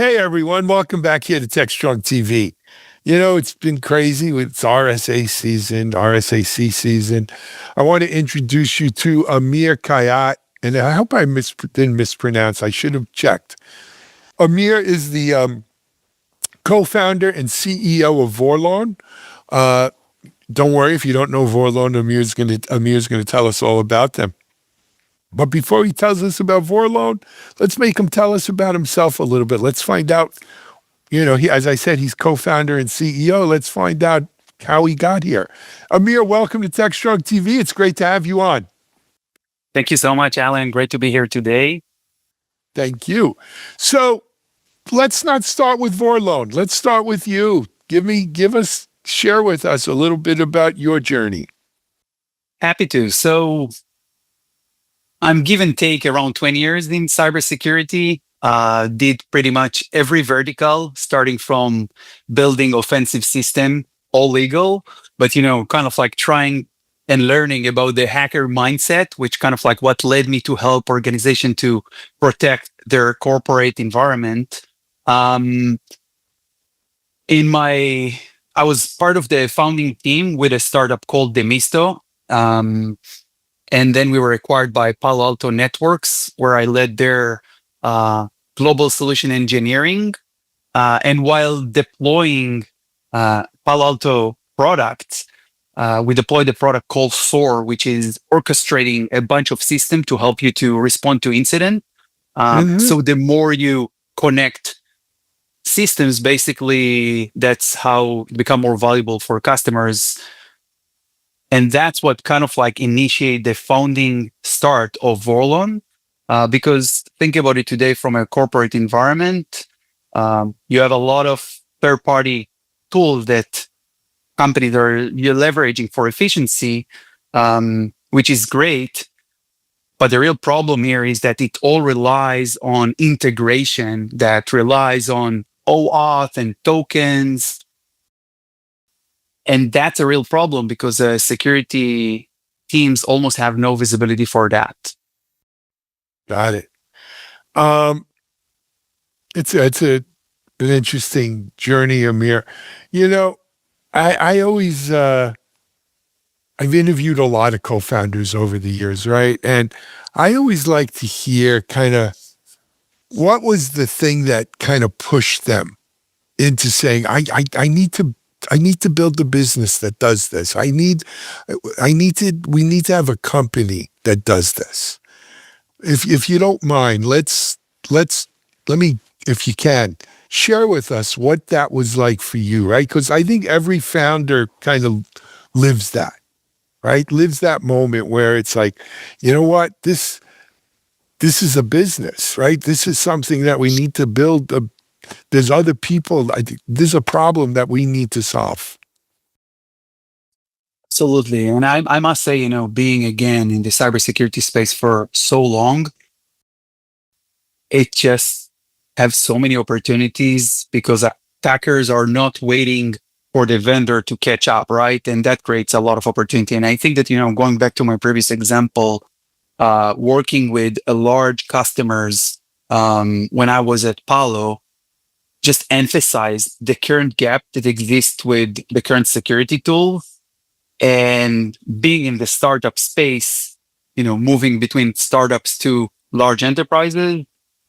Hey everyone, welcome back here to Techstrong TV. You know, it's been crazy with RSA season, RSAC season. I want to introduce you to Amir Khayat, and I hope I didn't mispronounce. I should have checked. Amir is the co-founder and CEO of Vorlon. Don't worry if you don't know Vorlon. Amir's going to tell us all about them. But before he tells us about Vorlon, let's make him tell us about himself a little bit. Let's find out. You know, as I said, he's co-founder and CEO. Let's find out how he got here. Amir, welcome to Techstrong TV. It's great to have you on. Thank you so much, Alan. Great to be here today. Thank you. So let's not start with Vorlon. Let's start with you. Share with us a little bit about your journey. Happy to. So I'm give and take around 20 years in cybersecurity. Did pretty much every vertical, starting from building offensive system, all legal, but, kind of like trying and learning about the hacker mindset, which kind of like what led me to help organization to protect their corporate environment. I was part of the founding team with a startup called Demisto. And then we were acquired by Palo Alto Networks, where I led their global solution engineering. And while deploying Palo Alto products, we deployed a product called SOAR, which is orchestrating a bunch of systems to help you to respond to incident. So the more you connect systems, basically, that's how it become more valuable for customers. And that's what kind of like initiate the founding start of Vorlon. Because think about it today from a corporate environment, you have a lot of third-party tools that companies you're leveraging for efficiency, which is great. But the real problem here is that it all relies on integration that relies on OAuth and tokens. And that's a real problem because security teams almost have no visibility for that. Got it. It's an interesting journey, Amir. You know, I always I've interviewed a lot of co-founders over the years, right? And I always like to hear kind of what was the thing that kind of pushed them into saying, I need to build a business that does this. We need to have a company that does this. If you don't mind, let me, if you can, share with us what that was like for you, right? Because I think every founder kind of lives that, right? Lives that moment where it's like, you know what, this is a business, right? This is something that we need to build. There's other people. There's a problem that we need to solve. Absolutely. And I must say, being again in the cybersecurity space for so long, it just have so many opportunities because attackers are not waiting for the vendor to catch up, right? And that creates a lot of opportunity. And I think that, going back to my previous example, working with a large customers when I was at Palo, just emphasize the current gap that exists with the current security tool. And being in the startup space, moving between startups to large enterprises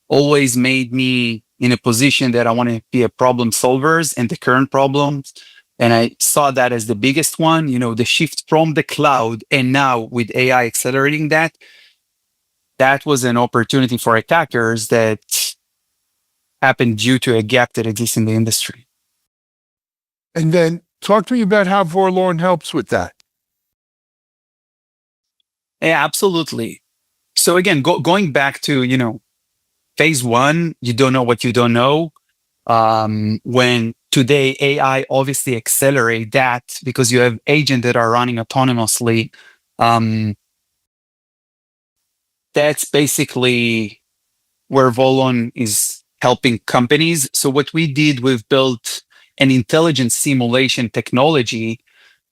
always made me in a position that I want to be a problem solvers and the current problems. And I saw that as the biggest one, the shift from the cloud. And now with AI accelerating that was an opportunity for attackers that happened due to a gap that exists in the industry. And then talk to me about how Vorlon helps with that. Yeah, absolutely. So again, going back to, phase one, you don't know what you don't know. When today AI obviously accelerate that because you have agents that are running autonomously. That's basically where Vorlon is helping companies. So what we did, we've built an intelligent simulation technology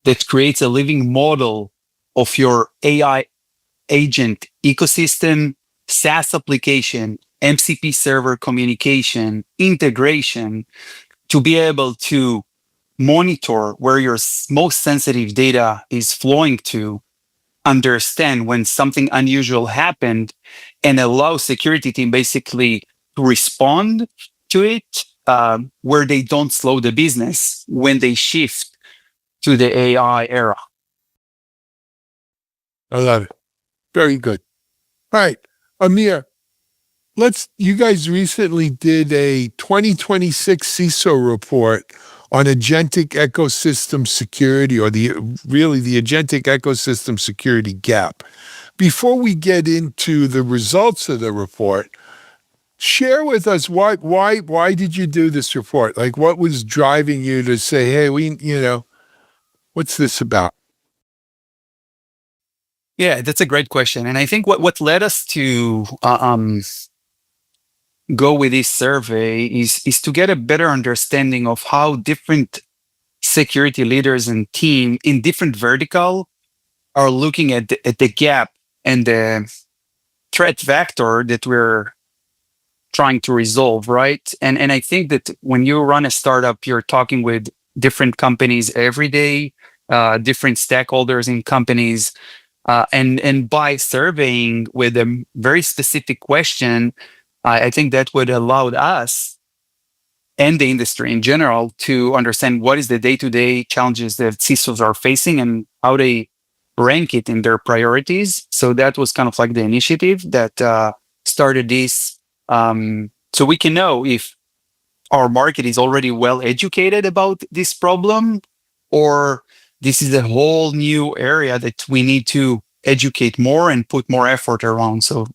that creates a living model of your AI agent ecosystem, SaaS application, MCP server communication, integration, to be able to monitor where your most sensitive data is flowing to, understand when something unusual happened, and allow security team basically to respond to it, where they don't slow the business when they shift to the AI era. I love it. Very good. All right, Amir, you guys recently did a 2026 CISO report on agentic ecosystem security, or the agentic ecosystem security gap. Before we get into the results of the report, share with us why did you do this report? Like, what was driving you to say, hey, what's this about? Yeah, that's a great question. And I think what led us to go with this survey is to get a better understanding of how different security leaders and team in different vertical are looking at the gap and the threat vector that we're trying to resolve, right? And I think that when you run a startup, you're talking with different companies every day, different stakeholders in companies, and by surveying with a very specific question, I think that would allow us and the industry in general to understand what is the day-to-day challenges that CISOs are facing and how they rank it in their priorities. So that was kind of like the initiative that started this. So we can know if our market is already well educated about this problem, or this is a whole new area that we need to educate more and put more effort around. So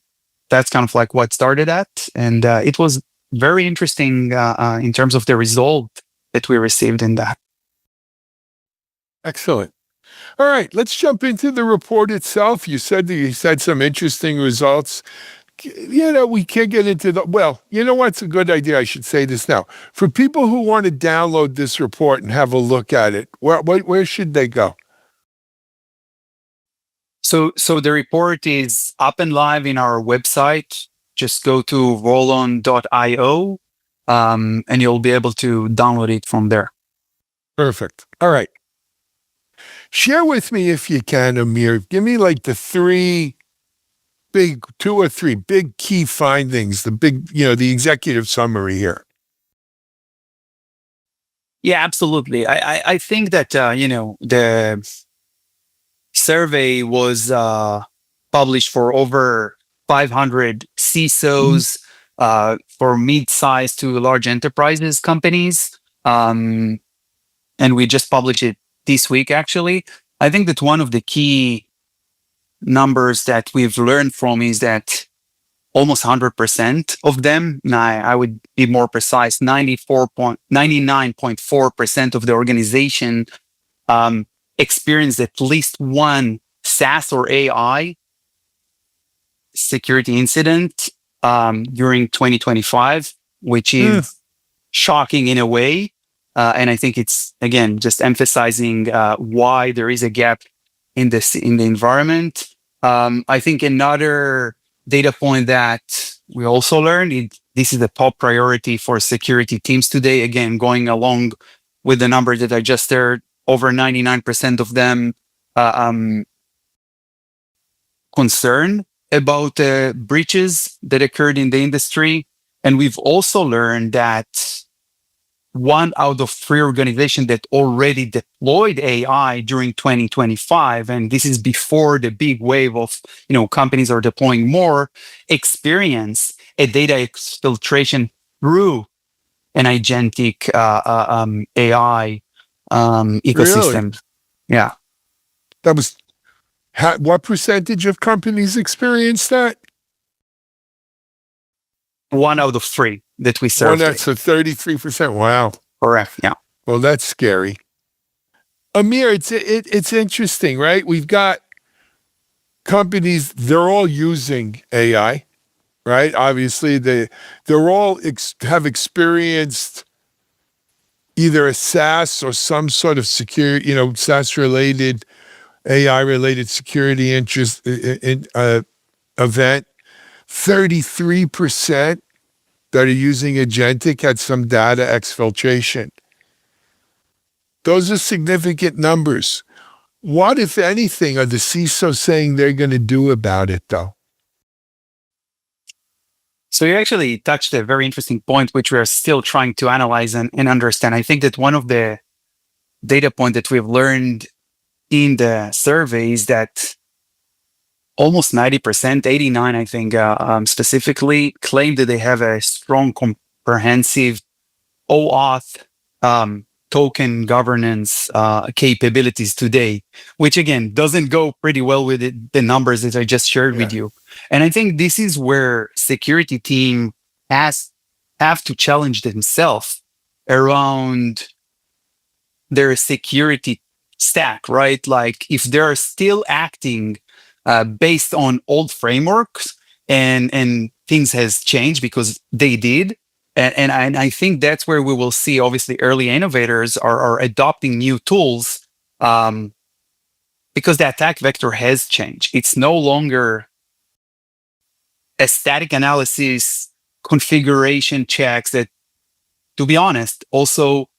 that's kind of like what started at. And it was very interesting in terms of the result that we received in that. Excellent. All right, let's jump into the report itself. You said some interesting results. We can't get into well, you know what's a good idea? I should say this now. For people who want to download this report and have a look at it, where should they go? So the report is up and live in our website. Just go to Vorlon.io, and you'll be able to download it from there. Perfect. All right. Share with me, if you can, Amir. Give me like the two or three big key findings, the executive summary here. Yeah, absolutely. I think that, the survey was published for over 500 CISOs, for mid-sized to large enterprises companies. And we just published it this week, actually. I think that one of the key numbers that we've learned from is that almost 100% of them, and I would be more precise, 99.4% of the organization experienced at least one SaaS or AI security incident during 2025, which is shocking in a way. And I think it's, again, just emphasizing why there is a gap in the environment. I think another data point that we also learned, this is the top priority for security teams today. Again, going along with the number that I just shared, over 99% of them concerned about breaches that occurred in the industry. And we've also learned that 1 out of 3 organizations that already deployed AI during 2025, and this is before the big wave of companies are deploying more, experience a data exfiltration through an agentic AI ecosystem. Really? Yeah. That was what percentage of companies experienced that? 1 out of 3 that we surveyed. So 33%. Wow. Correct. Yeah. Well, that's scary. Amir, it's interesting, right? We've got companies, they're all using AI, right? Obviously, they're all have experienced either a SaaS or some sort of security, SaaS-related, AI-related security interest event. 33% that are using Agentic had some data exfiltration. Those are significant numbers. What, if anything, are the CISO saying they're going to do about it, though? So you actually touched a very interesting point, which we are still trying to analyze and understand. I think that one of the data points that we've learned in the survey is that almost 90%, 89, I think, specifically claim that they have a strong, comprehensive OAuth token governance capabilities today, which again doesn't go pretty well with the numbers that I just shared with you. And I think this is where security team have to challenge themselves around their security stack, right? Like if they're still acting based on old frameworks and things has changed because they did. And I think that's where we will see, obviously, early innovators are adopting new tools because the attack vector has changed. It's no longer a static analysis, configuration checks that, to be honest, also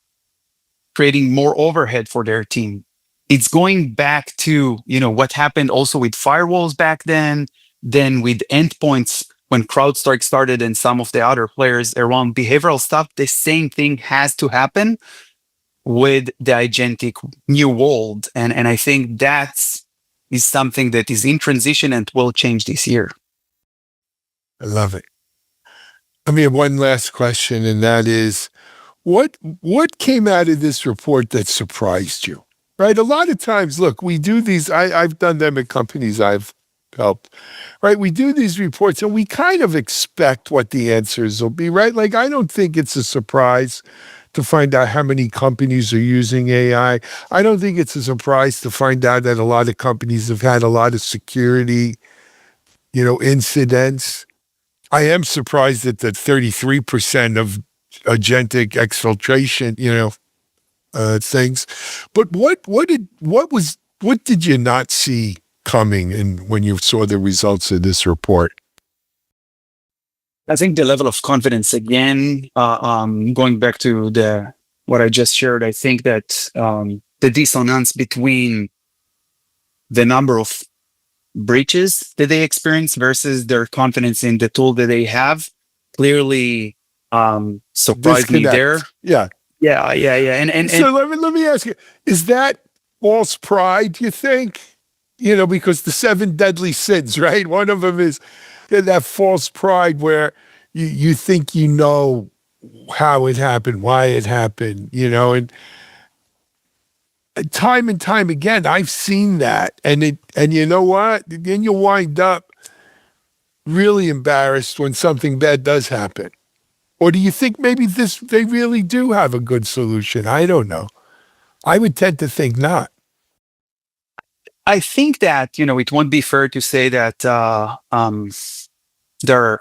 creating more overhead for their team. It's going back to, what happened also with firewalls back then with endpoints when CrowdStrike started and some of the other players around behavioral stuff. The same thing has to happen with the agentic new world. And I think that is something that is in transition and will change this year. I love it. I mean, one last question, and that is, what came out of this report that surprised you? Right? A lot of times, look, we do these, I've done them at companies I've helped, right? We do these reports and we kind of expect what the answers will be, right? Like, I don't think it's a surprise to find out how many companies are using AI. I don't think it's a surprise to find out that a lot of companies have had a lot of security, incidents. I am surprised at the 33% of agentic exfiltration, things. But what did you not see coming when you saw the results of this report? I think the level of confidence, again, going back to what I just shared, I think that the dissonance between the number of breaches that they experience versus their confidence in the tool that they have clearly surprised me there. Yeah. And so let me ask you, is that false pride, you think? Because the 7 deadly sins, right? One of them is that false pride where you think you know how it happened, why it happened, and time and time again, I've seen that. And you know what? Then you wind up really embarrassed when something bad does happen. Or do you think maybe they really do have a good solution? I don't know. I would tend to think not. I think that, it won't be fair to say that their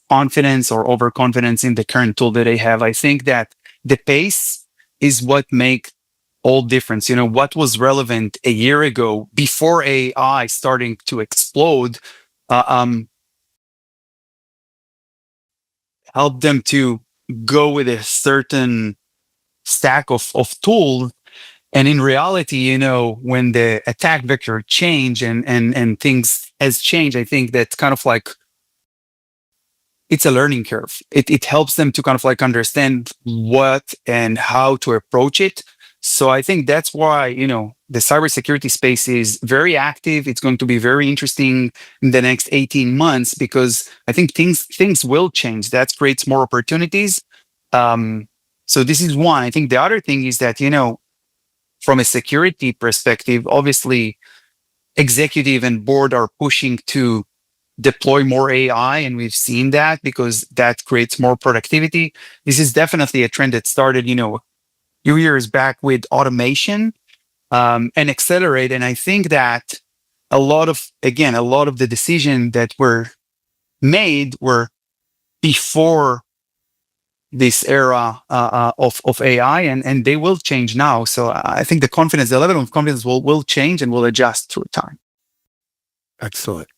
confidence or overconfidence in the current tool that they have. I think that the pace is what makes all difference. What was relevant a year ago before AI starting to explode, help them to go with a certain stack of tools. And in reality, when the attack vector change and things has changed, I think that's kind of like it's a learning curve. It helps them to kind of like understand what and how to approach it. So I think that's why, the cybersecurity space is very active. It's going to be very interesting in the next 18 months because I think things will change. That creates more opportunities. So this is one. I think the other thing is that, from a security perspective, obviously executive and board are pushing to deploy more AI, and we've seen that because that creates more productivity. This is definitely a trend that started, a few years back with automation and accelerate. And I think that a lot of the decisions that were made were before this era of AI, and they will change now. So I think the level of confidence will change and will adjust through time. Excellent.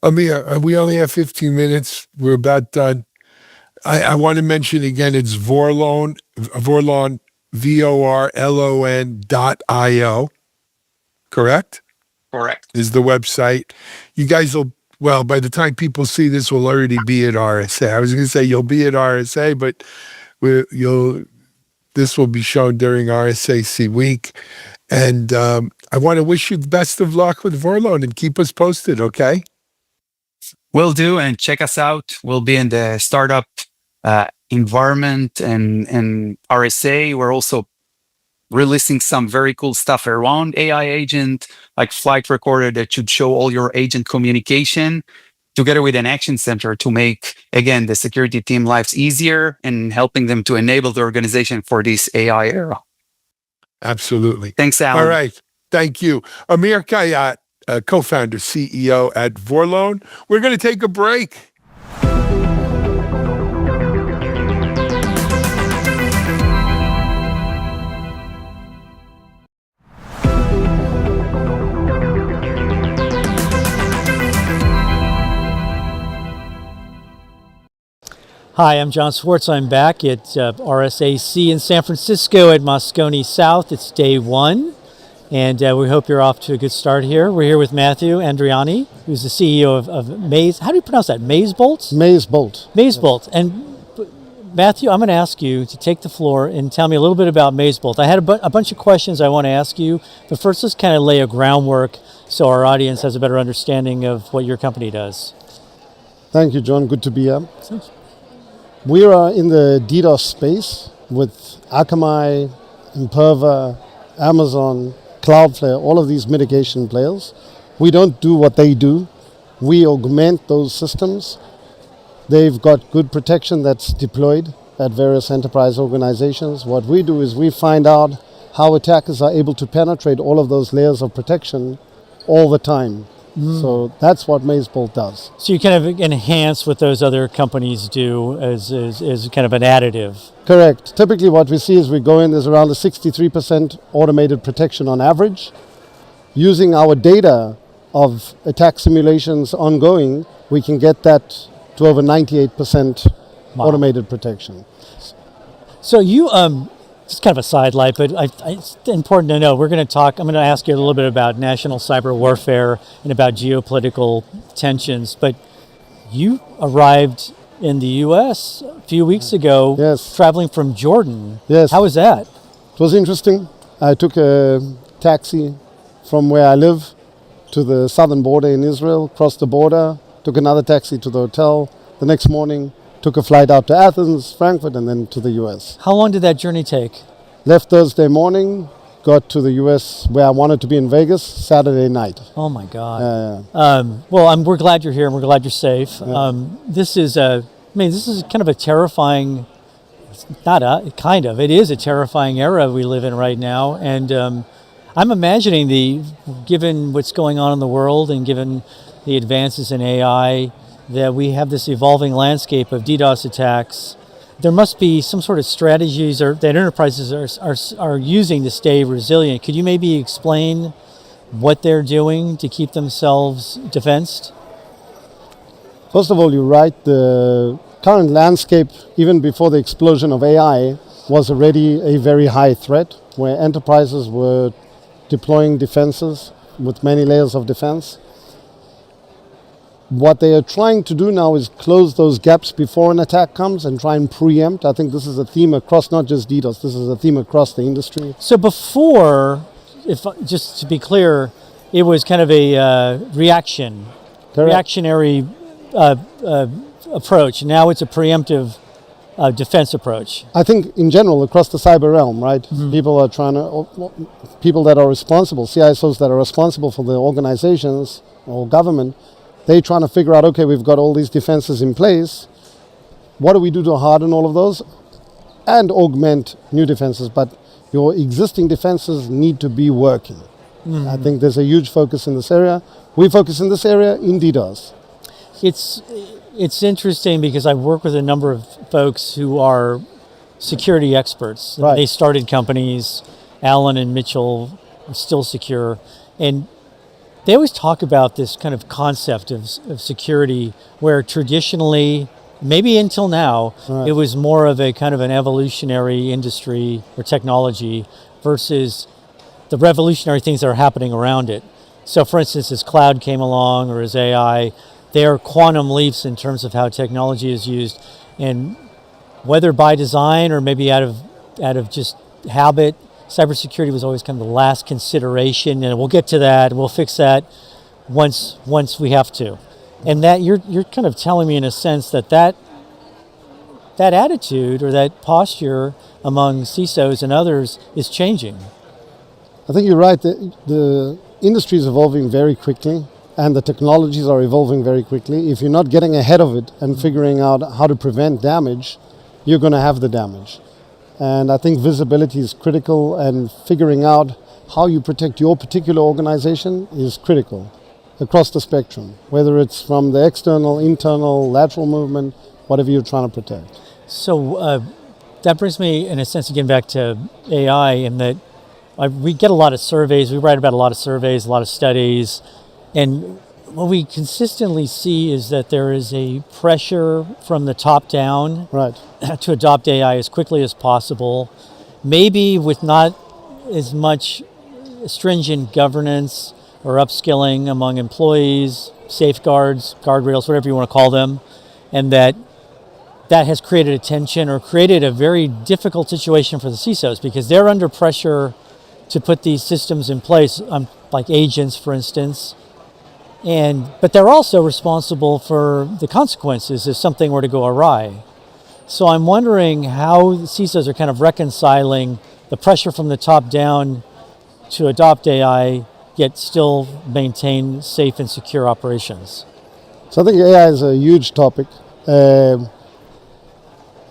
Amir, we only have 15 minutes. We're about done. I want to mention again, it's Vorlon, VORLON.io, correct? Correct. Is the website. You guys will, well, by the time people see this, will already be at RSA. I was going to say you'll be at RSA, but this will be shown during RSAC week. And I want to wish you the best of luck with Vorlon and keep us posted, okay? Will do, and check us out. We'll be in the startup environment and RSA. We're also releasing some very cool stuff around AI agent, like flight recorder that should show all your agent communication, together with an action center to make, again, the security team lives easier and helping them to enable the organization for this AI era. Absolutely. Thanks, Alan. All right. Thank you. Amir Khayat, co-founder, CEO at Vorlon. We're going to take a break. Hi, I'm John Swartz. I'm back at RSAC in San Francisco at Moscone South. It's day one, and we hope you're off to a good start here. We're here with Matthew Andriani, who's the CEO of Maze. How do you pronounce that? MazeBolt? MazeBolt. MazeBolt. And Matthew, I'm going to ask you to take the floor and tell me a little bit about MazeBolt. I had a bunch of questions I want to ask you, but first let's kind of lay a groundwork so our audience has a better understanding of what your company does. Thank you, John. Good to be here. Thanks. We are in the DDoS space with Akamai, Imperva, Amazon, Cloudflare, all of these mitigation players. We don't do what they do. We augment those systems. They've got good protection that's deployed at various enterprise organizations. What we do is we find out how attackers are able to penetrate all of those layers of protection all the time. So that's what MazeBolt does. So you kind of enhance what those other companies do as kind of an additive. Correct. Typically what we see is we go in, there's around a 63% automated protection on average. Using our data of attack simulations ongoing, we can get that to over 98% automated protection. So you, just kind of a sidelight, but it's important to know, I'm going to ask you a little bit about national cyber warfare and about geopolitical tensions, but you arrived in the U.S. a few weeks ago, Yes. traveling from Jordan. Yes. How was that? It was interesting. I took a taxi from where I live to the southern border in Israel, crossed the border, took another taxi to the hotel. The next morning, took a flight out to Athens, Frankfurt, and then to the U.S. How long did that journey take? Left Thursday morning, got to the U.S. where I wanted to be in Vegas Saturday night. Oh my God. We're glad you're here and we're glad you're safe. This is kind of a terrifying, it is a terrifying era we live in right now. And I'm imagining given what's going on in the world and given the advances in AI, that we have this evolving landscape of DDoS attacks. There must be some sort of strategies that enterprises are using to stay resilient. Could you maybe explain what they're doing to keep themselves defensed? First of all, you're right. The current landscape, even before the explosion of AI, was already a very high threat, where enterprises were deploying defenses with many layers of defense. What they are trying to do now is close those gaps before an attack comes and try and preempt. I think this is a theme across not just DDoS, this is a theme across the industry. So before, just to be clear, it was kind of a reactionary approach. Now it's a preemptive defense approach. I think in general across the cyber realm, right? Mm-hmm. People that are responsible, CISOs that are responsible for the organizations or government, they're trying to figure out, okay, we've got all these defenses in place. What do we do to harden all of those and augment new defenses? But your existing defenses need to be working. Mm-hmm. I think there's a huge focus in this area. We focus in this area in DDoS. It's interesting because I work with a number of folks who are security experts. Right. They started companies, Allen and Mitchell are still secure. And they always talk about this kind of concept of security where traditionally, maybe until now, Right. it was more of a kind of an evolutionary industry or technology versus the revolutionary things that are happening around it. So for instance, as cloud came along or as AI, they are quantum leaps in terms of how technology is used. And whether by design or maybe out of just habit, cybersecurity was always kind of the last consideration, and we'll get to that, we'll fix that once we have to. And that you're kind of telling me in a sense that attitude or that posture among CISOs and others is changing. I think you're right. The industry is evolving very quickly, and the technologies are evolving very quickly. If you're not getting ahead of it and figuring out how to prevent damage, you're going to have the damage. And I think visibility is critical, and figuring out how you protect your particular organization is critical across the spectrum, whether it's from the external, internal, lateral movement, whatever you're trying to protect. So that brings me, in a sense, again back to AI, in that we get a lot of surveys, we write about a lot of surveys, a lot of studies, and what we consistently see is that there is a pressure from the top down Right. to adopt AI as quickly as possible, maybe with not as much stringent governance or upskilling among employees, safeguards, guardrails, whatever you want to call them, and that has created a tension or created a very difficult situation for the CISOs because they're under pressure to put these systems in place, like agents, for instance. But they're also responsible for the consequences if something were to go awry. So I'm wondering how the CISOs are kind of reconciling the pressure from the top down to adopt AI, yet still maintain safe and secure operations. So I think AI is a huge topic.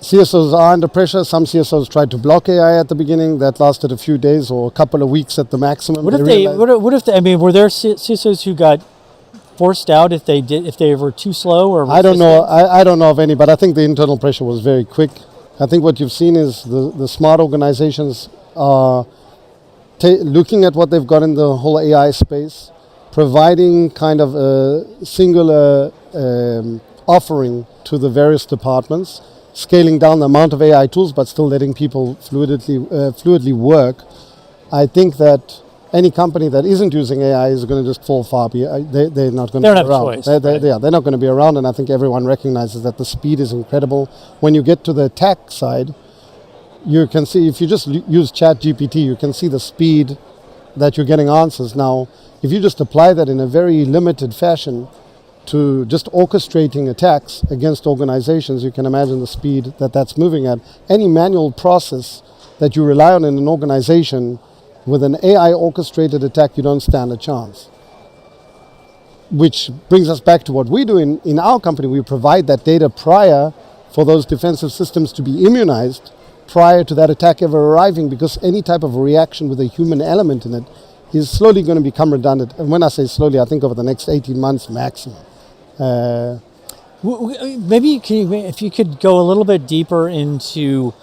CSOs are under pressure. Some CSOs tried to block AI at the beginning. That lasted a few days or a couple of weeks at the maximum. What if I mean, were there CISOs who got forced out if they were too slow or I don't know. I don't know of any, but I think the internal pressure was very quick. I think what you've seen is the smart organizations are looking at what they've got in the whole AI space, providing kind of a singular offering to the various departments, scaling down the amount of AI tools, but still letting people fluidly work. I think that any company that isn't using AI is going to just fall far behind. They're not going to be around. They're not going to be around, and I think everyone recognizes that the speed is incredible. When you get to the attack side, you can see, if you just use ChatGPT, you can see the speed that you're getting answers. Now, if you just apply that in a very limited fashion to just orchestrating attacks against organizations, you can imagine the speed that that's moving at. Any manual process that you rely on in an organization, with an AI orchestrated attack, you don't stand a chance. Which brings us back to what we do in our company. We provide that data prior for those defensive systems to be immunized prior to that attack ever arriving, because any type of reaction with a human element in it is slowly going to become redundant. And when I say slowly, I think over the next 18 months maximum. Maybe if you could go a little bit deeper into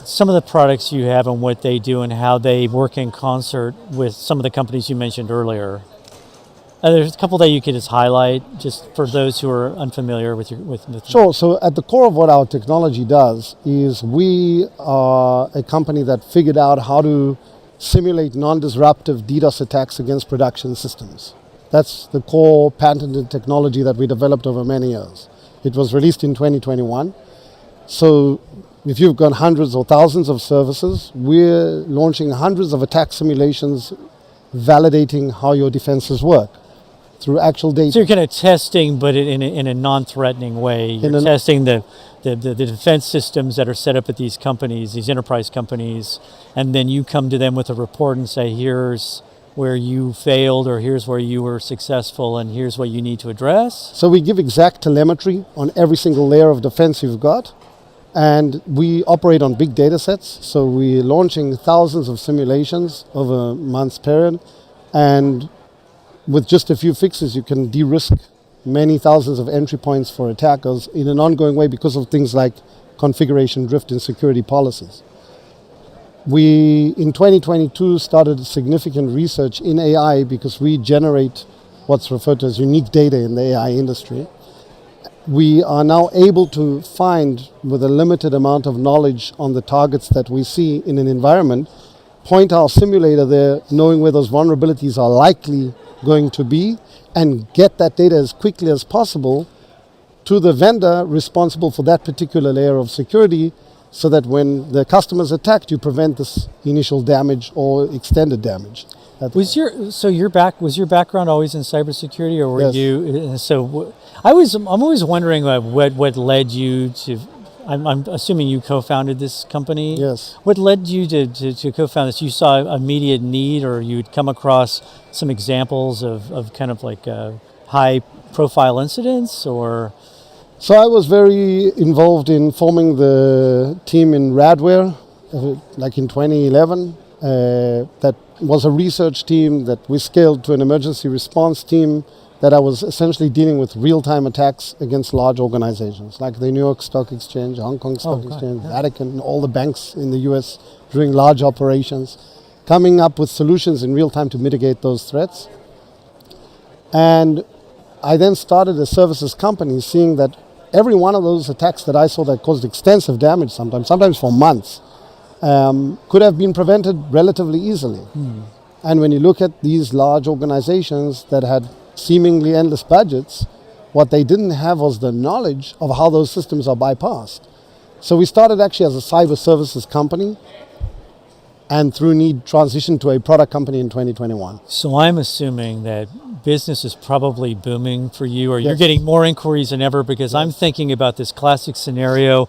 some of the products you have and what they do and how they work in concert with some of the companies you mentioned earlier. There's a couple that you could just highlight, just for those who are unfamiliar with Sure. So at the core of what our technology does is we are a company that figured out how to simulate non-disruptive DDoS attacks against production systems. That's the core patented technology that we developed over many years. It was released in 2021. So if you've got hundreds or thousands of services, we're launching hundreds of attack simulations validating how your defenses work through actual data. So you're kind of testing, but in a non-threatening way. You're testing the defense systems that are set up at these companies, these enterprise companies, and then you come to them with a report and say, here's where you failed, or here's where you were successful, and here's what you need to address. So we give exact telemetry on every single layer of defense you've got, and we operate on big data sets. So we're launching thousands of simulations over a month's period, and with just a few fixes, you can de-risk many thousands of entry points for attackers in an ongoing way because of things like configuration drift and security policies. We, in 2022, started significant research in AI because we generate what's referred to as unique data in the AI industry. We are now able to find, with a limited amount of knowledge on the targets that we see in an environment, point our simulator there, knowing where those vulnerabilities are likely going to be, and get that data as quickly as possible to the vendor responsible for that particular layer of security, so that when the customer is attacked, you prevent this initial damage or extended damage. Was your background always in cybersecurity, or were Yes. you? I'm always wondering what led you to. I'm assuming you co-founded this company. Yes. What led you to co-found this? You saw immediate need, or you'd come across some examples of kind of like high-profile incidents, or? So I was very involved in forming the team in Radware, like in 2011. That was a research team that we scaled to an emergency response team, that I was essentially dealing with real-time attacks against large organizations, like the New York Stock Exchange, Hong Kong Stock Exchange, Vatican, all the banks in the US doing large operations, coming up with solutions in real time to mitigate those threats. And I then started a services company, seeing that every one of those attacks that I saw that caused extensive damage sometimes for months, could have been prevented relatively easily. And when you look at these large organizations that had seemingly endless budgets, what they didn't have was the knowledge of how those systems are bypassed. So we started actually as a cyber services company, and through need transitioned to a product company in 2021. So I'm assuming that business is probably booming for you, or you're Yes. getting more inquiries than ever, because I'm thinking about this classic scenario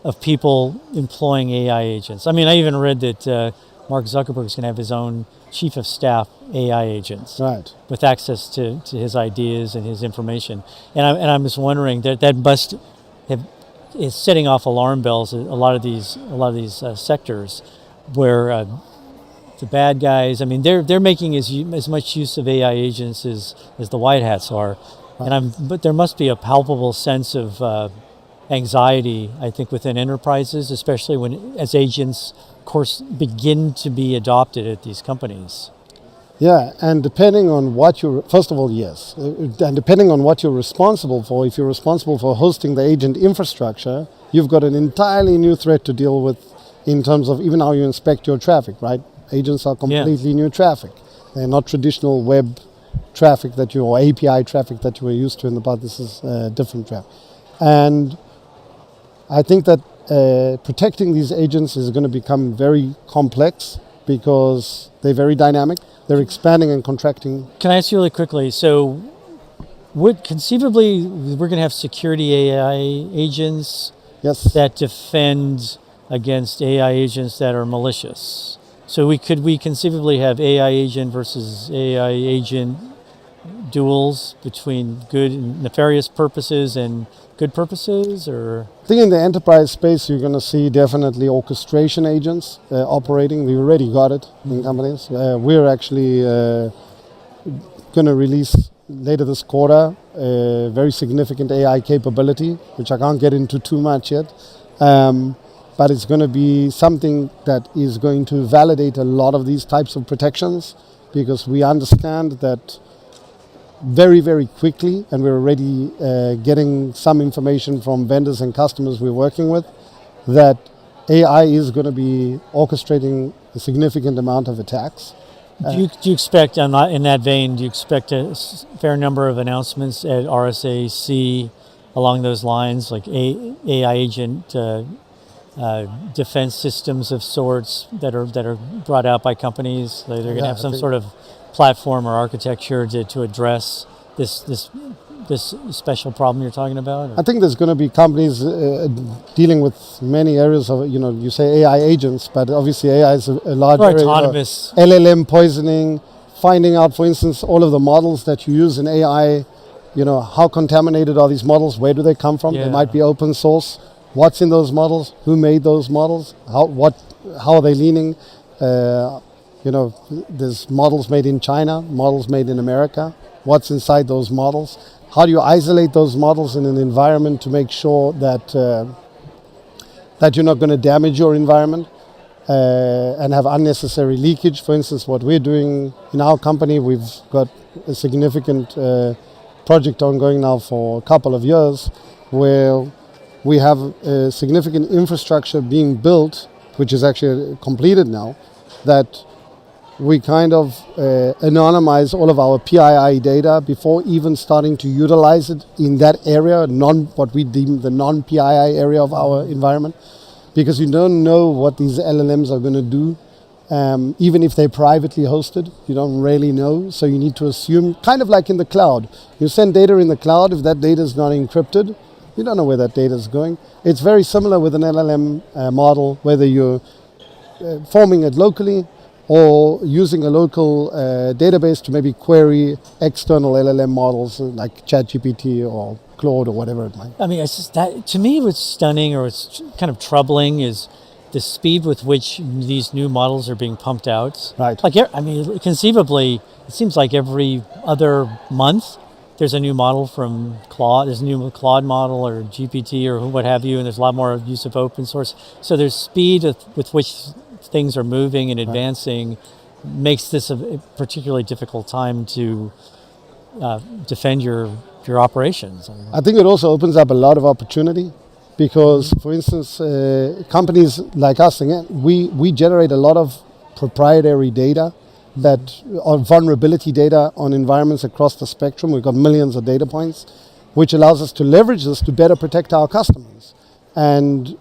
of people employing AI agents. I mean, I even read that Mark Zuckerberg is going to have his own chief of staff AI agents, Right. with access to his ideas and his information. And I'm just wondering that must have, is setting off alarm bells in a lot of these sectors where the bad guys. I mean, they're making as much use of AI agents as the white hats are, but there must be a palpable sense of anxiety, I think, within enterprises, especially as agents, of course, begin to be adopted at these companies. Yeah, and depending on what first of all, yes, and depending on what you're responsible for, if you're responsible for hosting the agent infrastructure, you've got an entirely new threat to deal with in terms of even how you inspect your traffic, right? Agents are completely new traffic. They're not traditional web traffic or API traffic that you were used to in the past. This is different traffic. And I think that protecting these agents is going to become very complex, because they're very dynamic. They're expanding and contracting. Can I ask you really quickly? So, conceivably we're going to have security AI agents that defend against AI agents that are malicious. So could we conceivably have AI agent versus AI agent duels between good and nefarious purposes and good purposes, or? I think in the enterprise space, you're going to see definitely orchestration agents operating. We already got it in companies. We're actually going to release later this quarter a very significant AI capability, which I can't get into too much yet. But it's going to be something that is going to validate a lot of these types of protections, because we understand that very, very quickly, and we're already getting some information from vendors and customers we're working with, that AI is going to be orchestrating a significant amount of attacks. Do you expect, in that vein, do you expect a fair number of announcements at RSAC along those lines, like AI agent defense systems of sorts that are brought out by companies? They're going to have some sort of platform or architecture to address this special problem you're talking about? I think there's going to be companies dealing with many areas of, you say AI agents, but obviously AI is a large area. Autonomous. LLM poisoning, finding out, for instance, all of the models that you use in AI, how contaminated are these models? Where do they come from? They might be open source. What's in those models? Who made those models? How are they leaning? There's models made in China, models made in America. What's inside those models? How do you isolate those models in an environment to make sure that you're not going to damage your environment? and have unnecessary leakage. For instance, what we're doing in our company, we've got a significant project ongoing now for a couple of years where we have a significant infrastructure being built, which is actually completed now, that we kind of anonymize all of our PII data before even starting to utilize it in that area, what we deem the non-PII area of our environment, because you don't know what these LLMs are going to do. Even if they're privately hosted, you don't really know. So you need to assume, kind of like in the cloud. You send data in the cloud, if that data is not encrypted, you don't know where that data is going. It's very similar with an LLM model, whether you're forming it locally or using a local database to maybe query external LLM models like ChatGPT or Claude or whatever it might be. I mean, it's just that, to me, what's stunning or what's kind of troubling is the speed with which these new models are being pumped out. Right. Like, I mean, conceivably, it seems like every other month there's a new model from Claude. There's a new Claude model or GPT or what have you, and there's a lot more use of open source. So there's speed with which things are moving and advancing, makes this a particularly difficult time to defend your operations. I think it also opens up a lot of opportunity because, for instance, companies like us, again, we generate a lot of proprietary data or vulnerability data on environments across the spectrum. We've got millions of data points, which allows us to leverage this to better protect our customers. And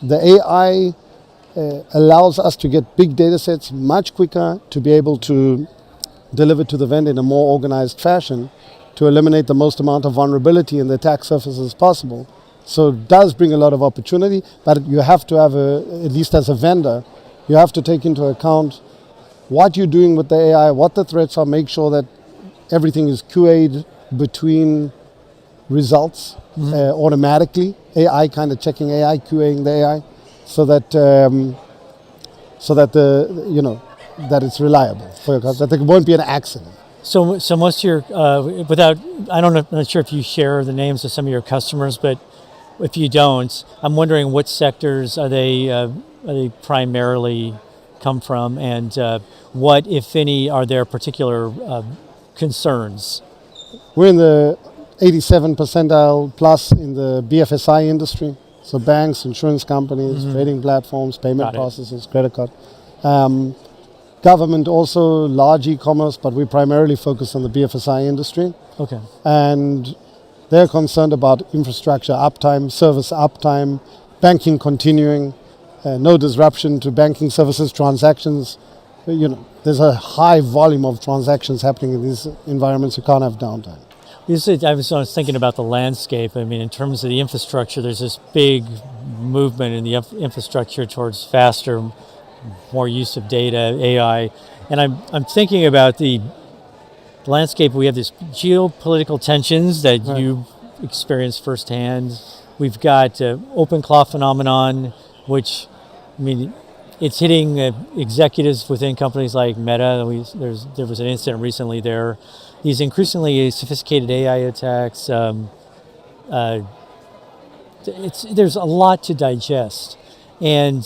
the AI allows us to get big data sets much quicker to be able to deliver to the vendor in a more organized fashion to eliminate the most amount of vulnerability in the attack surfaces possible. So it does bring a lot of opportunity, but you have to have, at least as a vendor, you have to take into account what you're doing with the AI, what the threats are, make sure that everything is QA'd between results automatically, AI kind of checking AI, QAing the AI, so that that it's reliable for your customer, that there won't be an accident. So most of your, I'm not sure if you share the names of some of your customers, but if you don't, I'm wondering what sectors are they primarily come from, and what, if any, are their particular concerns? We're in the 87 percentile plus in the BFSI industry. So banks, insurance companies, trading platforms, payment processors, credit card. Government also, large e-commerce, but we primarily focus on the BFSI industry. Okay. And they're concerned about infrastructure uptime, service uptime, banking continuing, no disruption to banking services, transactions. There's a high volume of transactions happening in these environments. You can't have downtime. I was thinking about the landscape. I mean, in terms of the infrastructure, there's this big movement in the infrastructure towards faster, more use of data, AI. And I'm thinking about the landscape. We have these geopolitical tensions that you experienced firsthand. We've got open cloud phenomenon, which, I mean, it's hitting executives within companies like Meta. There was an incident recently there. These increasingly sophisticated AI attacks. There's a lot to digest. And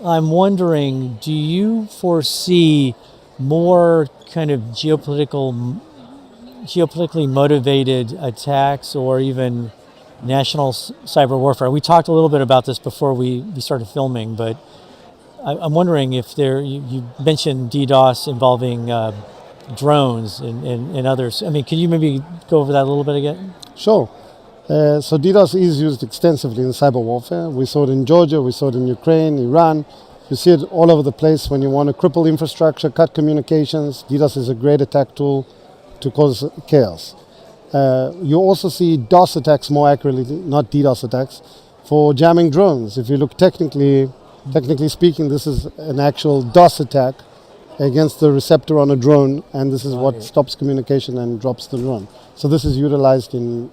I'm wondering, do you foresee more kind of geopolitically motivated attacks or even national cyber warfare? We talked a little bit about this before we started filming, but I'm wondering if you mentioned DDoS involving drones and others. I mean, can you maybe go over that a little bit again? Sure. So DDoS is used extensively in cyber warfare. We saw it in Georgia, we saw it in Ukraine, Iran. You see it all over the place when you want to cripple infrastructure, cut communications. DDoS is a great attack tool to cause chaos. You also see DOS attacks, more accurately, not DDoS attacks, for jamming drones. If you look technically speaking, this is an actual DOS attack against the receptor on a drone, and this is what stops communication and drops the drone. So this is utilized in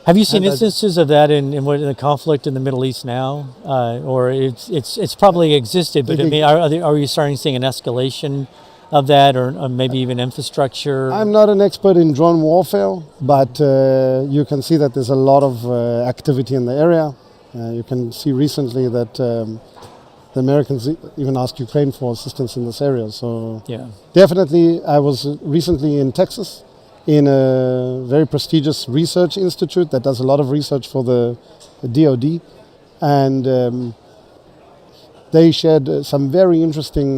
have you seen instances of that in the conflict in the Middle East now, or it's probably existed? But I mean, are you starting seeing an escalation of that, or maybe even infrastructure? I'm not an expert in drone warfare, but you can see that there's a lot of activity in the area. You can see recently that the Americans even asked Ukraine for assistance in this area. So Yeah. definitely, I was recently in Texas in a very prestigious research institute that does a lot of research for the DoD, and they shared some very interesting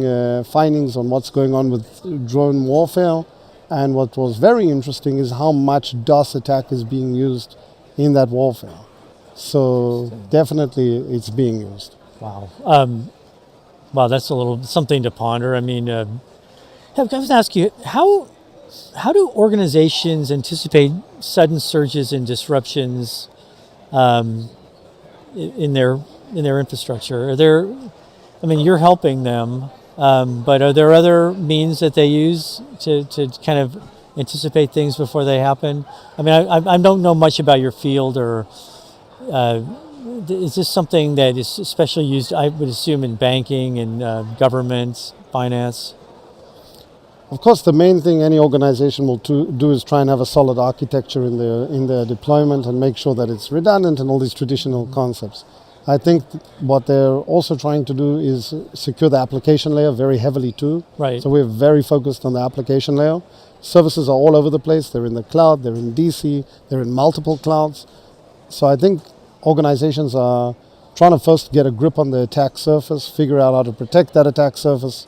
findings on what's going on with drone warfare. And what was very interesting is how much DOS attack is being used in that warfare. So definitely it's being used. Wow. Wow, that's a little something to ponder. I mean, I was going to ask you, how do organizations anticipate sudden surges and disruptions in their infrastructure? Are there, I mean, you're helping them, but are there other means that they use to kind of anticipate things before they happen? I mean, I don't know much about your field, or is this something that is especially used, I would assume, in banking and government, finance? Of course, the main thing any organization will do is try and have a solid architecture in their deployment and make sure that it's redundant and all these traditional concepts. I think what they're also trying to do is secure the application layer very heavily too. Right. So we're very focused on the application layer. Services are all over the place. They're in the cloud, they're in DC, they're in multiple clouds. So I think organizations are trying to first get a grip on the attack surface, figure out how to protect that attack surface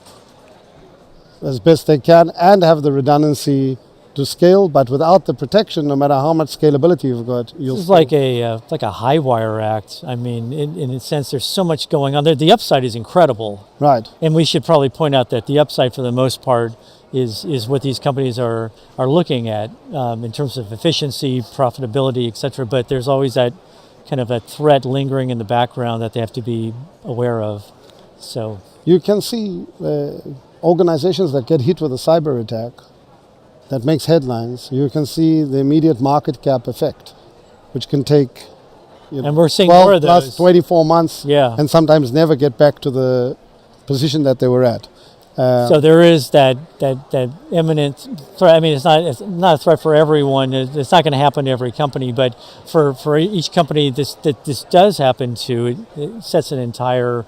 as best they can, and have the redundancy to scale. But without the protection, no matter how much scalability you've got, you'll. This is like a high wire act. I mean, in a sense, there's so much going on there. The upside is incredible, Right. and we should probably point out that the upside, for the most part, is what these companies are looking at in terms of efficiency, profitability, et cetera. But there's always that kind of a threat lingering in the background that they have to be aware of. So You can see organizations that get hit with a cyber attack that makes headlines. You can see the immediate market cap effect, which can take and we're seeing 12 more of plus those. 24 months, Yeah. and sometimes never get back to the position that they were at. So there is that imminent threat. I mean, it's not a threat for everyone. It's not going to happen to every company, but for each company this does happen to, it sets an entire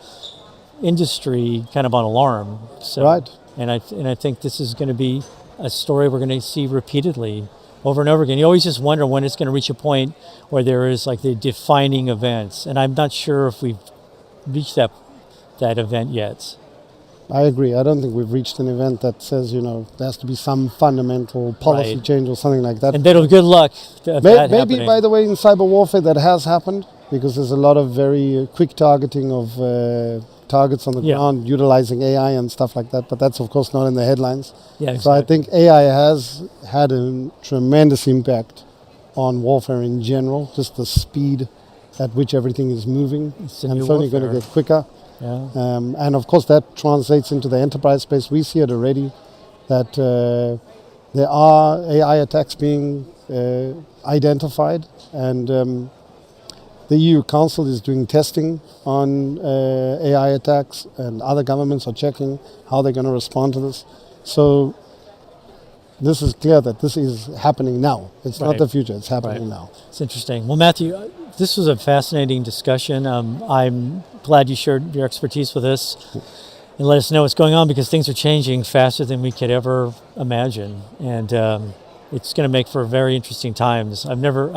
industry kind of on alarm. So, Right. And I think this is going to be a story we're going to see repeatedly over and over again. You always just wonder when it's going to reach a point where there is like the defining events, and I'm not sure if we've reached that event yet. I agree. I don't think we've reached an event that says, there has to be some fundamental policy Right. change or something like that. And good luck. Maybe, by the way, in cyber warfare that has happened, because there's a lot of very quick targeting of targets on the ground, utilizing AI and stuff like that. But that's, of course, not in the headlines. Yeah, exactly. So I think AI has had a tremendous impact on warfare in general, just the speed at which everything is moving. It's a And new it's only going to warfare. get quicker. Yeah. And of course that translates into the enterprise space. We see it already, that there are AI attacks being identified, and the EU Council is doing testing on AI attacks, and other governments are checking how they're going to respond to this. So this is clear that this is happening now. It's not Right. the future, it's happening Right. now. It's interesting. Well, Matthew, this was a fascinating discussion. I'm glad you shared your expertise with us and let us know what's going on, because things are changing faster than we could ever imagine. And it's going to make for very interesting times. I've never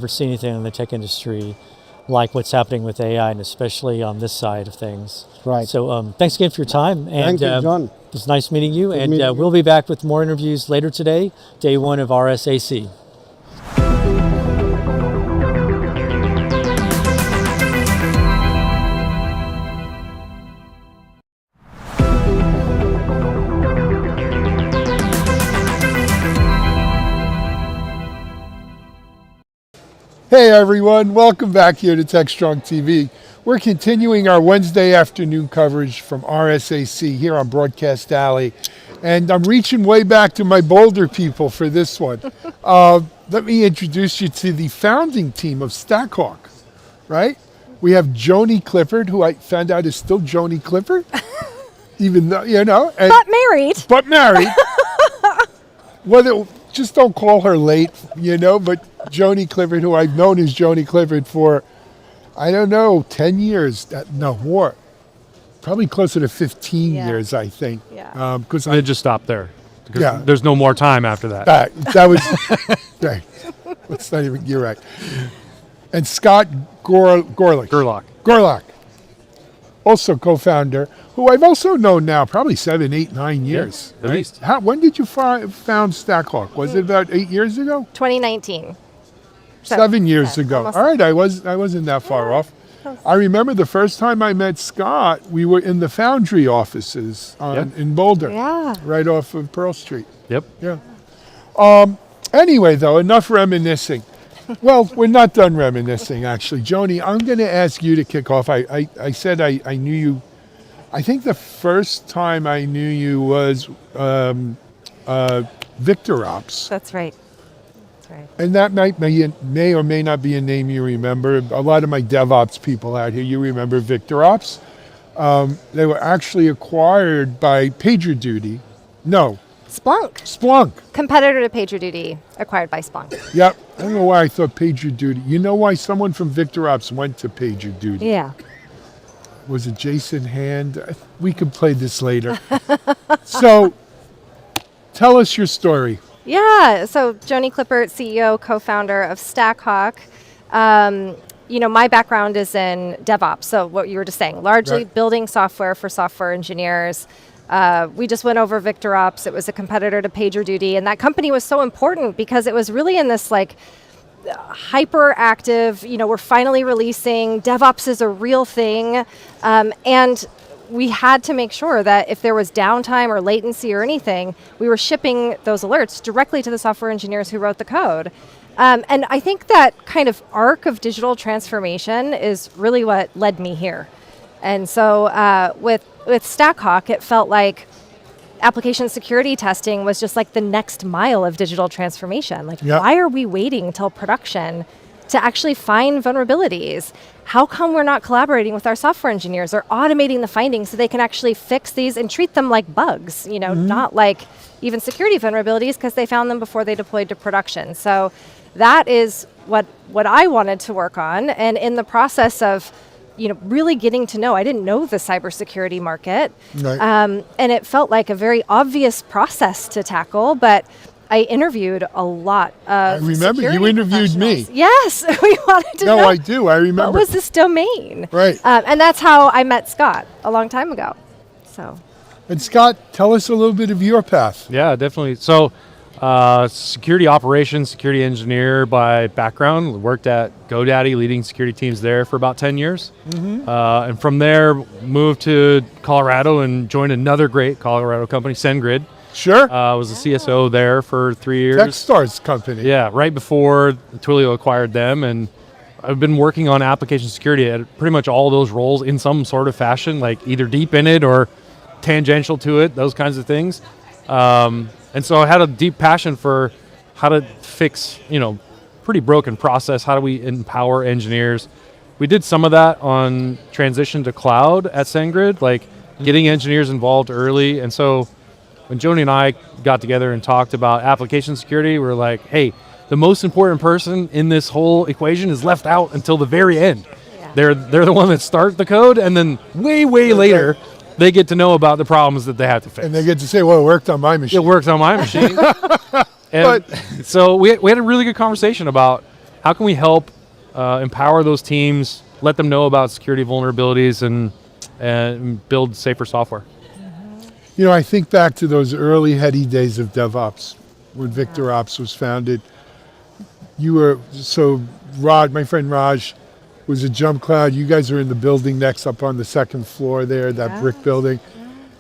seen anything in the tech industry like what's happening with AI, and especially on this side of things. Right. So thanks again for your time. And, Thank you, John. It was nice meeting you. And meeting you. we'll be back with more interviews later today, day 1 of RSAC. Hey everyone, welcome back here to Techstrong TV. We're continuing our Wednesday afternoon coverage from RSAC here on Broadcast Alley. And I'm reaching way back to my Boulder people for this one. Let me introduce you to the founding team of StackHawk, right? We have Joni Klippert, who I found out is still Joni Klippert, even though, and, But married. but married. Just don't call her late, but Joni Klippert, who I've known as Joni Klippert for, 10 years, no, more. probably closer to 15 Yeah. years, I think. Yeah. Because I just stopped there. Because Yeah. there's no more time after that. that was, right. Let's not even, you're right. And Scott Gerlach, also co-founder, who I've also known now probably 7, 8, 9 years. At least. When did you found StackHawk? Was it about 8 years ago? 2019. So, 7 years yeah, ago. almost- All right, I wasn't that far off. I remember the first time I met Scott, we were in the Foundry offices in Boulder, Yeah. right off of Pearl Street. Yep. Yeah. Anyway, though, enough reminiscing. Well, we're not done reminiscing, actually. Joni, I'm going to ask you to kick off. I said I knew you. I think the first time I knew you was VictorOps. That's right. That's right. And that may or may not be a name you remember. A lot of my DevOps people out here, you remember VictorOps. They were actually acquired by PagerDuty. No, Splunk. Competitor to PagerDuty, acquired by Splunk. Yep. I don't know why I thought PagerDuty. You know why someone from VictorOps went to PagerDuty? Yeah. Was it Jason Hand? We could play this later. So, tell us your story. Yeah. So Joni Klippert, CEO, co-founder of StackHawk. My background is in DevOps. So what you were just saying, largely Right. building software for software engineers. We just went over VictorOps. It was a competitor to PagerDuty, and that company was so important because it was really in this hyperactive, we're finally releasing, DevOps is a real thing, and we had to make sure that if there was downtime or latency or anything, we were shipping those alerts directly to the software engineers who wrote the code. And I think that kind of arc of digital transformation is really what led me here. And so with StackHawk, it felt like application security testing was just like the next mile of digital transformation. Why are we waiting till production to actually find vulnerabilities? How come we're not collaborating with our software engineers or automating the findings so they can actually fix these and treat them like bugs, not like even security vulnerabilities because they found them before they deployed to production. So that is what I wanted to work on. And in the process of really getting to know, I didn't know the cybersecurity market. Right. And it felt like a very obvious process to tackle, but I interviewed a lot of I remember you security interviewed me. professionals. Yes, we wanted to know. No, I do. I remember. What was this domain? Right. And that's how I met Scott a long time ago. So. And Scott, tell us a little bit of your path. Yeah, definitely. So, security operations, security engineer by background, worked at GoDaddy, leading security teams there for about 10 years. And from there, moved to Colorado and joined another great Colorado company, SendGrid. Sure. Was a CSO there for 3 years. Techstars company. Yeah, right before Twilio acquired them. And I've been working on application security at pretty much all those roles in some sort of fashion, like either deep in it or tangential to it, those kinds of things. And so I had a deep passion for how to fix, pretty broken process. How do we empower engineers? We did some of that on transition to cloud at SendGrid, like getting engineers involved early. And so when Joni and I got together and talked about application security, we're like, hey, the most important person in this whole equation is left out until the very end. Yeah. They're the one that start the code, and then way later, they get to know about the problems that they have to fix. And they get to say, well, it worked on my machine. It worked on my machine. And so we had a really good conversation about how can we help empower those teams, let them know about security vulnerabilities, and build safer software. I think back to those early heady days of DevOps when VictorOps was founded. My friend Raj was a jump cloud. You guys are in the building next up on the second floor there, that brick building.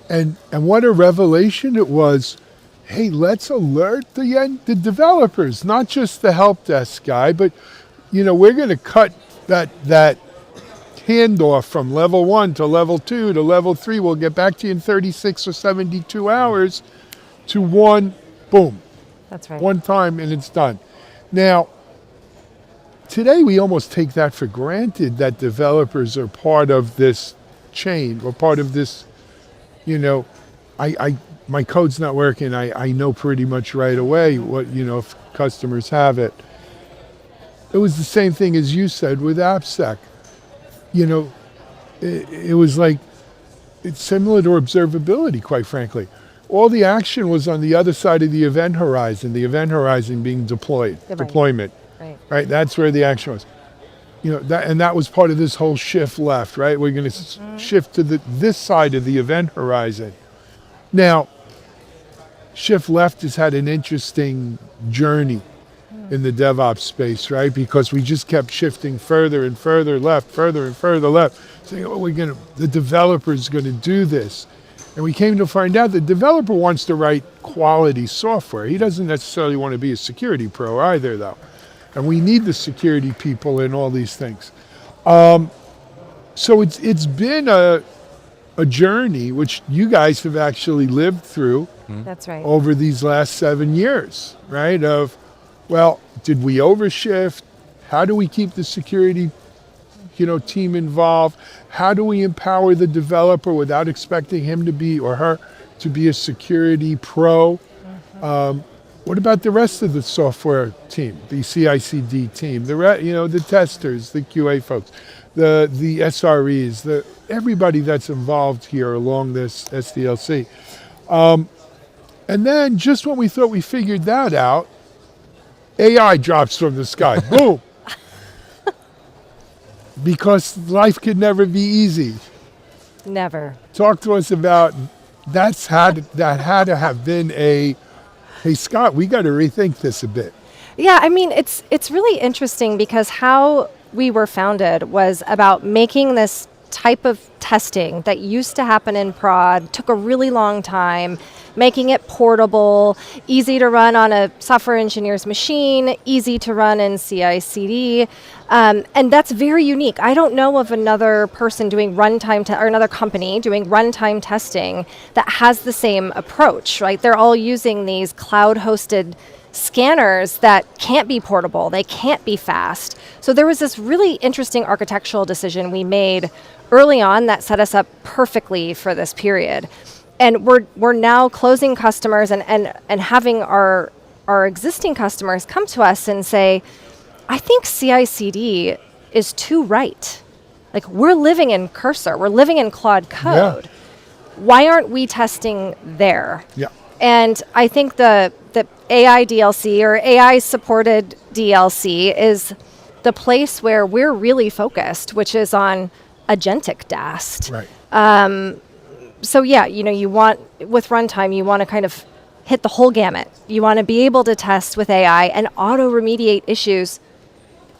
And what a revelation it was. Hey, let's alert the developers, not just the help desk guy, but we're going to cut that handoff from level 1 to level 2 to level 3. We'll get back to you in 36 or 72 hours to one, boom. That's right. One time and it's done. Now, today we almost take that for granted that developers are part of this chain or part of this, my code's not working. I know pretty much right away what, if customers have it. It was the same thing as you said with AppSec. It was like it's similar to observability, quite frankly. All the action was on the other side of the event horizon being deployment, right? That's where the action was. That was part of this whole shift left, right? We're going to shift to this side of the event horizon. Now, shift left has had an interesting journey in the DevOps space, right? Because we just kept shifting further and further left, saying, the developer's going to do this. And we came to find out the developer wants to write quality software. He doesn't necessarily want to be a security pro either, though. And we need the security people in all these things. So it's been a journey which you guys have actually lived through. That's right. Over these last 7 years, right? Of, well, did we overshift? How do we keep the security, team involved? How do we empower the developer without expecting him to be or her to be a security pro? What about the rest of the software team, the CI/CD team, the testers, the QA folks, the SREs, everybody that's involved here along this SDLC? And then just when we thought we figured that out, AI drops from the sky. Boom. Because life could never be easy. Never. Talk to us about that had to have been hey, Scott, we got to rethink this a bit. Yeah, I mean, it's really interesting because how we were founded was about making this type of testing that used to happen in prod, took a really long time, making it portable, easy to run on a software engineer's machine, easy to run in CI/CD, and that's very unique. I don't know of another person doing runtime or another company doing runtime testing that has the same approach, right? They're all using these cloud-hosted scanners that can't be portable, they can't be fast. So there was this really interesting architectural decision we made early on that set us up perfectly for this period. And we're now closing customers and having our existing customers come to us and say, I think CI/CD is too right. Like, we're living in Cursor, we're living in Claude code. Yeah. Why aren't we testing there? Yeah. And I think the AI DLC or AI supported DLC is the place where we're really focused, which is on agentic DAST. Right. So yeah, you want, with runtime, you want to kind of hit the whole gamut. You want to be able to test with AI and auto-remediate issues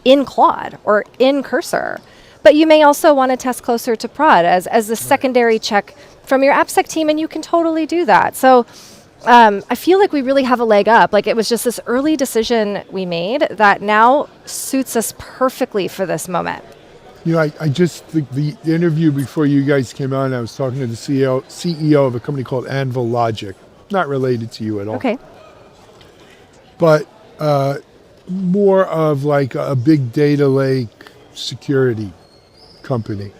in Claude or in Cursor. But you may also want to test closer to prod as a secondary check from your AppSec team, and you can totally do that. So I feel like we really have a leg up. Like, it was just this early decision we made that now suits us perfectly for this moment. I just, the interview before you guys came on, I was talking to the CEO of a company called Anvil Logic, not related to you at all. Okay. But more of like a big data lake security company.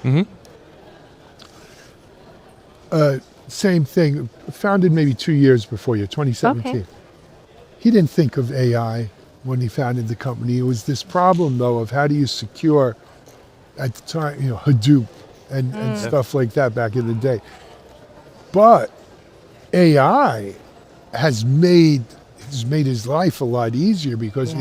Same thing, founded maybe 2 years before you, 2017. Okay. He didn't think of AI when he founded the company. It was this problem, though, of how do you secure, at the time, Hadoop and stuff like that back in the day. But AI has made his life a lot easier because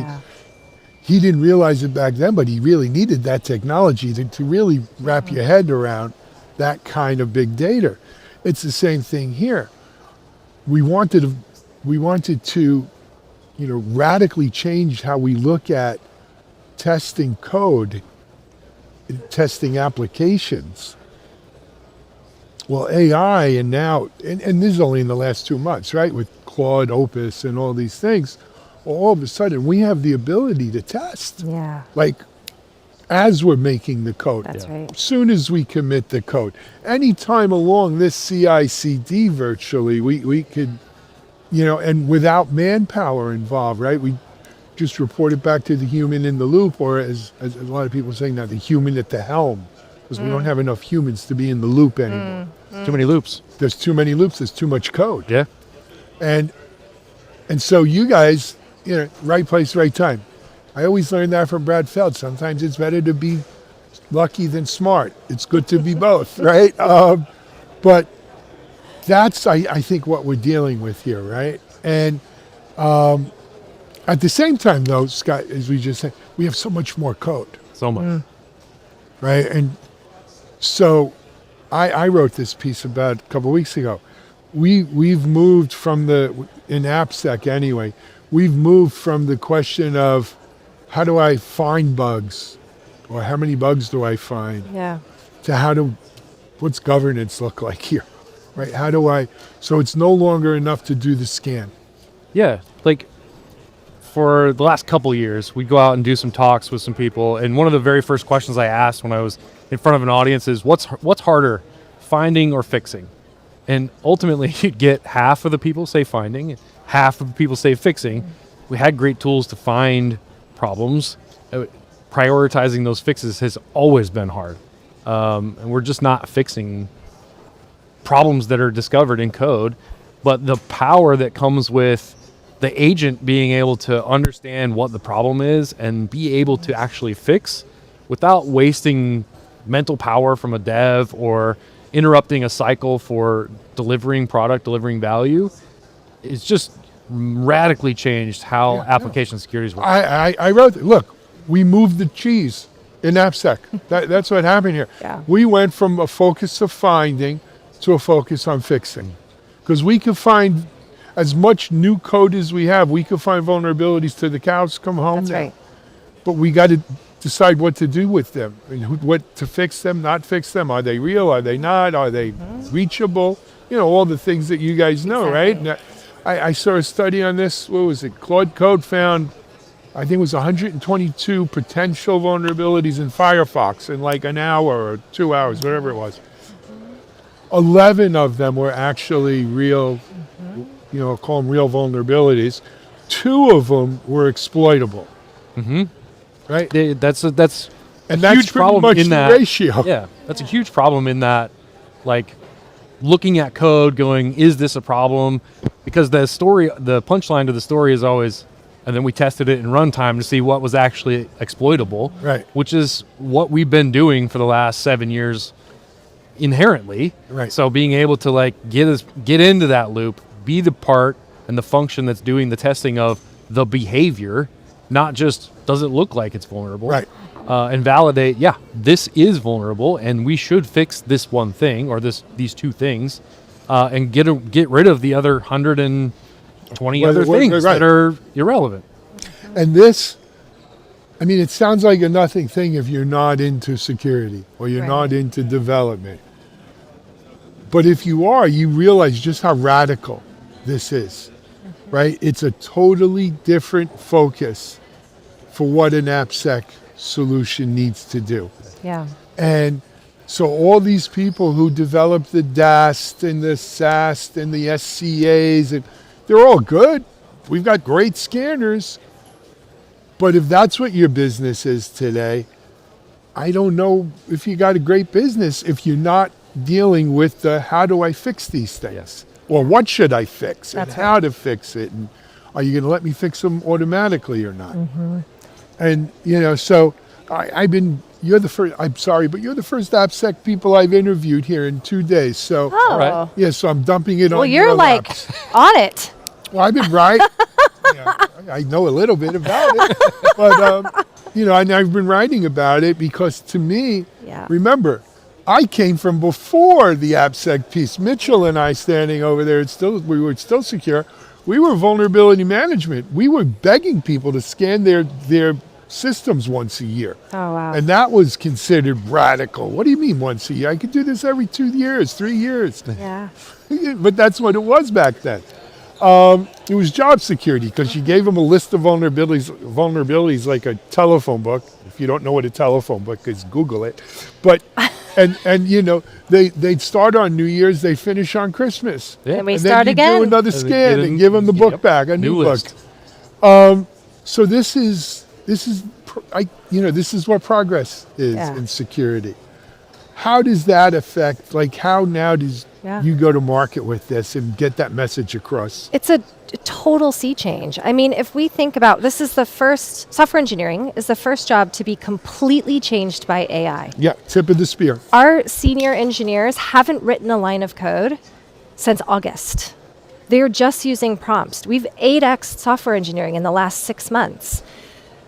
he didn't realize it back then, but he really needed that technology to really wrap your head around that kind of big data. It's the same thing here. We wanted to, radically change how we look at testing code, testing applications. Well, AI and now, and this is only in the last 2 months, right? With Claude, Opus, and all these things, all of a sudden we have the ability to test. Yeah. Like, as we're making the code. That's right. As soon as we commit the code. Anytime along this CI/CD virtually, we could, and without manpower involved, right? We just report it back to the human in the loop, or as a lot of people are saying now, the human at the helm, because we don't have enough humans to be in the loop anymore. Too many loops. There's too many loops, there's too much code. Yeah. And so you guys, right place, right time. I always learned that from Brad Feld. Sometimes it's better to be lucky than smart. It's good to be both, right? But that's, I think, what we're dealing with here, right? And at the same time, though, Scott, as we just said, we have so much more code, So much. right? And so I wrote this piece about a couple of weeks ago. We've moved from in AppSec anyway, we've moved from the question of how do I find bugs or how many bugs do I find Yeah. to what's governance look like here, right? So it's no longer enough to do the scan. Yeah, like for the last couple years, we'd go out and do some talks with some people, and one of the very first questions I asked when I was in front of an audience is, what's harder, finding or fixing? And ultimately, you'd get half of the people say finding, half of the people say fixing. We had great tools to find problems. Prioritizing those fixes has always been hard, and we're just not fixing problems that are discovered in code. But the power that comes with the agent being able to understand what the problem is and be able to actually fix without wasting mental power from a dev or interrupting a cycle for delivering value, it's just radically changed how application securities work. I wrote, look, we moved the cheese in AppSec. That's what happened here. Yeah. We went from a focus of finding to a focus on fixing. Because we could find as much new code as we have, we could find vulnerabilities till the cows come home. That's now. right. But we got to decide what to do with them, and what to fix them, not fix them. Are they real? Are they not? Are they reachable? All the things that you guys know, Exactly. right? And I saw a study on this. What was it? Claude Code found, I think it was 122 potential vulnerabilities in Firefox in like an hour or 2 hours, whatever it was. 11 of them were actually real, call them real vulnerabilities. 2 of them were exploitable. Right? That's And that's huge pretty problem much in the that ratio. Yeah, that's a huge problem in that, like, looking at code going, is this a problem? Because the punchline to the story is always, and then we tested it in runtime to see what was actually exploitable, Right. which is what we've been doing for the last 7 years inherently. Right. So being able to like get into that loop, be the part and the function that's doing the testing of the behavior, not just does it look like it's vulnerable, Right. And validate, this is vulnerable, and we should fix this one thing or these 2 things, and get rid of the other 120 other things right. that are irrelevant. And this, it sounds like a nothing thing if you're not into security or you're Right. not into development. But if you are, you realize just how radical this is, right? It's a totally different focus for what an AppSec solution needs to do. Yeah. And so all these people who develop the DAST and the SAST and the SCAs, and they're all good. We've got great scanners. But if that's what your business is today, I don't know if you got a great business if you're not dealing with the how do I fix these things? Yes. Or what should I fix and That's how to fix it? And are you going to let me fix them automatically or not? And, so you're the first, I'm sorry, but you're the first AppSec people I've interviewed here in 2 days. So, Oh. right. yeah, so I'm dumping it on Well, you're your like laps. on it. Well, I've been right. I know a little bit about it. But, and I've been writing about it because to me, Yeah. remember, I came from before the AppSec piece. Mitchell and I standing over there, we were still secure. We were vulnerability management. We were begging people to scan their systems once a year. Oh, wow. And that was considered radical. What do you mean once a year? I could do this every 2 years, 3 years. Yeah. But that's what it was back then. It was job security because you gave them a list of vulnerabilities like a telephone book. If you don't know what a telephone book is, Google it. But and they'd start on New Year's, they finish on Christmas. Yeah. And we And start then you again. do another And then scan get and give them the book yep, back, a new book. list. So this is what progress is Yeah. in security. How does that affect, how now does Yeah. you go to market with this and get that message across? It's a total sea change. I mean, if we think about this, is the first software engineering is the first job to be completely changed by AI. Yeah, tip of the spear. Our senior engineers haven't written a line of code since August. They're just using prompts. We've 8x software engineering in the last 6 months.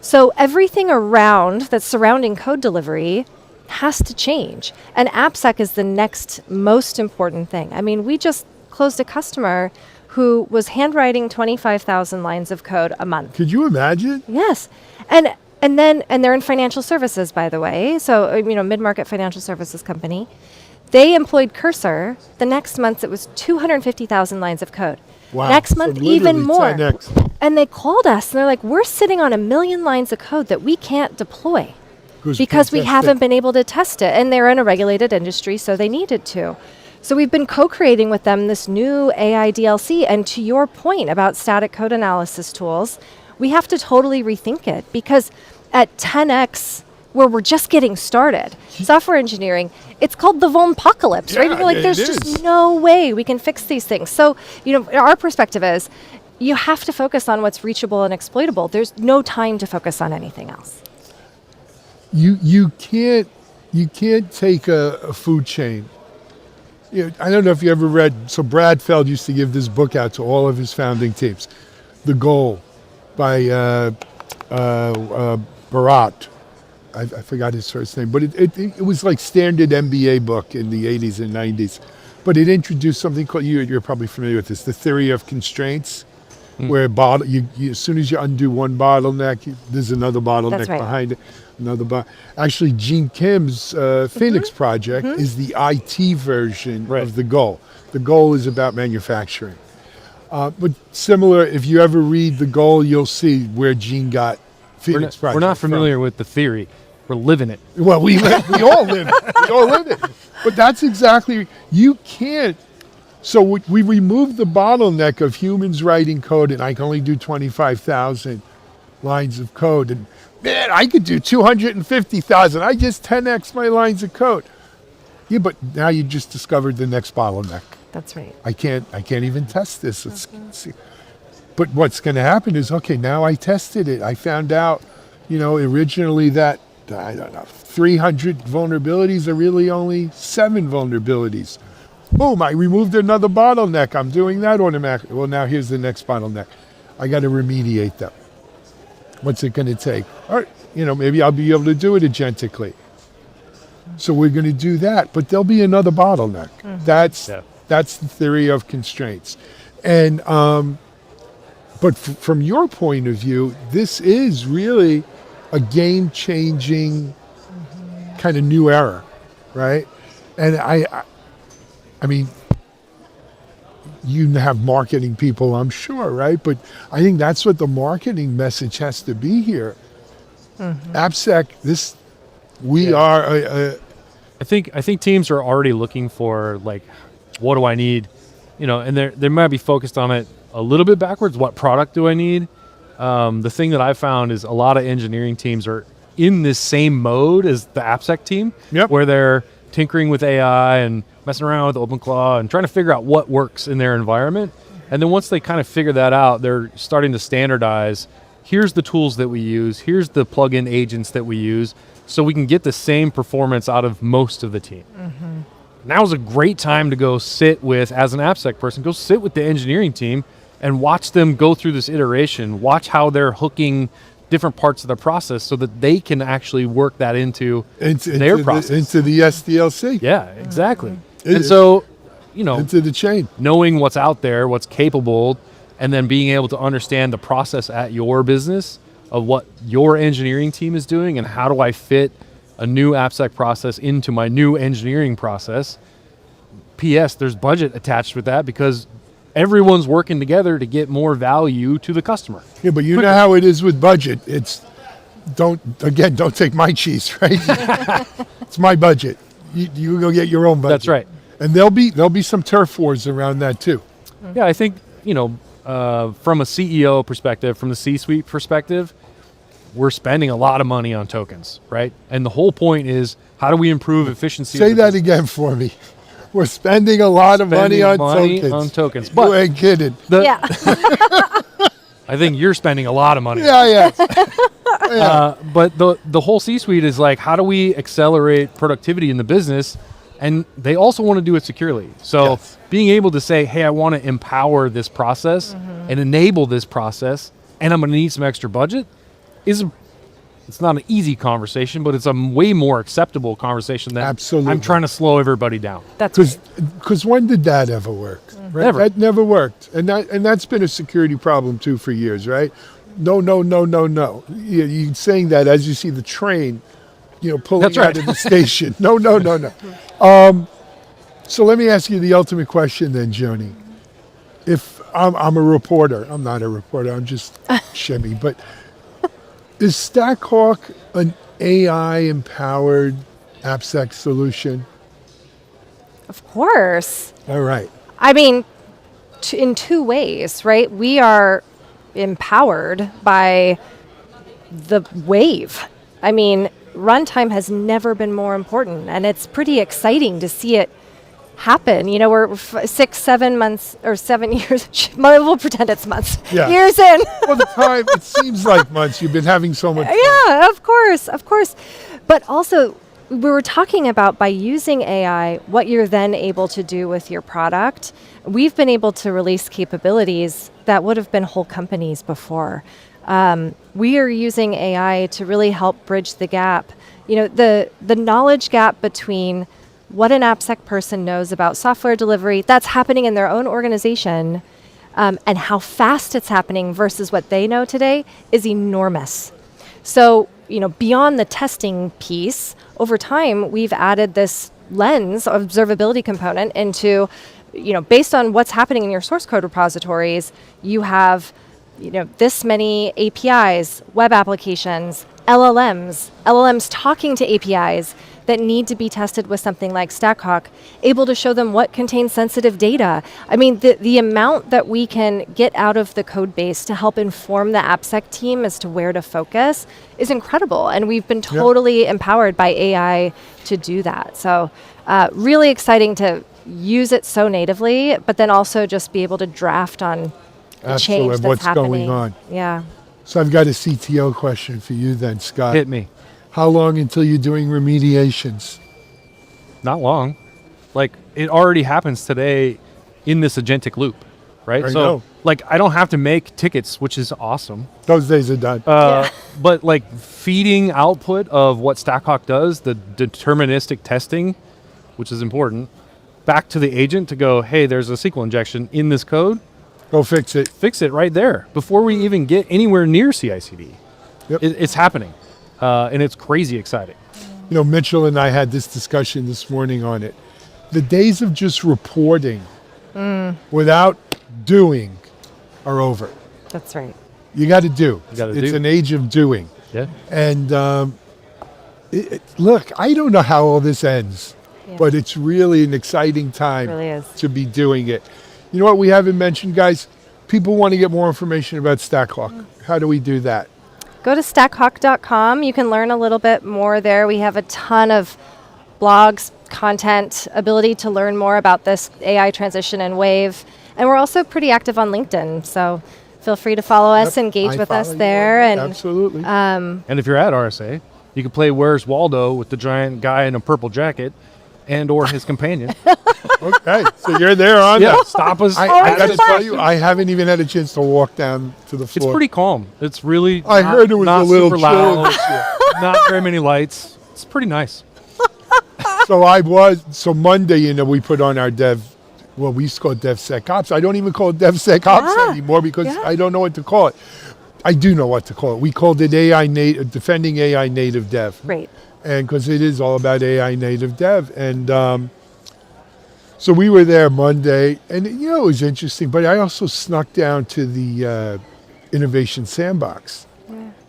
So everything around that's surrounding code delivery has to change. And AppSec is the next most important thing. I mean, we just closed a customer who was handwriting 25,000 lines of code a month. Could you imagine? Yes. And they're in financial services, by the way. So, mid-market financial services company. They employed Cursor. The next month, it was 250,000 lines of code. Wow. Next month, So even literally more. 10x. And they called us, and they're like, we're sitting on 1 million lines of code that we can't deploy because we haven't been able to test it. And they're in a regulated industry, so they needed to. So we've been co-creating with them this new AI DLC. And to your point about static code analysis tools, we have to totally rethink it, because at 10x, where we're just getting started, software engineering, it's called the vulnerabilities, right? Yeah, And you're like, there's it just is. no way we can fix these things. So, our perspective is you have to focus on what's reachable and exploitable. There's no time to focus on anything else. You can't take a food chain. I don't know if you ever read, so Brad Feld used to give this book out to all of his founding teams, The Goal by Barat. I forgot his first name, but it was like standard MBA book in the 80s and 90s. But it introduced something called, you're probably familiar with this, the theory of constraints, where as soon as you undo one bottleneck, there's another bottleneck That's right. behind it. Actually, Gene Kim's Phoenix project is the IT version of the goal. The goal is about manufacturing. But similar, if you ever read the goal, you'll see where Gene got Phoenix project We're not familiar with the theory. We're living it. Well, we all live it. We all live it. But that's exactly, you can't. So we removed the bottleneck of humans writing code, and I can only do 25,000 lines of code. And man, I could do 250,000. I just 10x my lines of code. Yeah, but now you just discovered the next bottleneck. That's right. I can't even test this. But what's going to happen is, okay, now I tested it. I found out, originally that, I don't know, 300 vulnerabilities are really only 7 vulnerabilities. Boom, I removed another bottleneck. I'm doing that automatically. Well, now here's the next bottleneck. I got to remediate them. What's it going to take? All right, maybe I'll be able to do it agentically. So we're going to do that, but there'll be another bottleneck. That's the theory of constraints. And but from your point of view, this is really a game-changing kind of new era, right? And I mean, you have marketing people, I'm sure, right? But I think that's what the marketing message has to be here. AppSec, we are I think teams are already looking for, like, what do I need? And they might be focused on it a little bit backwards. What product do I need? The thing that I've found is a lot of engineering teams are in this same mode as the AppSec team, where they're tinkering with AI and messing around with OpenClaw and trying to figure out what works in their environment. And then once they kind of figure that out, they're starting to standardize. Here's the tools that we use. Here's the plugin agents that we use, so we can get the same performance out of most of the team. Now is a great time to go sit with, as an AppSec person, go sit with the engineering team and watch them go through this iteration. Watch how they're hooking different parts of the process so that they can actually work that into their process. Into the SDLC. Yeah, exactly. And so, into the chain. Knowing what's out there, what's capable, and then being able to understand the process at your business of what your engineering team is doing and how do I fit a new AppSec process into my new engineering process. P.S. There's budget attached with that because everyone's working together to get more value to the customer. Yeah, but you know how it is with budget. Don't take my cheese, right? It's my budget. You go get your own budget. That's right. And there'll be some turf wars around that too. Yeah, I think, from a CEO perspective, from the C-suite perspective, we're spending a lot of money on tokens, right? And the whole point is, how do we improve efficiency? Say that again for me. We're spending a lot of money on tokens. But you ain't kidding. Yeah. I think you're spending a lot of money. Yeah. Yeah. But the whole C-suite is like, how do we accelerate productivity in the business? And they also want to do it securely. So Yes. being able to say, hey, I want to empower this process and enable this process, and I'm going to need some extra budget, it's not an easy conversation, but it's a way more acceptable conversation than Absolutely. I'm trying to slow everybody down. That's Because when did that ever work? Right? Never. That never worked. And that's been a security problem too for years, right? No. You're saying that as you see the train, pulling That's right. out of the station. No. So let me ask you the ultimate question then, Joni. If I'm a reporter, I'm not a reporter, I'm just shimmy, but is StackHawk an AI-empowered AppSec solution? of course. All right. I mean, in two ways, right? We are empowered by the wave. I mean, runtime has never been more important, and it's pretty exciting to see it happen. We're 6, 7 months or 7 years. We'll pretend it's months. Yeah. Years in. Well, the time, it seems like months. You've been having so much fun. Yeah, of course. But also, we were talking about by using AI, what you're then able to do with your product. We've been able to release capabilities that would have been whole companies before. We are using AI to really help bridge the gap. The knowledge gap between what an AppSec person knows about software delivery that's happening in their own organization and how fast it's happening versus what they know today is enormous. So, beyond the testing piece, over time, we've added this lens observability component into, based on what's happening in your source code repositories, you have, this many APIs, web applications, LLMs talking to APIs that need to be tested with something like StackHawk, able to show them what contains sensitive data. I mean, the amount that we can get out of the code base to help inform the AppSec team as to where to focus is incredible. And we've been totally empowered by AI to do that. So really exciting to use it so natively, but then also just be able to draft on the change that's what's happening. going on. Yeah. So I've got a CTO question for you then, Scott. Hit me. How long until you're doing remediations? Not long. Like, it already happens today in this agentic loop, right? I So, know. I don't have to make tickets, which is awesome. Those days are done. But, feeding output of what StackHawk does, the deterministic testing, which is important, back to the agent to go, hey, there's a SQL injection in this code. Go fix it. Fix it right there before we even get anywhere near CI/CD. Yep. It's happening, and it's crazy exciting. Mitchell and I had this discussion this morning on it. The days of just reporting without doing are over. That's right. You got to do. gotta It's do. an age of doing. Yeah. And look, I don't know how all this ends, Yeah. but it's really an exciting time It really is. to be doing it. You know what we haven't mentioned, guys? People want to get more information about StackHawk. How do we do that? Go to stackhawk.com. You can learn a little bit more there. We have a ton of blogs, content, ability to learn more about this AI transition and wave. And we're also pretty active on LinkedIn. So feel free to follow us, Yep, engage I with us follow you there. on And that. Absolutely. And if you're at RSA, you can play Where's Waldo with the giant guy in a purple jacket and or his companion. Okay, so you're there on Yeah, that. stop us. I ask got to us tell questions. you, I haven't even had a chance to walk down to the It's floor. pretty calm. It's really I not- heard it was not a little super chill loud, this year. not very many lights. It's pretty nice. So Monday, we put on our we used to call it DevSecOps. I don't even call it DevSecOps anymore because I don't know what to call it. I do know what to call it. We called it defending AI native dev. great. And because it is all about AI native dev. And so we were there Monday, and it was interesting, but I also snuck down to the Innovation Sandbox,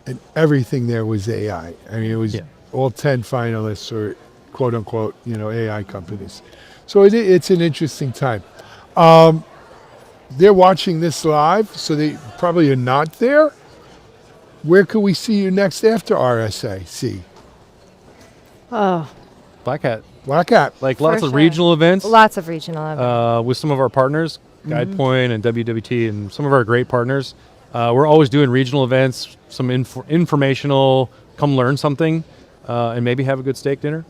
and everything there was AI. I mean, it was all 10 finalists or quote unquote, AI companies. So it's an interesting time. They're watching this live, so they probably are not there. Where can we see you next after RSAC? Oh, Black Hat. Black Hat. Like For lots of sure. regional events Lots of regional events. with some of our partners, GuidePoint and WWT, and some of our great partners. We're always doing regional events, some informational, come learn something, and maybe have a good steak dinner.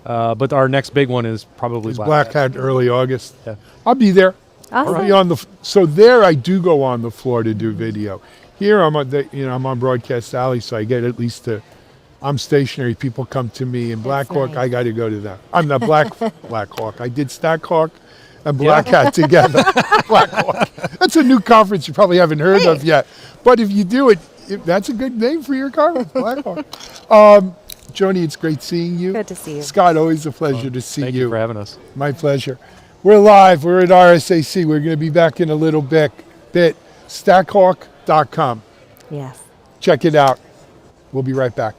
But our next big one is probably Black Hat early August. Yeah. I'll be there. Awesome. I'll be on so there I do go on the floor to do video. Here I'm on I'm on Broadcast Alley, so I get at least I'm stationary. People come to me. And Black Hawk, nice. I got to go to that. I'm the Black Hawk. I did StackHawk and Black Hat together. Black Hawk. That's a new conference you probably haven't heard of yet. But if you do it, that's a good name for your conference, Black Hawk. Joni, it's great seeing you. Good to see you. Scott, always a pleasure to see Thank you for having us. My pleasure. We're live. We're at RSAC. We're going to be back in a little bit. StackHawk.com. Yes. Check it out. We'll be right back.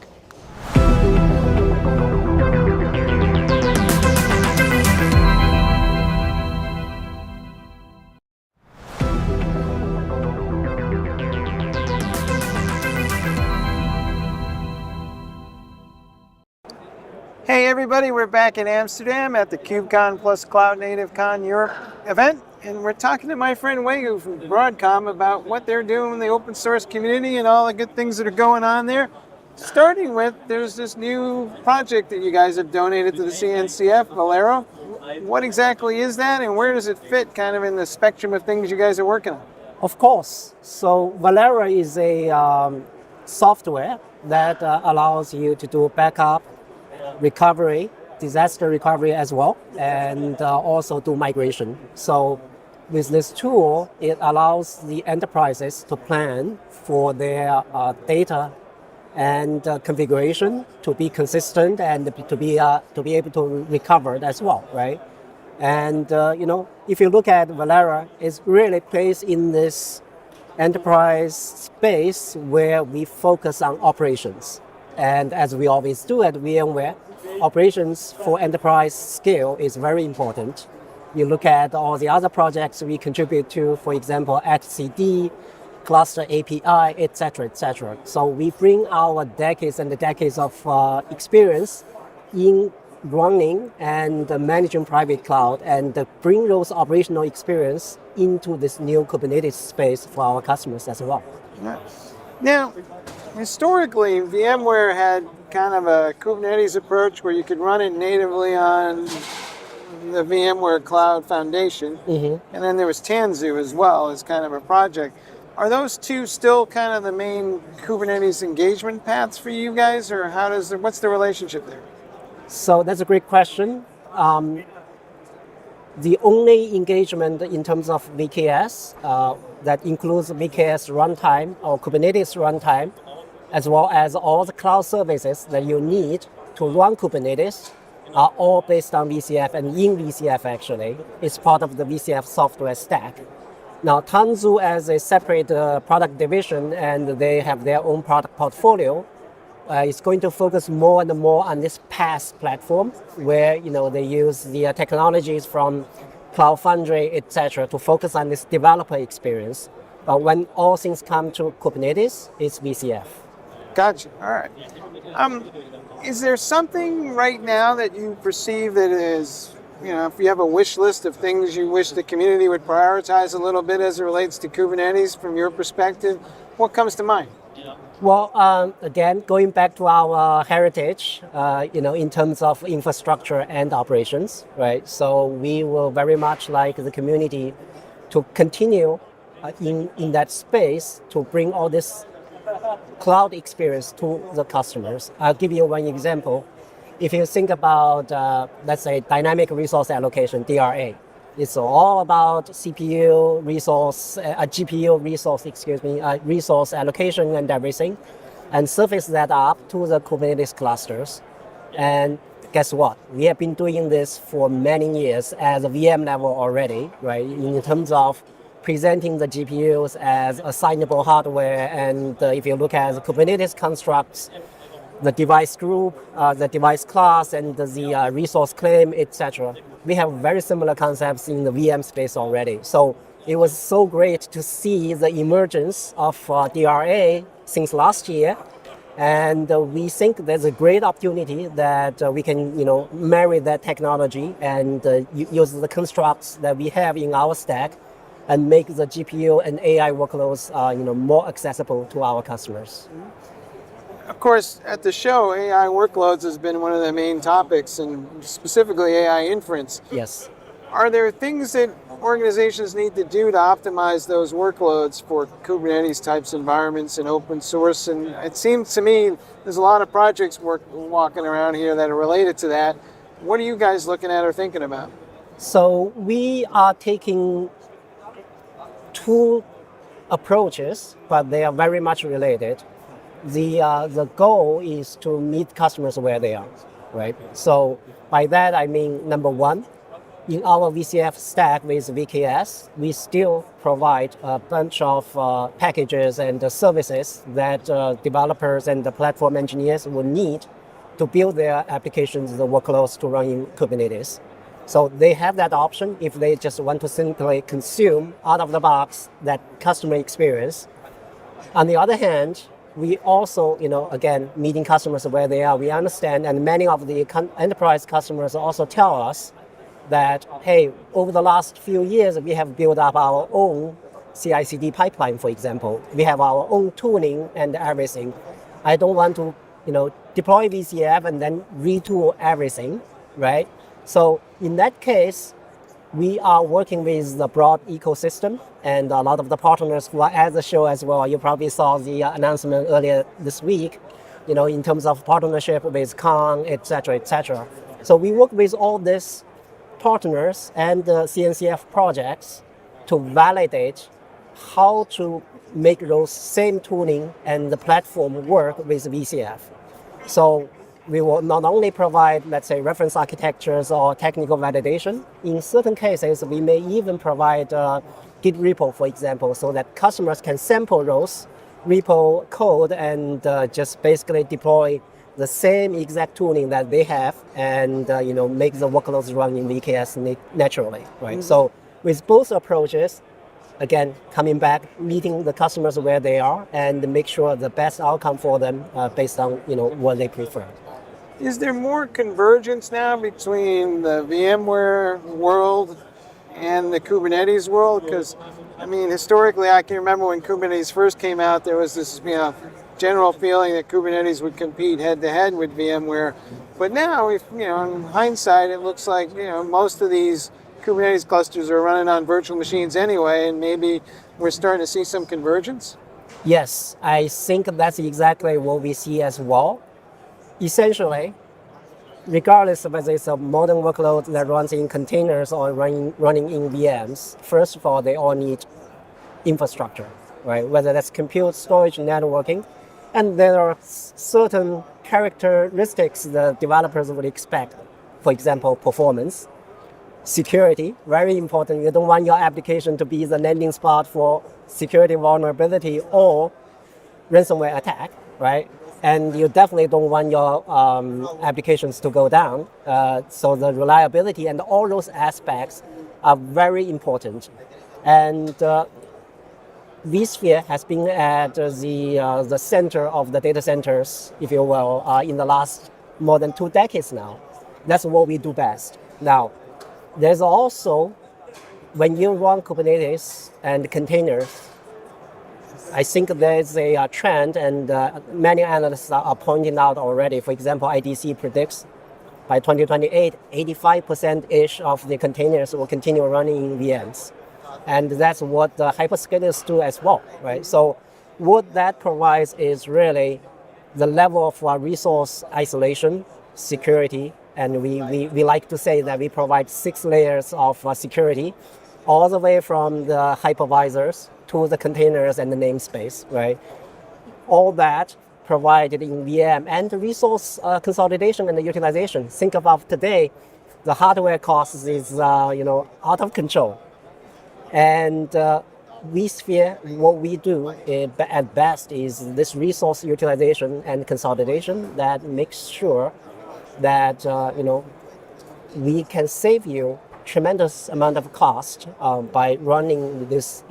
Hey everybody, we're back in Amsterdam at the KubeCon plus Cloud Native Con Europe event, and we're talking to my friend Wegu from Broadcom about what they're doing in the open source community and all the good things that are going on there. Starting with, there's this new project that you guys have donated to the CNCF, Valero. What exactly is that, and where does it fit kind of in the spectrum of things you guys are working on? Of course. So Valero is a software that allows you to do backup, recovery, disaster recovery as well, and also do migration. So with this tool, it allows the enterprises to plan for their data and configuration to be consistent and to be able to recover it as well, right? And if you look at Valera, it really plays in this enterprise space where we focus on operations. And as we always do at VMware, operations for enterprise scale is very important. You look at all the other projects we contribute to, for example, etcd, cluster API, etc., etc. So we bring our decades and the decades of experience in running and managing private cloud and bring those operational experience into this new Kubernetes space for our customers as well. Now, historically, VMware had kind of a Kubernetes approach where you could run it natively on the VMware Cloud Foundation, and then there was Tanzu as well as kind of a project. Are those two still kind of the main Kubernetes engagement paths for you guys, or what's the relationship there? So that's a great question. The only engagement in terms of VKS that includes VKS runtime or Kubernetes runtime, as well as all the cloud services that you need to run Kubernetes, are all based on VCF and in VCF actually. It's part of the VCF software stack. Now Tanzu as a separate product division, and they have their own product portfolio, is going to focus more and more on this PaaS platform where they use the technologies from Cloud Foundry, etc., to focus on this developer experience. But when all things come to Kubernetes, it's VCF. Gotcha. All right. Is there something right now that you perceive that is, if you have a wish list of things you wish the community would prioritize a little bit as it relates to Kubernetes from your perspective, what comes to mind? Well, again, going back to our heritage, in terms of infrastructure and operations, right? So we will very much like the community to continue in that space to bring all this cloud experience to the customers. I'll give you one example. If you think about, let's say, dynamic resource allocation, DRA, it's all about GPU resource allocation and everything, and surface that up to the Kubernetes clusters. And guess what? We have been doing this for many years at the VM level already, right? In terms of presenting the GPUs as assignable hardware, and if you look at the Kubernetes constructs, the device group, the device class, and the resource claim, etc. We have very similar concepts in the VM space already. So it was so great to see the emergence of DRA since last year, And we think there's a great opportunity that we can, marry that technology and use the constructs that we have in our stack and make the GPU and AI workloads, more accessible to our customers. Of course, at the show, AI workloads has been one of the main topics, and specifically AI inference. Yes. Are there things that organizations need to do to optimize those workloads for Kubernetes types environments and open source? And it seems to me there's a lot of projects walking around here that are related to that. What are you guys looking at or thinking about? So we are taking two approaches, but they are very much related. The goal is to meet customers where they are, right? So by that I mean, number one, in our VCF stack with VKS, we still provide a bunch of packages and services that developers and the platform engineers will need to build their applications, the workloads to run in Kubernetes. So they have that option if they just want to simply consume out of the box that customer experience. On the other hand, we also, again, meeting customers where they are, we understand, and many of the enterprise customers also tell us that, hey, over the last few years, we have built up our own CI/CD pipeline, for example. We have our own tooling and everything. I don't want to, deploy VCF and then retool everything, right? So in that case, we are working with the broad ecosystem and a lot of the partners who are at the show as well. You probably saw the announcement earlier this week, in terms of partnership with Kong, et cetera, et cetera. So we work with all these partners and CNCF projects to validate how to make those same tooling and the platform work with VCF. So we will not only provide, let's say, reference architectures or technical validation. In certain cases, we may even provide Git repo, for example, so that customers can sample those repo code and just basically deploy the same exact tooling that they have and make the workloads run in VKS naturally, right? Mm-hmm. So with both approaches, again, coming back, meeting the customers where they are and make sure the best outcome for them based on what they prefer. Is there more convergence now between the VMware world and the Kubernetes world? Because, historically, I can remember when Kubernetes first came out, there was this general feeling that Kubernetes would compete head-to-head with VMware. But now, in hindsight, it looks like, most of these Kubernetes clusters are running on virtual machines anyway, and maybe we're starting to see some convergence? Yes, I think that's exactly what we see as well. Essentially, regardless of whether it's a modern workload that runs in containers or running in VMs, first of all, they all need infrastructure, right? Whether that's compute, storage, networking. And there are certain characteristics the developers would expect. For example, performance, security, very important. You don't want your application to be the landing spot for security vulnerability or ransomware attack, right? And you definitely don't want your applications to go down. So the reliability and all those aspects are very important. And vSphere has been at the center of the data centers, if you will, in the last more than 2 decades now. That's what we do best. Now, there's also, when you run Kubernetes and containers, I think there's a trend, and many analysts are pointing out already. For example, IDC predicts by 2028, 85%-ish of the containers will continue running in VMs. And that's what the hyperscalers do as well, right? So what that provides is really the level of resource isolation, security, and we like to say that we provide 6 layers of security, all the way from the hypervisors to the containers and the namespace, right? All that provided in VM, and the resource consolidation and the utilization. Think about today, the hardware costs is out of control. And vSphere, what we do at best is this resource utilization and consolidation that makes sure that we can save you tremendous amount of cost by running this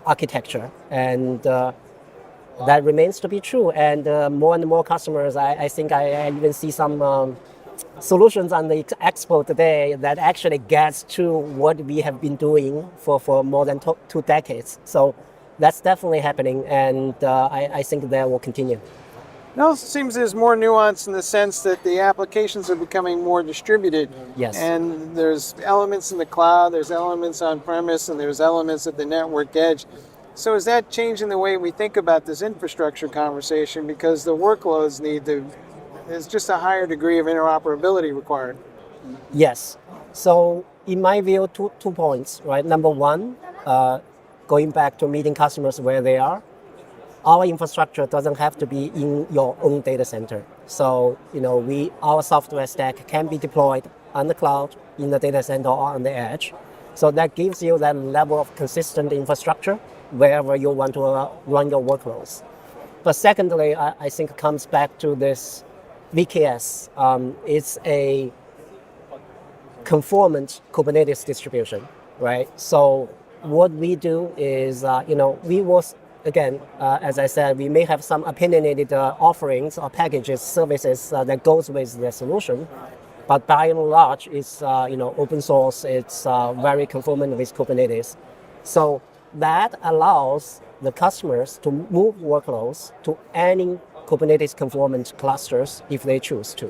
architecture. And That remains to be true, and more and more customers, I think I even see some solutions on the expo today that actually gets to what we have been doing for more than 2 decades. So that's definitely happening, and I think that will continue. It also seems there's more nuance in the sense that the applications are becoming more distributed. Yes. And there's elements in the cloud, there's elements on premise, and there's elements at the network edge. So is that changing the way we think about this infrastructure conversation, because the workloads there's just a higher degree of interoperability required? Yes. So in my view, two points, right? Number one, going back to meeting customers where they are, our infrastructure doesn't have to be in your own data center. So, our software stack can be deployed on the cloud, in the data center, or on the edge. So that gives you that level of consistent infrastructure wherever you want to run your workloads. But secondly, I think it comes back to this VKS. It's a conformant Kubernetes distribution, right? So what we do is, we will, again, as I said, we may have some opinionated offerings or packages, services that goes with the solution, but by and large, it's open source. It's very conformant with Kubernetes. So that allows the customers to move workloads to any Kubernetes conformant clusters if they choose to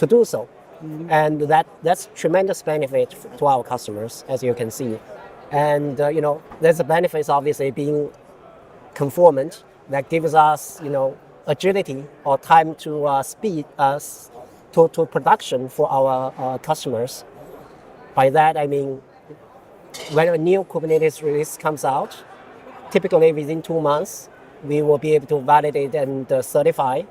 do so. Mm-hmm. And that's tremendous benefit to our customers, as you can see. And there's a benefit obviously being conformant that gives us agility or time to speed to production for our customers. By that I mean, when a new Kubernetes release comes out, typically within 2 months, we will be able to validate and certify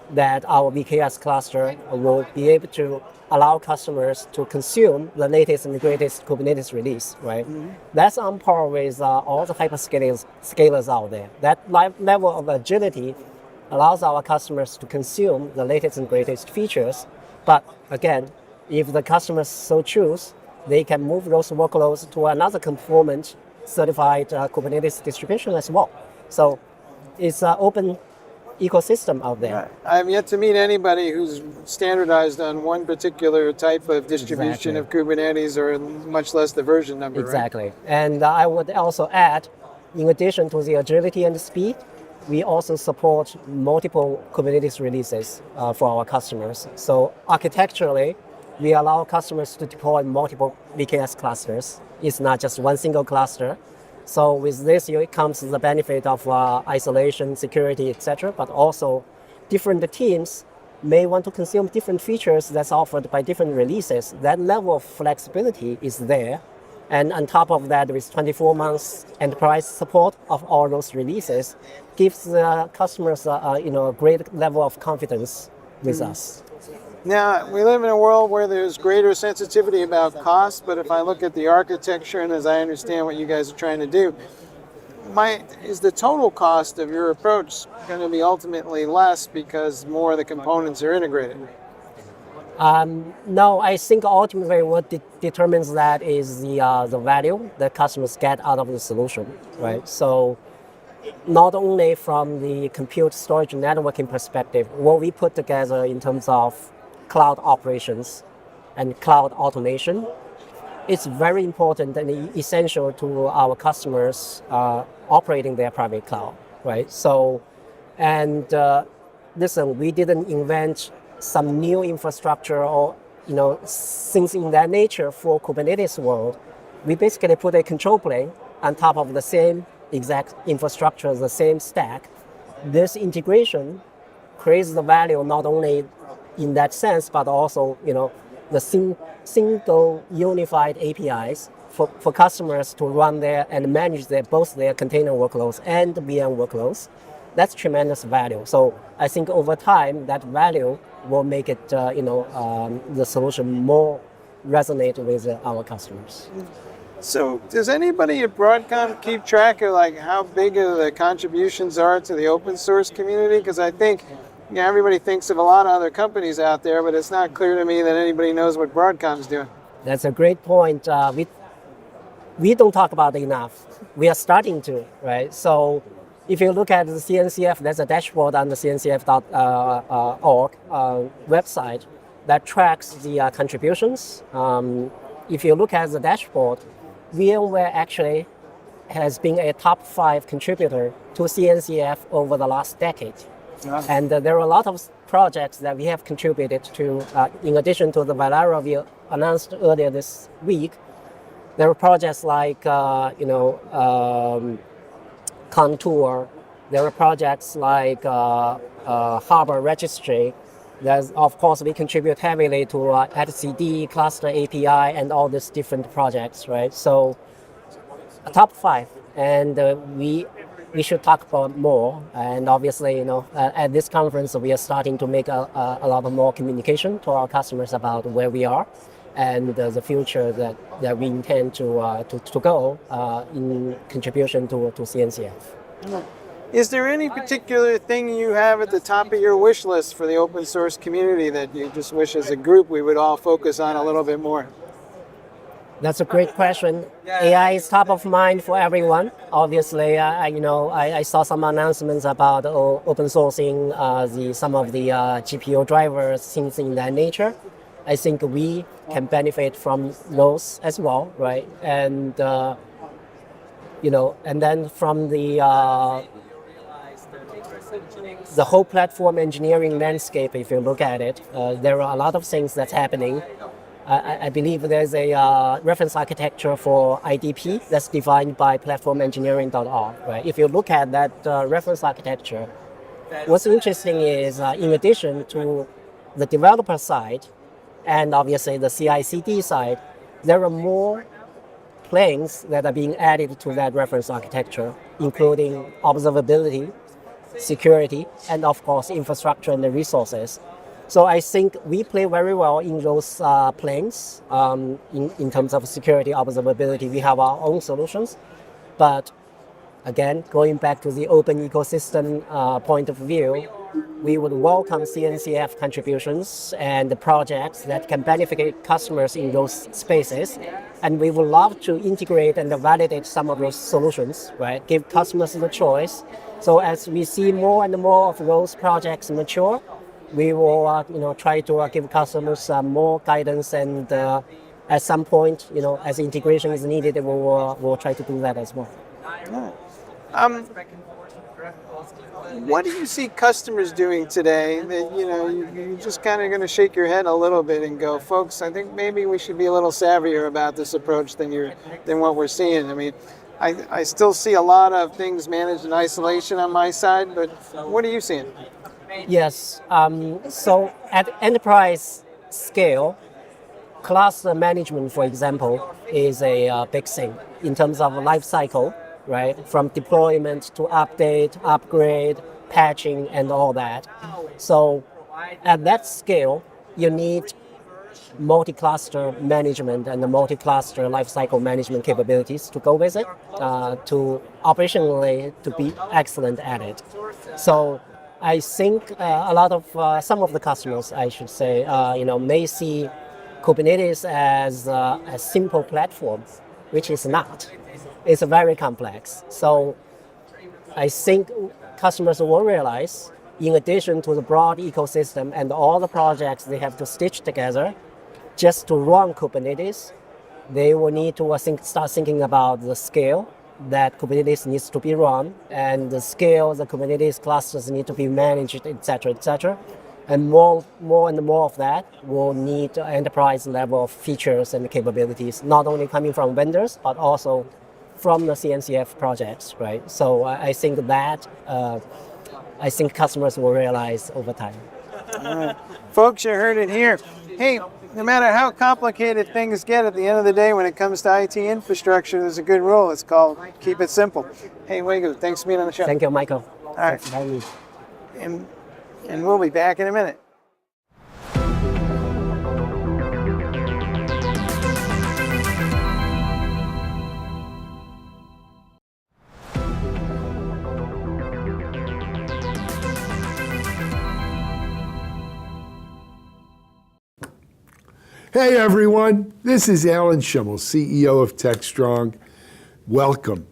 that our VKS cluster will be able to allow customers to consume the latest and greatest Kubernetes release, right? Mm-hmm. That's on par with all the hyperscalers out there. That level of agility allows our customers to consume the latest and greatest features. But again, if the customers so choose, they can move those workloads to another conformant certified Kubernetes distribution as well. So it's an open ecosystem out there. I've yet to meet anybody who's standardized on one particular type of distribution of Kubernetes, or much less the version number. Exactly. Right? And I would also add, in addition to the agility and the speed, we also support multiple Kubernetes releases for our customers. So architecturally, we allow customers to deploy multiple VKS clusters. It's not just one single cluster. So with this, it comes the benefit of isolation, security, etc. But also, different teams may want to consume different features that's offered by different releases. That level of flexibility is there. And on top of that, with 24 months enterprise support of all those releases, gives the customers a great level of confidence with us. Now, we live in a world where there's greater sensitivity about cost, but if I look at the architecture and as I understand what you guys are trying to do, is the total cost of your approach going to be ultimately less because more of the components are integrated? No, I think ultimately what determines that is the value that customers get out of the solution, right? So not only from the compute, storage, and networking perspective, what we put together in terms of cloud operations and cloud automation, it's very important and essential to our customers operating their private cloud, right? So, and listen, we didn't invent some new infrastructure or things in that nature for Kubernetes world. We basically put a control plane on top of the same exact infrastructure, the same stack. This integration creates the value not only in that sense, but also the single unified APIs for customers to run there and manage both their container workloads and VM workloads. That's tremendous value. So I think over time that value will make it the solution more resonate with our customers. So does anybody at Broadcom keep track of how big the contributions are to the open source community? Because I think everybody thinks of a lot of other companies out there, but it's not clear to me that anybody knows what Broadcom's doing. That's a great point. We don't talk about it enough. We are starting to, right? So if you look at the CNCF, there's a dashboard on the cncf.org website that tracks the contributions. If you look at the dashboard, VMware actually has been a top 5 contributor to CNCF over the last decade. Yeah. And there are a lot of projects that we have contributed to, in addition to the Valera we announced earlier this week. There are projects like, Contour. There are projects like Harbor Registry. There's, of course, we contribute heavily to etcd, Cluster API, and all these different projects, right? So, a top 5, and we should talk about more. And obviously, at this conference, we are starting to make a lot of more communication to our customers about where we are and the future that we intend to go in contribution to CNCF. Is there any particular thing you have at the top of your wish list for the open source community that you just wish as a group we would all focus on a little bit more? That's a great question. AI is top of mind for everyone. Obviously, I saw some announcements about open sourcing some of the GPU drivers, things in that nature. I think we can benefit from those as well, right? And and then from the whole platform engineering landscape, if you look at it, there are a lot of things that's happening. I believe there's a reference architecture for IDP that's defined by platformengineering.org, right? If you look at that reference architecture, what's interesting is in addition to the developer side and obviously the CI/CD side, there are more planes that are being added to that reference architecture, including observability, security, and of course infrastructure and the resources. So I think we play very well in those planes in terms of security, observability. We have our own solutions, but again, going back to the open ecosystem point of view, we would welcome CNCF contributions and the projects that can benefit customers in those spaces. And we would love to integrate and validate some of those solutions, right? Give customers the choice. So as we see more and more of those projects mature, we will try to give customers more guidance, and at some point, as integration is needed, we'll try to do that as well. What do you see customers doing today that, you're just kind of going to shake your head a little bit and go, folks, I think maybe we should be a little savvier about this approach than what we're seeing. I mean, I still see a lot of things managed in isolation on my side, but what are you seeing? Yes. So at enterprise scale, cluster management, for example, is a big thing in terms of life cycle, right? From deployment to update, upgrade, patching, and all that. So at that scale, you need multi-cluster management and the multi-cluster lifecycle management capabilities to go with it, to operationally to be excellent at it. So I think a lot of some of the customers, I should say, may see Kubernetes as a simple platform, which is not. It's very complex. So I think customers will realize, in addition to the broad ecosystem and all the projects they have to stitch together, just to run Kubernetes, they will need to start thinking about the scale that Kubernetes needs to be run, and the scale the Kubernetes clusters need to be managed, etc. And more and more of that will need enterprise level of features and capabilities, not only coming from vendors, but also from the CNCF projects, right? So I think that customers will realize over time. All right. Folks, you heard it here. Hey, no matter how complicated things get, at the end of the day, when it comes to IT infrastructure, there's a good rule. It's called keep it simple. Hey, Wegu, thanks for being on the show. Thank you, Michael. All right. Thanks for having me. And we'll be back in a minute. Hey everyone, this is Alan Schimmel, CEO of Techstrong. Welcome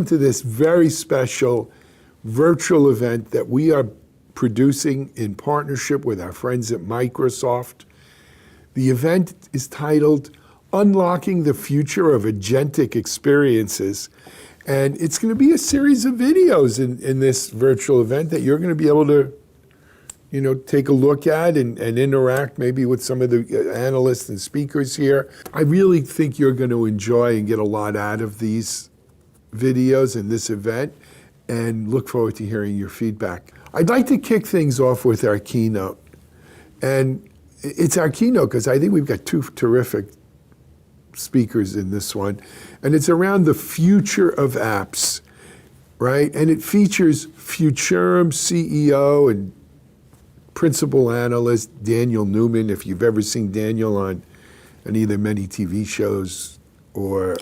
to this very special virtual event that we are producing in partnership with our friends at Microsoft. The event is titled Unlocking the Future of Agentic Experiences. And it's going to be a series of videos in this virtual event that you're going to be able to, take a look at and interact maybe with some of the analysts and speakers here. I really think you're going to enjoy and get a lot out of these videos in this event, and look forward to hearing your feedback. I'd like to kick things off with our keynote. And it's our keynote because I think we've got two terrific speakers in this one. And it's around the future of apps, right? And it features Futurum CEO and principal analyst Daniel Newman. If you've ever seen Daniel on any of the many TV shows or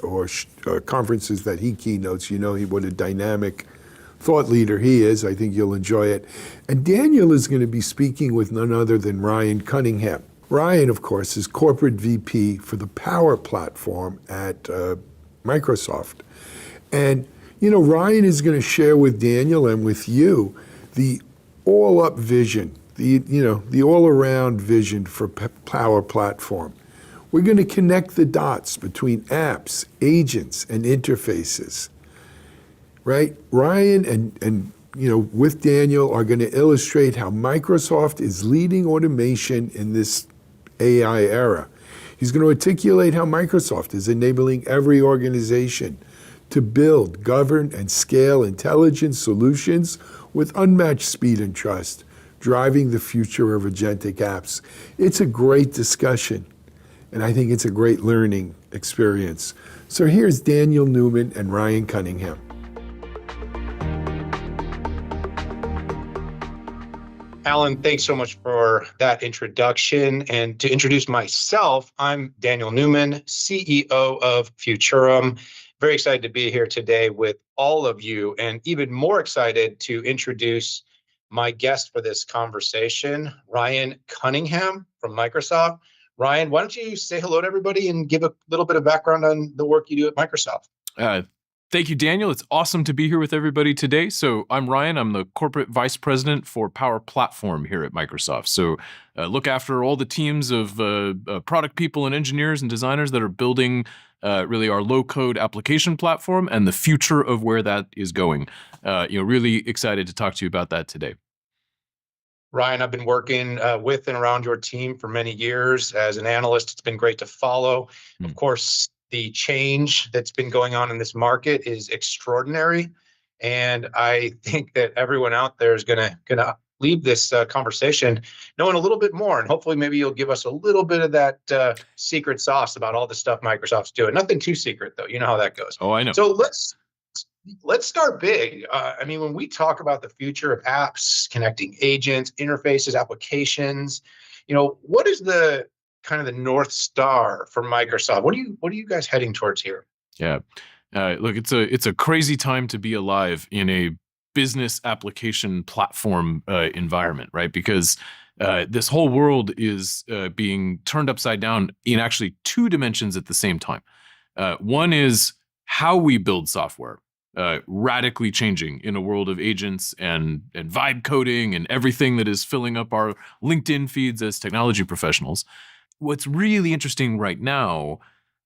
conferences that he keynotes, what a dynamic thought leader he is. I think you'll enjoy it. And Daniel is going to be speaking with none other than Ryan Cunningham. Ryan, of course, is corporate VP for the Power Platform at Microsoft. And, Ryan is going to share with Daniel and with you the all-up vision, the all-around vision for Power Platform. We're going to connect the dots between apps, agents, and interfaces. Right? Ryan and with Daniel are going to illustrate how Microsoft is leading automation in this AI era. He's going to articulate how Microsoft is enabling every organization to build, govern, and scale intelligent solutions with unmatched speed and trust, driving the future of agentic apps. It's a great discussion, and I think it's a great learning experience. So here's Daniel Newman and Ryan Cunningham. Alan, thanks so much for that introduction. And to introduce myself, I'm Daniel Newman, CEO of Futurum. Very excited to be here today with all of you, and even more excited to introduce my guest for this conversation, Ryan Cunningham from Microsoft. Ryan, why don't you say hello to everybody and give a little bit of background on the work you do at Microsoft? Thank you, Daniel. It's awesome to be here with everybody today. So I'm Ryan. I'm the Corporate Vice President for Power Platform here at Microsoft. So look after all the teams of product people and engineers and designers that are building really our low-code application platform and the future of where that is going. Really excited to talk to you about that today. Ryan, I've been working with and around your team for many years. As an analyst, it's been great to follow. Of course, the change that's been going on in this market is extraordinary. And I think that everyone out there is gonna leave this conversation knowing a little bit more. And hopefully maybe you'll give us a little bit of that secret sauce about all the stuff Microsoft's doing. Nothing too secret, though. You know how that goes. Oh, I know. So let's start big. When we talk about the future of apps, connecting agents, interfaces, applications, what is the kind of the North Star for Microsoft? What are you guys heading towards here? Yeah, look, it's a crazy time to be alive in a business application platform environment, right? Because this whole world is being turned upside down in actually two dimensions at the same time. One is how we build software, radically changing in a world of agents and vibe coding and everything that is filling up our LinkedIn feeds as technology professionals. What's really interesting right now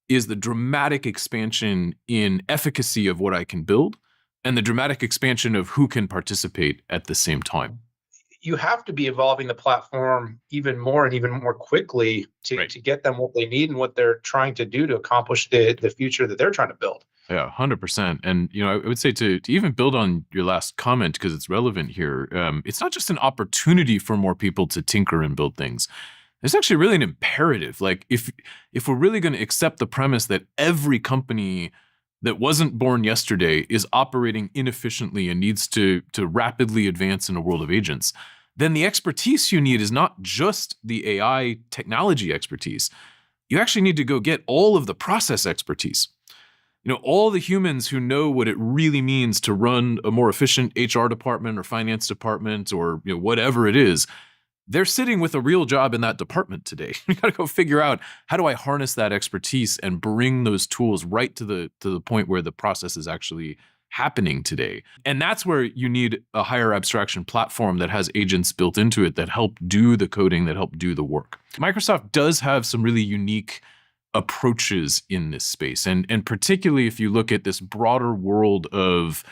is the dramatic expansion in efficacy of what I can build and the dramatic expansion of who can participate at the same time. You have to be evolving the platform even more and even more quickly to get them what they need and what they're trying to do to accomplish the future that they're trying to build. Yeah, 100%. And I would say to even build on your last comment, because it's relevant here, it's not just an opportunity for more people to tinker and build things. It's actually really an imperative. Like if we're really going to accept the premise that every company that wasn't born yesterday is operating inefficiently and needs to rapidly advance in a world of agents, then the expertise you need is not just the AI technology expertise. You actually need to go get all of the process expertise. All the humans who know what it really means to run a more efficient HR department or finance department or whatever it is, they're sitting with a real job in that department today. You got to go figure out, how do I harness that expertise and bring those tools right to the point where the process is actually happening today. And that's where you need a higher abstraction platform that has agents built into it that help do the coding, that help do the work. Microsoft does have some really unique approaches in this space. And particularly if you look at this broader world of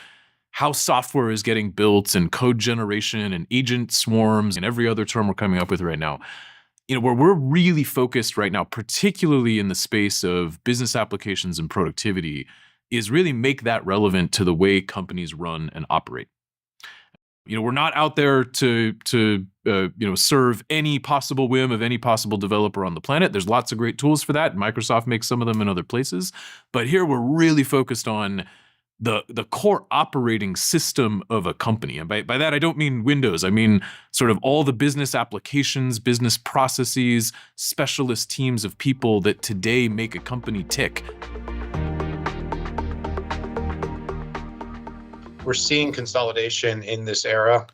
how software is getting built and code generation and agent swarms and every other term we're coming up with right now, where we're really focused right now, particularly in the space of business applications and productivity, is really make that relevant to the way companies run and operate. We're not out there to serve any possible whim of any possible developer on the planet. There's lots of great tools for that. Microsoft makes some of them in other places. But here we're really focused on the core operating system of a company. And by that, I don't mean Windows. I mean sort of all the business applications, business processes, specialist teams of people that today make a company tick. We're seeing consolidation in this era.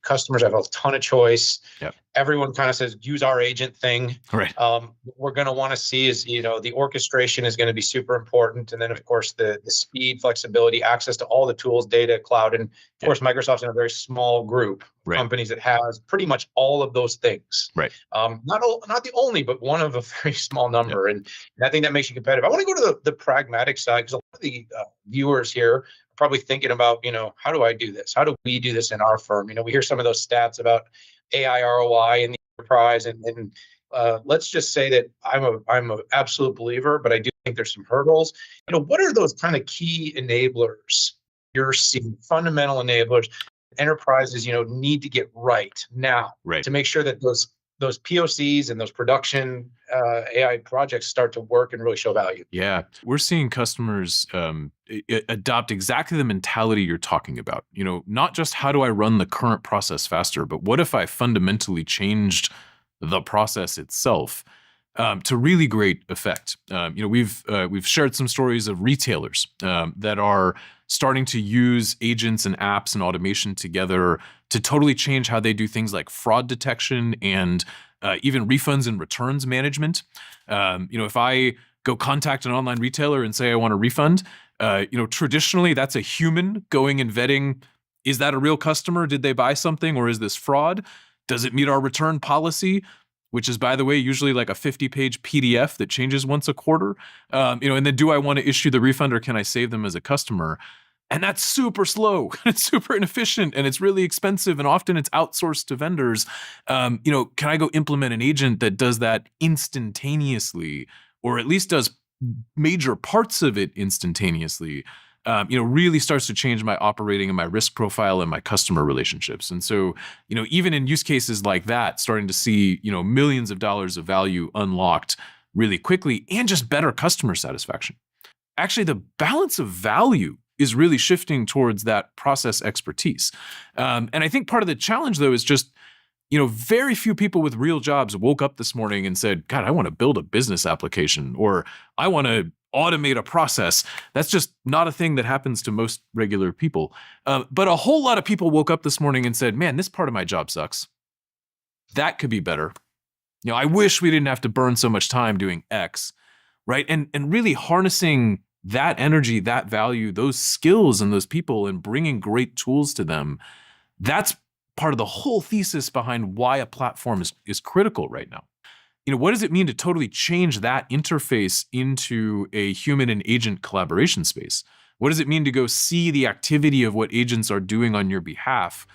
Customers have a ton of choice. Yep. Everyone kind of says, use our agent thing. Right. What we're going to want to see is, the orchestration is going to be super important. And then, of course, the speed, flexibility, access to all the tools, data, cloud. And of course, Microsoft's in a very small group of companies that has pretty much all of those things. Right. Not the only, but one of a very small number. Yep. And I think that makes you competitive. I want to go to the pragmatic side, because a lot of the viewers here are probably thinking about, how do I do this? How do we do this in our firm? We hear some of those stats about AI ROI in the enterprise, and let's just say that I'm an absolute believer, but I do think there's some hurdles. What are those kind of key enablers you're seeing, fundamental enablers enterprises need to get right now, to make sure that those POCs and those production AI projects start to work and really show value? Yeah, we're seeing customers adopt exactly the mentality you're talking about. Not just how do I run the current process faster, but what if I fundamentally changed the process itself to really great effect. We've shared some stories of retailers that are starting to use agents and apps and automation together to totally change how they do things like fraud detection and even refunds and returns management. If I go contact an online retailer and say I want a refund, traditionally that's a human going and vetting, is that a real customer? Did they buy something, or is this fraud? Does it meet our return policy? Which is, by the way, usually like a 50-page PDF that changes once a quarter. And then do I want to issue the refund, or can I save them as a customer? And that's super slow. It's super inefficient, and it's really expensive, and often it's outsourced to vendors. Can I go implement an agent that does that instantaneously, or at least does major parts of it instantaneously? Really starts to change my operating and my risk profile and my customer relationships. And so, even in use cases like that, starting to see, millions of dollars of value unlocked really quickly, and just better customer satisfaction. Actually, the balance of value is really shifting towards that process expertise. And I think part of the challenge, though, is just, very few people with real jobs woke up this morning and said, God, I want to build a business application, or I want to automate a process. That's just not a thing that happens to most regular people. But a whole lot of people woke up this morning and said, man, this part of my job sucks. That could be better. I wish we didn't have to burn so much time doing X, right? And really harnessing that energy, that value, those skills and those people, and bringing great tools to them. That's part of the whole thesis behind why a platform is critical right now. What does it mean to totally change that interface into a human and agent collaboration space? What does it mean to go see the activity of what agents are doing on your behalf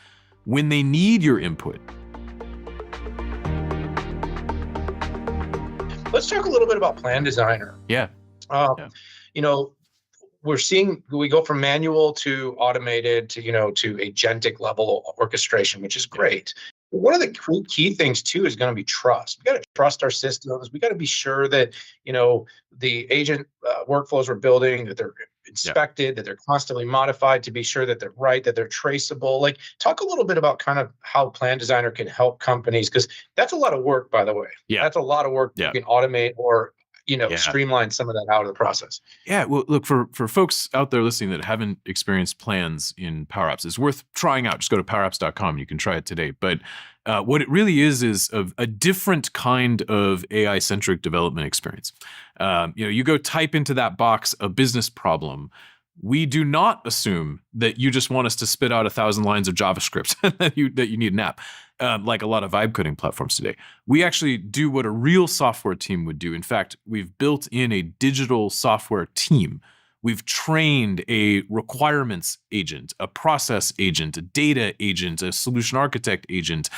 when they need your input? Let's talk a little bit about Plan Designer. Yeah. We go from manual to automated to agentic level orchestration, which is great. One of the key things too is going to be trust. We got to trust our systems. We got to be sure that the agent workflows we're building, that they're inspected, that they're constantly modified to be sure that they're right, that they're traceable. Like, talk a little bit about kind of how Plan Designer can help companies, because that's a lot of work, by the way. Yeah, that's a lot of work. You can automate or streamline some of that out of the process. Yeah, well, look, for folks out there listening that haven't experienced plans in Power Apps, it's worth trying out. Just go to powerapps.com. You can try it today. But what it really is a different kind of AI-centric development experience. You go type into that box a business problem, we do not assume that you just want us to spit out 1,000 lines of JavaScript that you need an app, like a lot of vibe coding platforms today. We actually do what a real software team would do. In fact, we've built in a digital software team. We've trained a requirements agent, a process agent, a data agent, a solution architect agent.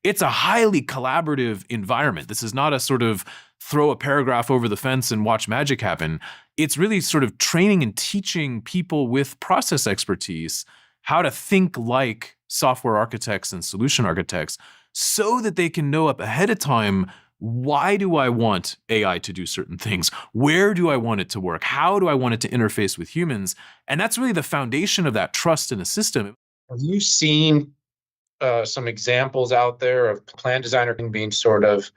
It's a highly collaborative environment. This is not a sort of throw a paragraph over the fence and watch magic happen. It's really sort of training and teaching people with process expertise how to think like software architects and solution architects so that they can know up ahead of time, why do I want AI to do certain things? Where do I want it to work? How do I want it to interface with humans? And that's really the foundation of that trust in a system. Have you seen some examples out there of plan designer being sort of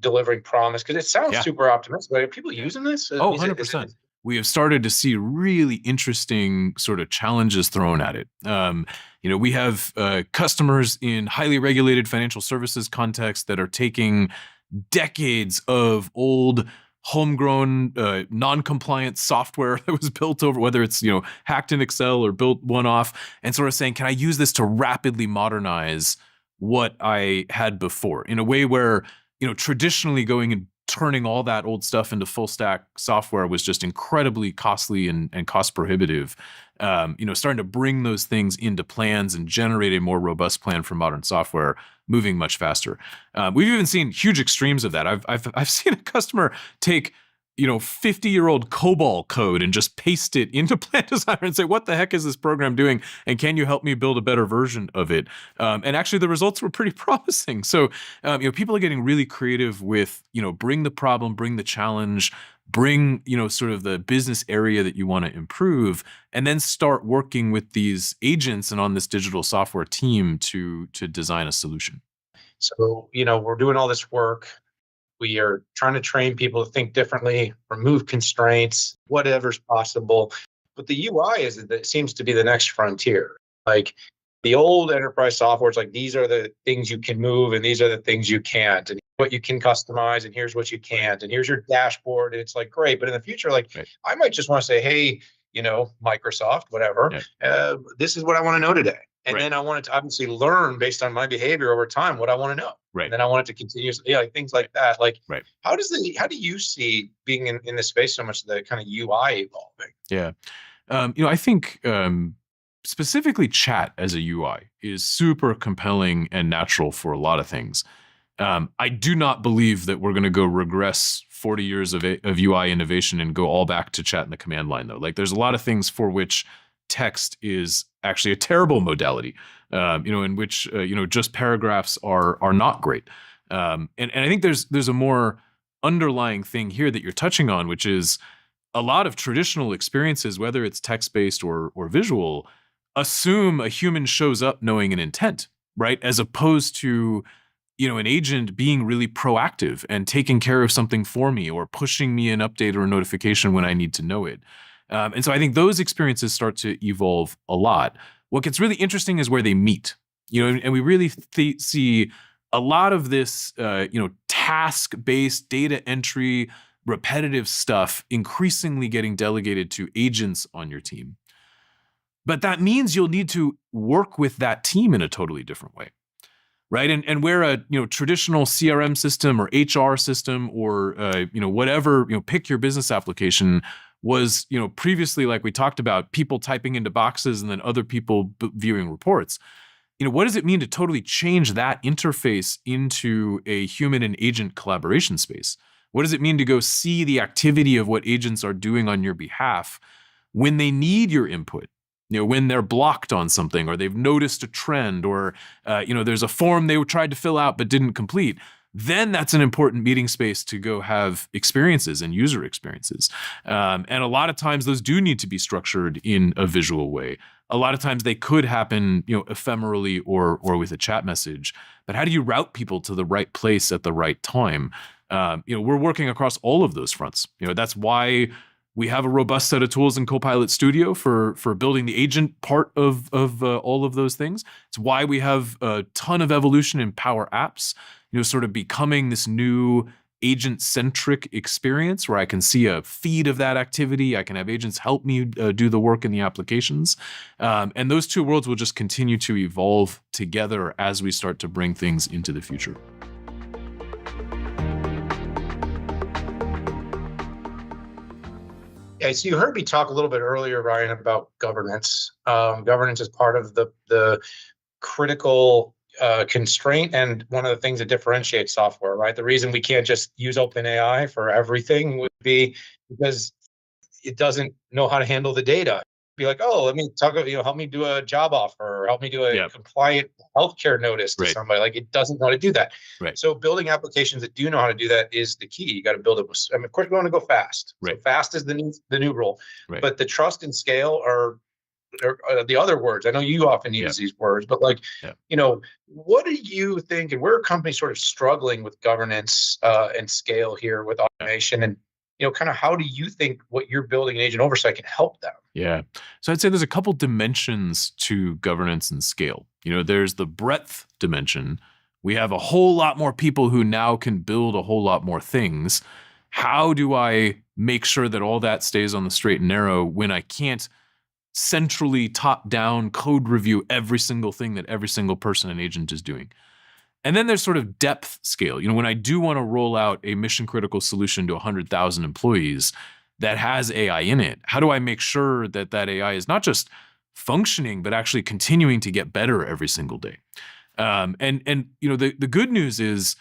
delivering promise? Because it sounds super optimistic. Are people using this? Oh, 100%. We have started to see really interesting sort of challenges thrown at it. We have customers in highly regulated financial services context that are taking decades of old homegrown, non-compliant software that was built over, whether it's, hacked in Excel or built one-off, and sort of saying, can I use this to rapidly modernize what I had before in a way where, traditionally going and turning all that old stuff into full stack software was just incredibly costly and cost prohibitive. Starting to bring those things into plans and generate a more robust plan for modern software, moving much faster. We've even seen huge extremes of that. I've seen a customer take 50-year-old COBOL code and just paste it into Plan Designer and say, what the heck is this program doing? And can you help me build a better version of it? And actually the results were pretty promising. So, people are getting really creative with, bring the problem, bring the challenge, bring, sort of the business area that you want to improve, and then start working with these agents and on this digital software team to design a solution. So, we're doing all this work. We are trying to train people to think differently, remove constraints, whatever's possible. But the UI seems to be the next frontier. Like the old enterprise software is like, these are the things you can move and these are the things you can't, and what you can customize, and here's what you can't, and here's your dashboard. And it's like, great. But in the future, I might just want to say, hey, Microsoft, whatever, this is what I want to know today. And then I want it to obviously learn based on my behavior over time what I want to know. Right. And then I want it to continuously, things like that. How do you see being in this space so much, the kind of UI evolving? Yeah. I think specifically chat as a UI is super compelling and natural for a lot of things. I do not believe that we're going to go regress 40 years of UI innovation and go all back to chat in the command line, though. Like there's a lot of things for which text is actually a terrible modality, in which, just paragraphs are not great. And I think there's a more underlying thing here that you're touching on, which is a lot of traditional experiences, whether it's text-based or visual, assume a human shows up knowing an intent, right? As opposed to, an agent being really proactive and taking care of something for me or pushing me an update or a notification when I need to know it. And so I think those experiences start to evolve a lot. What gets really interesting is where they meet, and we really see a lot of this, task-based data entry, repetitive stuff increasingly getting delegated to agents on your team. But that means you'll need to work with that team in a totally different way, right? And where a traditional CRM system or HR system or whatever, pick your business application was, previously, like we talked about, people typing into boxes and then other people viewing reports. What does it mean to totally change that interface into a human and agent collaboration space? What does it mean to go see the activity of what agents are doing on your behalf when they need your input? When they're blocked on something, or they've noticed a trend, or there's a form they tried to fill out but didn't complete. Then that's an important meeting space to go have experiences and user experiences. And a lot of times those do need to be structured in a visual way. A lot of times they could happen, ephemerally or with a chat message. But how do you route people to the right place at the right time? We're working across all of those fronts. That's why we have a robust set of tools in Copilot Studio for building the agent part of all of those things. It's why we have a ton of evolution in Power Apps, sort of becoming this new agent-centric experience where I can see a feed of that activity. I can have agents help me do the work in the applications. And those two worlds will just continue to evolve together as we start to bring things into the future. Yeah, so you heard me talk a little bit earlier, Ryan, about governance. Governance is part of the critical constraint and one of the things that differentiates software, right? The reason we can't just use OpenAI for everything would be because it doesn't know how to handle the data. Be like, oh, let me talk, help me do a job offer, or help me do a compliant healthcare notice to somebody. Like, it doesn't know how to do that. So building applications that do know how to do that is the key. You got to build it with, of course, we want to go fast. So fast is the new rule. But the trust and scale are the other words. I know you often use these words, but what do you think, and where are companies sort of struggling with governance and scale here with automation, and kind of how do you think what you're building in agent oversight can help them? Yeah. So I'd say there's a couple dimensions to governance and scale. There's the breadth dimension. We have a whole lot more people who now can build a whole lot more things. How do I make sure that all that stays on the straight and narrow when I can't centrally top-down code review every single thing that every single person and agent is doing? And then there's sort of depth scale. When I do want to roll out a mission-critical solution to 100,000 employees that has AI in it, how do I make sure that that AI is not just functioning, but actually continuing to get better every single day? The good news is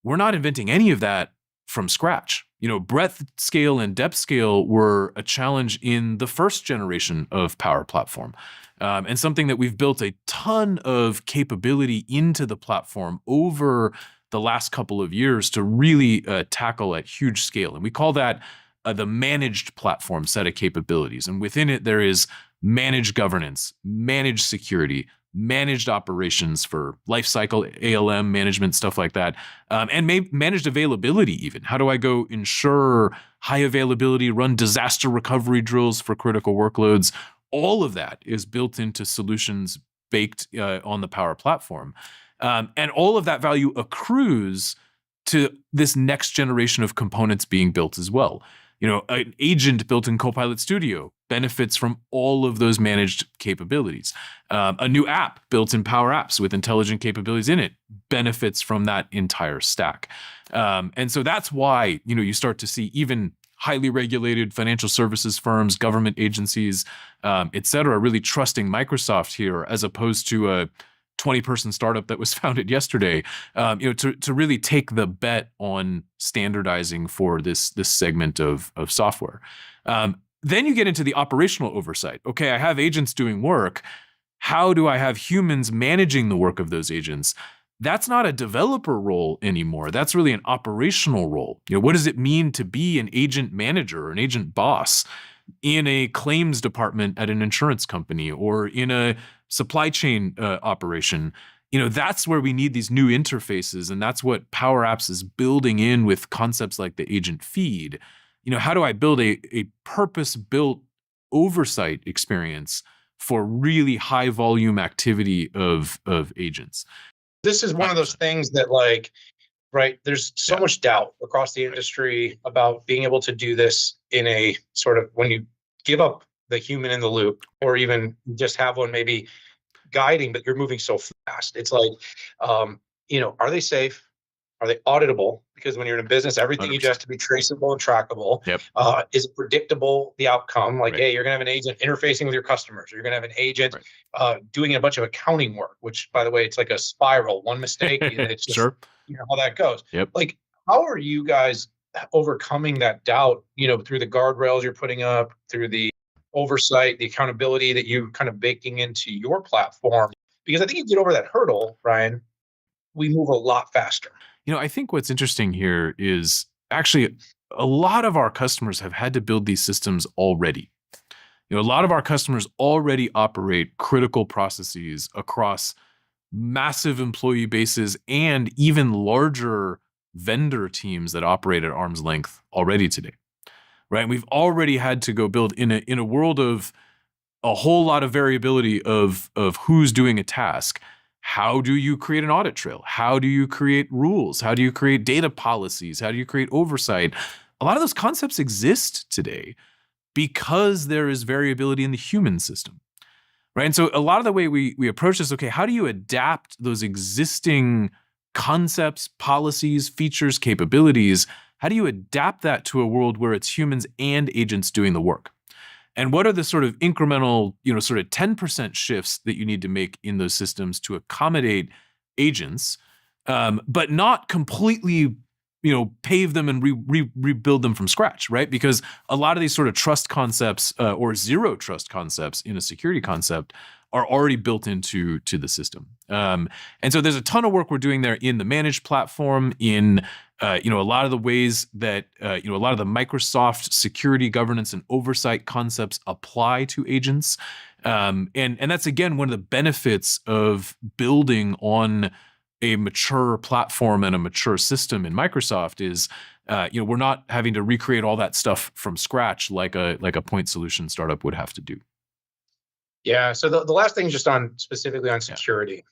we're not inventing any of that from scratch. Breadth scale and depth scale were a challenge in the first generation of Power Platform, and something that we've built a ton of capability into the platform over the last couple of years to really tackle at huge scale. And we call that the managed platform set of capabilities. And within it, there is managed governance, managed security, managed operations for lifecycle, ALM management, stuff like that, and managed availability even. How do I go ensure high availability, run disaster recovery drills for critical workloads? All of that is built into solutions baked on the Power Platform. And all of that value accrues to this next generation of components being built as well. An agent built in Copilot Studio benefits from all of those managed capabilities. A new app built in Power Apps with intelligent capabilities in it benefits from that entire stack. And so that's why, you start to see even highly regulated financial services firms, government agencies, et cetera, really trusting Microsoft here as opposed to a 20-person startup that was founded yesterday, to really take the bet on standardizing for this segment of software. Then you get into the operational oversight. Okay, I have agents doing work. How do I have humans managing the work of those agents? That's not a developer role anymore. That's really an operational role. What does it mean to be an agent manager or an agent boss in a claims department at an insurance company or in a supply chain operation? That's where we need these new interfaces, and that's what Power Apps is building in with concepts like the agent feed. How do I build a purpose-built oversight experience for really high volume activity of agents? This is one of those things that there's so much doubt across the industry about being able to do this in a sort of, when you give up the human in the loop, or even just have one maybe guiding, but you're moving so fast. It's like, are they safe? Are they auditable? Because when you're in a business, everything 100%. You do has to be traceable and trackable. Is it predictable, the outcome? Like, hey, you're going to have an agent interfacing with your customers, or you're going to have an agent doing a bunch of accounting work, which, by the way, it's like a spiral. One mistake, and it's just, how that goes. Like, how are you guys overcoming that doubt, through the guardrails you're putting up, through the oversight, the accountability that you're kind of baking into your platform? Because I think you get over that hurdle, Ryan, we move a lot faster. I think what's interesting here is actually a lot of our customers have had to build these systems already. A lot of our customers already operate critical processes across massive employee bases and even larger vendor teams that operate at arm's length already today, right? We've already had to go build in a world of a whole lot of variability of who's doing a task. how do you create an audit trail? How do you create rules? How do you create data policies? How do you create oversight? A lot of those concepts exist today because there is variability in the human system, right? And so a lot of the way we approach this, okay, how do you adapt those existing concepts, policies, features, capabilities? How do you adapt that to a world where it's humans and agents doing the work? And what are the sort of incremental, sort of 10% shifts that you need to make in those systems to accommodate agents, but not completely, pave them and rebuild them from scratch, right? Because a lot of these sort of trust concepts or zero trust concepts in a security concept are already built into the system. And so there's a ton of work we're doing there in the managed platform, in a lot of the ways that a lot of the Microsoft security governance and oversight concepts apply to agents. And that's, again, one of the benefits of building on a mature platform and a mature system in Microsoft is, we're not having to recreate all that stuff from scratch like a point solution startup would have to do. Yeah. So the last thing, just specifically on security.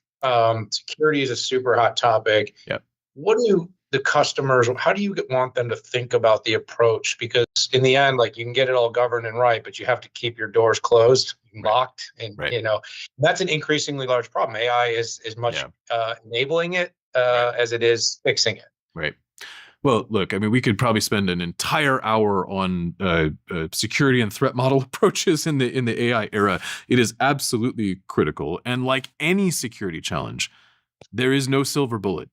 Security is a super hot topic. Yep. What do the customers, how do you want them to think about the approach? Because in the end, like, you can get it all governed and right, but you have to keep your doors closed, locked, and that's an increasingly large problem. AI is as much enabling it as it is fixing it. Right. Well, look, I mean, we could probably spend an entire hour on security and threat model approaches in the AI era. It is absolutely critical, and like any security challenge, there is no silver bullet.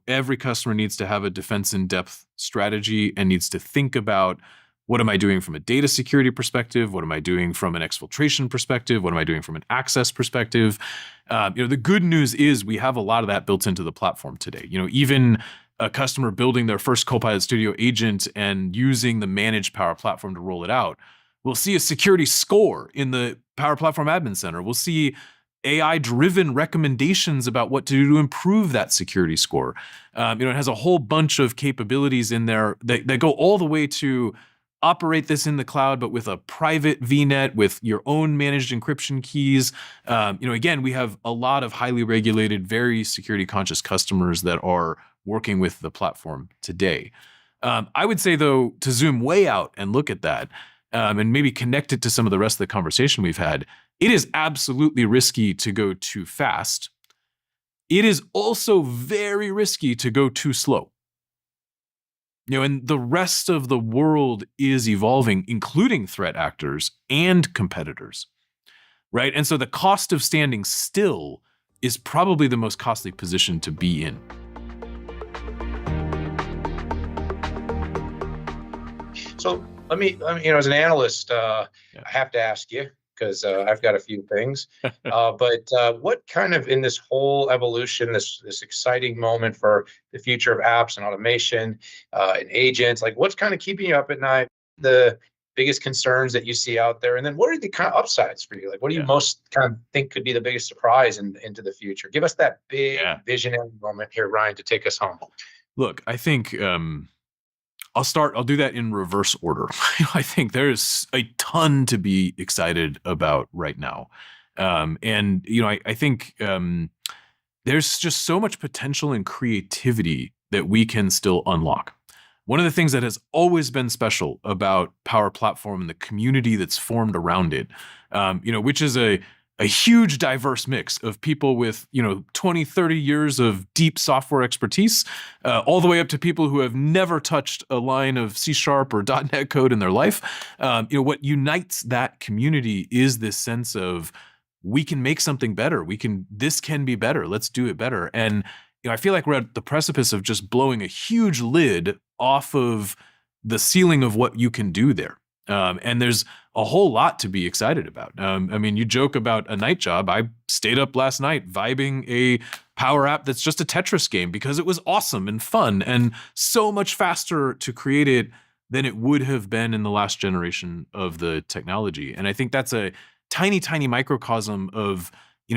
Every customer needs to have a defense in depth strategy and needs to think about, what am I doing from a data security perspective? What am I doing from an exfiltration perspective? What am I doing from an access perspective? The good news is we have a lot of that built into the platform today. Even a customer building their first Copilot Studio agent and using the managed Power Platform to roll it out, we'll see a security score in the Power Platform Admin Center. We'll see AI-driven recommendations about what to do to improve that security score. It has a whole bunch of capabilities in there that go all the way to operate this in the cloud, but with a private VNet, with your own managed encryption keys. Again, we have a lot of highly regulated, very security-conscious customers that are working with the platform today. I would say, though, to zoom way out and look at that, and maybe connect it to some of the rest of the conversation we've had, it is absolutely risky to go too fast. It is also very risky to go too slow. And the rest of the world is evolving, including threat actors and competitors, right? And so the cost of standing still is probably the most costly position to be in. So let me, as an analyst, I have to ask you, because I've got a few things. But what kind of, in this whole evolution, this exciting moment for the future of apps and automation and agents, like, what's kind of keeping you up at night? The biggest concerns that you see out there, and then what are the kind of upsides for you? Like, what do you most kind of think could be the biggest surprise into the future? Give us that big visionary moment here, Ryan, to take us home. Look, I think I'll do that in reverse order. I think there's a ton to be excited about right now. I think there's just so much potential and creativity that we can still unlock. One of the things that has always been special about Power Platform and the community that's formed around it, which is a huge diverse mix of people with 20, 30 years of deep software expertise, all the way up to people who have never touched a line of C# or .NET code in their life. What unites that community is this sense of, we can make something better. This can be better. Let's do it better. And I feel like we're at the precipice of just blowing a huge lid off of the ceiling of what you can do there. And there's a whole lot to be excited about. You joke about a night job. I stayed up last night vibing a Power App that's just a Tetris game because it was awesome and fun and so much faster to create it than it would have been in the last generation of the technology. And I think that's a tiny, tiny microcosm of,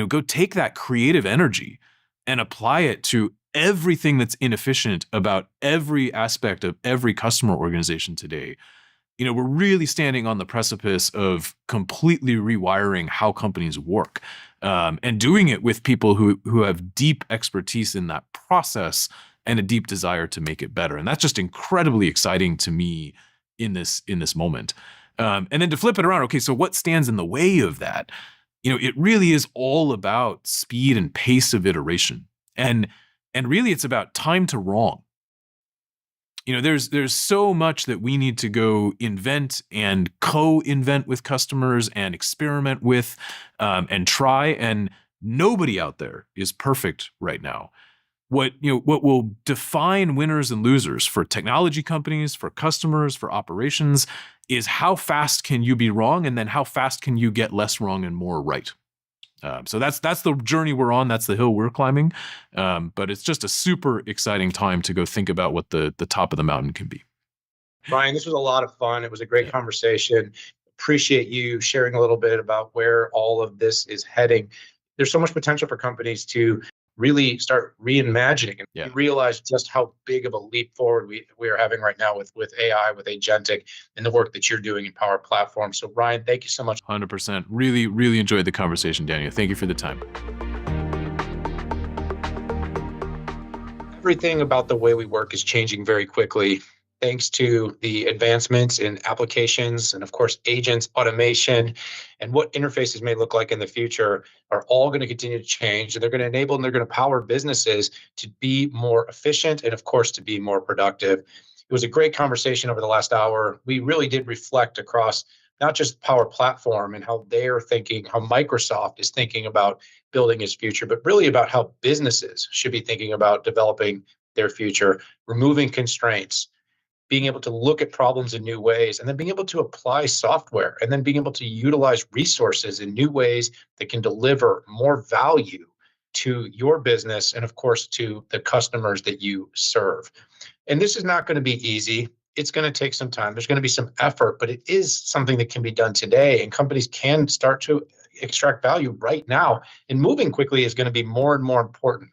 go take that creative energy and apply it to everything that's inefficient about every aspect of every customer organization today. we're really standing on the precipice of completely rewiring how companies work, and doing it with people who have deep expertise in that process and a deep desire to make it better. And that's just incredibly exciting to me in this moment. And then to flip it around, okay, so what stands in the way of that? It really is all about speed and pace of iteration. And really it's about time to wrong. There's so much that we need to go invent and co-invent with customers and experiment with, and try, and nobody out there is perfect right now. What will define winners and losers for technology companies, for customers, for operations is how fast can you be wrong, and then how fast can you get less wrong and more right. So that's the journey we're on. That's the hill we're climbing. But it's just a super exciting time to go think about what the top of the mountain can be. Ryan, this was a lot of fun. It was a great conversation. Appreciate you sharing a little bit about where all of this is heading. There's so much potential for companies to really start reimagining and realize just how big of a leap forward we are having right now with AI, with Agentic, and the work that you're doing in Power Platform. So Ryan, thank you so much. 100%. Really, really enjoyed the conversation, Daniel. Thank you for the time. Everything about the way we work is changing very quickly, thanks to the advancements in applications and, of course, agents, automation, and what interfaces may look like in the future are all going to continue to change. And they're going to enable and they're going to power businesses to be more efficient and, of course, to be more productive. It was a great conversation over the last hour. We really did reflect across not just Power Platform and how they're thinking, how Microsoft is thinking about building its future, but really about how businesses should be thinking about developing their future, removing constraints, being able to look at problems in new ways, and then being able to apply software, and then being able to utilize resources in new ways that can deliver more value to your business and, of course, to the customers that you serve. And this is not going to be easy. It's going to take some time. There's going to be some effort, but it is something that can be done today, and companies can start to extract value right now. And moving quickly is going to be more and more important.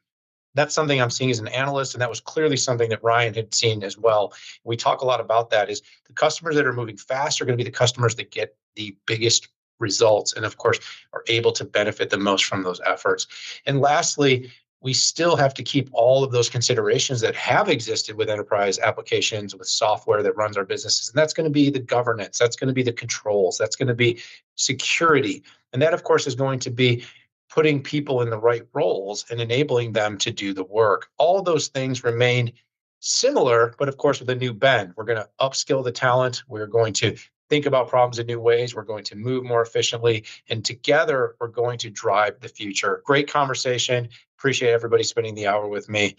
That's something I'm seeing as an analyst, and that was clearly something that Ryan had seen as well. We talk a lot about that, is the customers that are moving fast are going to be the customers that get the biggest results and, of course, are able to benefit the most from those efforts. And lastly, we still have to keep all of those considerations that have existed with enterprise applications, with software that runs our businesses. And that's going to be the governance, that's going to be the controls, that's going to be security. And that, of course, is going to be putting people in the right roles and enabling them to do the work. All those things remain similar, but of course with a new bend. We're going to upskill the talent. We're going to think about problems in new ways. We're going to move more efficiently. And together, we're going to drive the future. Great conversation. Appreciate everybody spending the hour with me.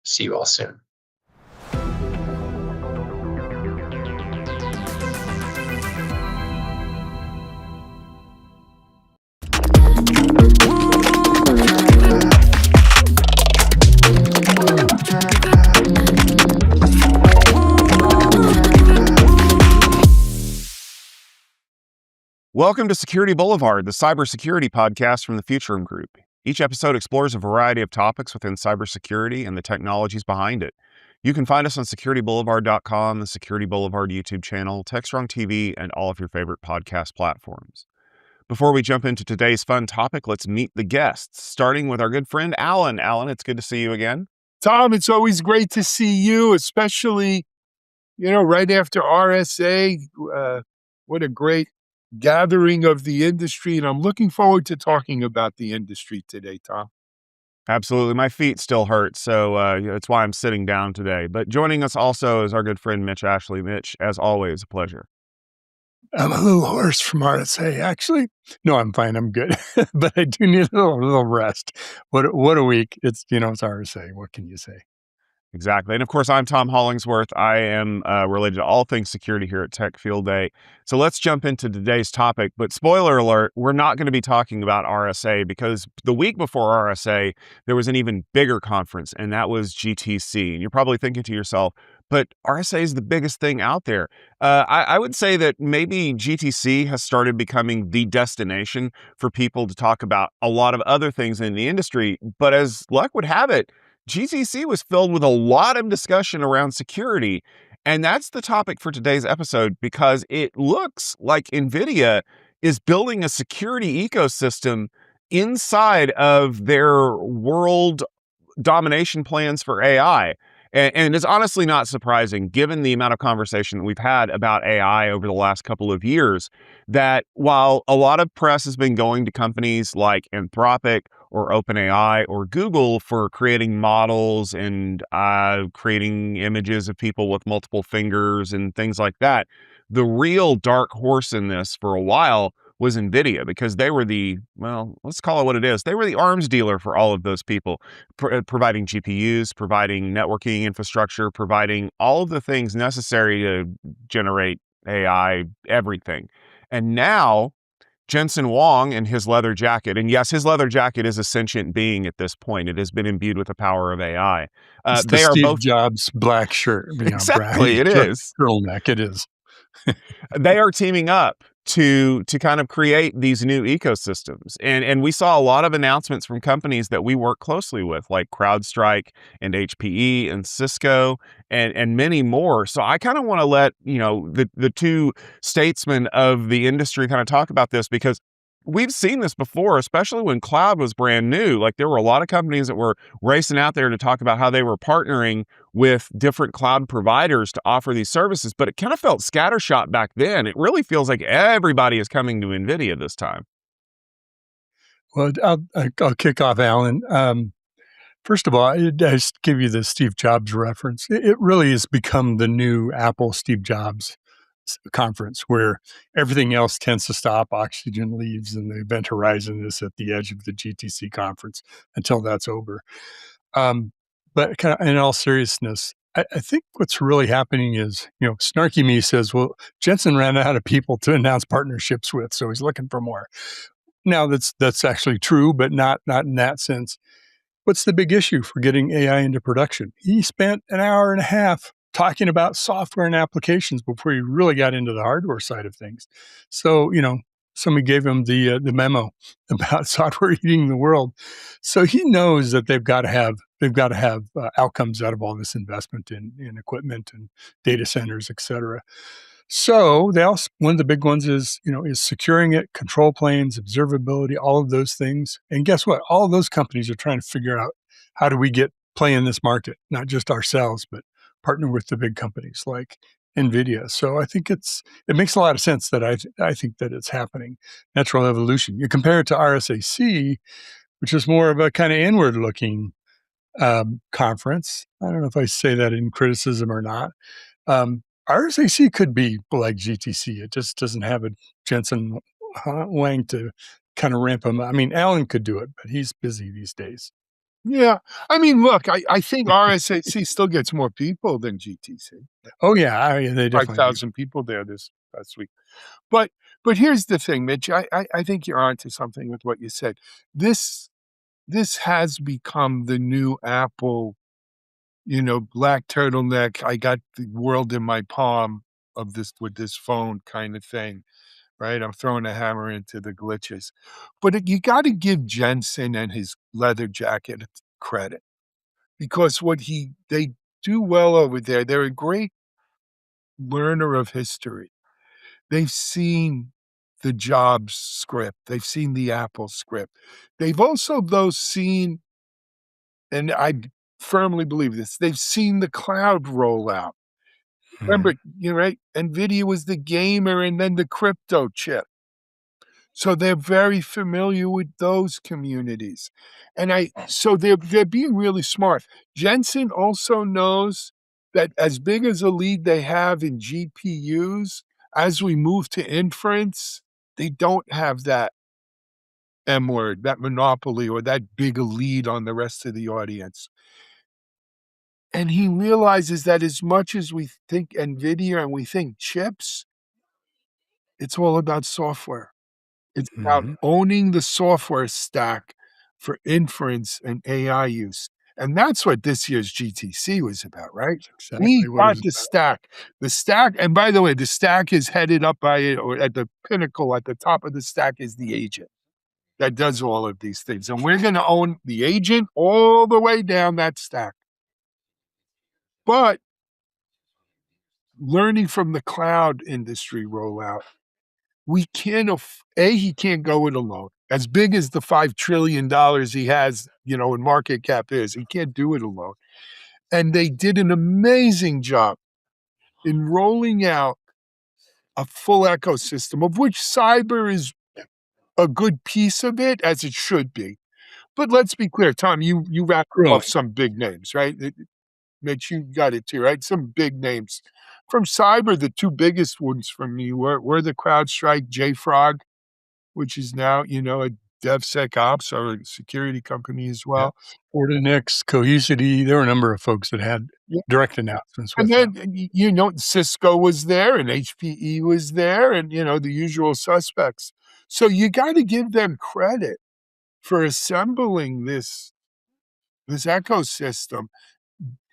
See you all soon. Welcome to Security Boulevard, the cybersecurity podcast from the Futurum Group. Each episode explores a variety of topics within cybersecurity and the technologies behind it. You can find us on securityboulevard.com, the Security Boulevard YouTube channel, Techstrong TV, and all of your favorite podcast platforms. Before we jump into today's fun topic, let's meet the guests, starting with our good friend Alan. Alan, it's good to see you again. Tom, it's always great to see you, especially, right after RSA. What a great gathering of the industry, and I'm looking forward to talking about the industry today, Tom. Absolutely. My feet still hurt, so that's why I'm sitting down today. But joining us also is our good friend Mitch Ashley. Mitch, as always, a pleasure. I'm a little hoarse from RSA, actually. No, I'm fine. I'm good. But I do need a little rest. What a week. It's RSA. What can you say? Exactly. And of course, I'm Tom Hollingsworth. I am related to all things security here at Tech Field Day. So let's jump into today's topic. But spoiler alert, we're not going to be talking about RSA because the week before RSA, there was an even bigger conference, and that was GTC. And you're probably thinking to yourself, but RSA is the biggest thing out there. I would say that maybe GTC has started becoming the destination for people to talk about a lot of other things in the industry. But as luck would have it, GTC was filled with a lot of discussion around security. And that's the topic for today's episode, because it looks like NVIDIA is building a security ecosystem inside of their world domination plans for AI. And it's honestly not surprising, given the amount of conversation that we've had about AI over the last couple of years, that while a lot of press has been going to companies like Anthropic or OpenAI or Google for creating models and creating images of people with multiple fingers and things like that, the real dark horse in this for a while was NVIDIA, because they were well, let's call it what it is. They were the arms dealer for all of those people, providing GPUs, providing networking infrastructure, providing all of the things necessary to generate AI, everything. And now Jensen Huang and his leather jacket, and yes, his leather jacket is a sentient being at this point. It has been imbued with the power of AI. It's They the are Steve both Jobs black shirt. exactly. It is turtleneck. It is. They are teaming up to kind of create these new ecosystems. And we saw a lot of announcements from companies that we work closely with, like CrowdStrike and HPE and Cisco and many more. So I kind of want to let, the two statesmen of the industry kind of talk about this, because we've seen this before, especially when cloud was brand new. Like, there were a lot of companies that were racing out there to talk about how they were partnering with different cloud providers to offer these services, but it kind of felt scattershot back then. It really feels like everybody is coming to NVIDIA this time. Well, I'll kick off, Alan. First of all, I just give you the Steve Jobs reference. It really has become the new Apple Steve Jobs conference, where everything else tends to stop, oxygen leaves, and the Event Horizon is at the edge of the GTC conference until that's over. But kind of in all seriousness, I think what's really happening is, snarky me says, well, Jensen ran out of people to announce partnerships with, so he's looking for more. Now, that's actually true, but not in that sense. What's the big issue for getting AI into production? He spent an hour and a half talking about software and applications before he really got into the hardware side of things. So, somebody gave him the memo about software eating the world. So he knows that they've got to have outcomes out of all this investment in equipment and data centers, et cetera. So one of the big ones is securing it, control planes, observability, all of those things. And guess what? All of those companies are trying to figure out, how do we play in this market, not just ourselves, but partner with the big companies like NVIDIA. So I think it makes a lot of sense that I think that it's happening. Natural evolution. You compare it to RSAC, which is more of a kind of inward looking conference. I don't know if I say that in criticism or not. RSAC could be like GTC. It just doesn't have a Jensen Huang to kind of ramp him. I mean, Alan could do it, but he's busy these days. Yeah. I mean, look, I think RSAC still gets more people than GTC. Oh, yeah. They definitely 5,000 people there this past week. But here's the thing, Mitch. I think you're onto something with what you said. This has become the new Apple, black turtleneck. I got the world in my palm with this phone kind of thing, right? I'm throwing a hammer into the glitches. But you got to give Jensen and his leather jacket credit, because they do well over there. They're a great learner of history. They've seen the Jobs script. They've seen the Apple script. They've also, seen, and I firmly believe this, they've seen the cloud rollout. Remember, right? NVIDIA was the gamer and then the crypto chip. So they're very familiar with those communities. And so they're being really smart. Jensen also knows that as big as a lead they have in GPUs, as we move to inference, they don't have that M word, that monopoly, or that big a lead on the rest of the audience. And he realizes that as much as we think NVIDIA and we think chips, it's all about software. It's about owning the software stack for inference and AI use. And that's what this year's GTC was about, right? We got the stack. The stack, and by the way, the stack is headed up or at the pinnacle, at the top of the stack is the agent that does all of these things. And we're going to own the agent all the way down that stack. But learning from the cloud industry rollout, we can't, he can't go it alone. As big as the $5 trillion he has, in market cap is, he can't do it alone. And they did an amazing job in rolling out a full ecosystem, of which cyber is a good piece of it, as it should be. But let's be clear, Tom, you rattled off some big names, right? Mitch, you got it too, right? Some big names. From cyber, the two biggest ones from me were the CrowdStrike JFrog, which is now, a DevSecOps or a security company as well. Fortinet, Cohesity, there were a number of folks that had direct announcements with And then, Cisco was there and HPE was there and, the usual suspects. So you got to give them credit for assembling this ecosystem,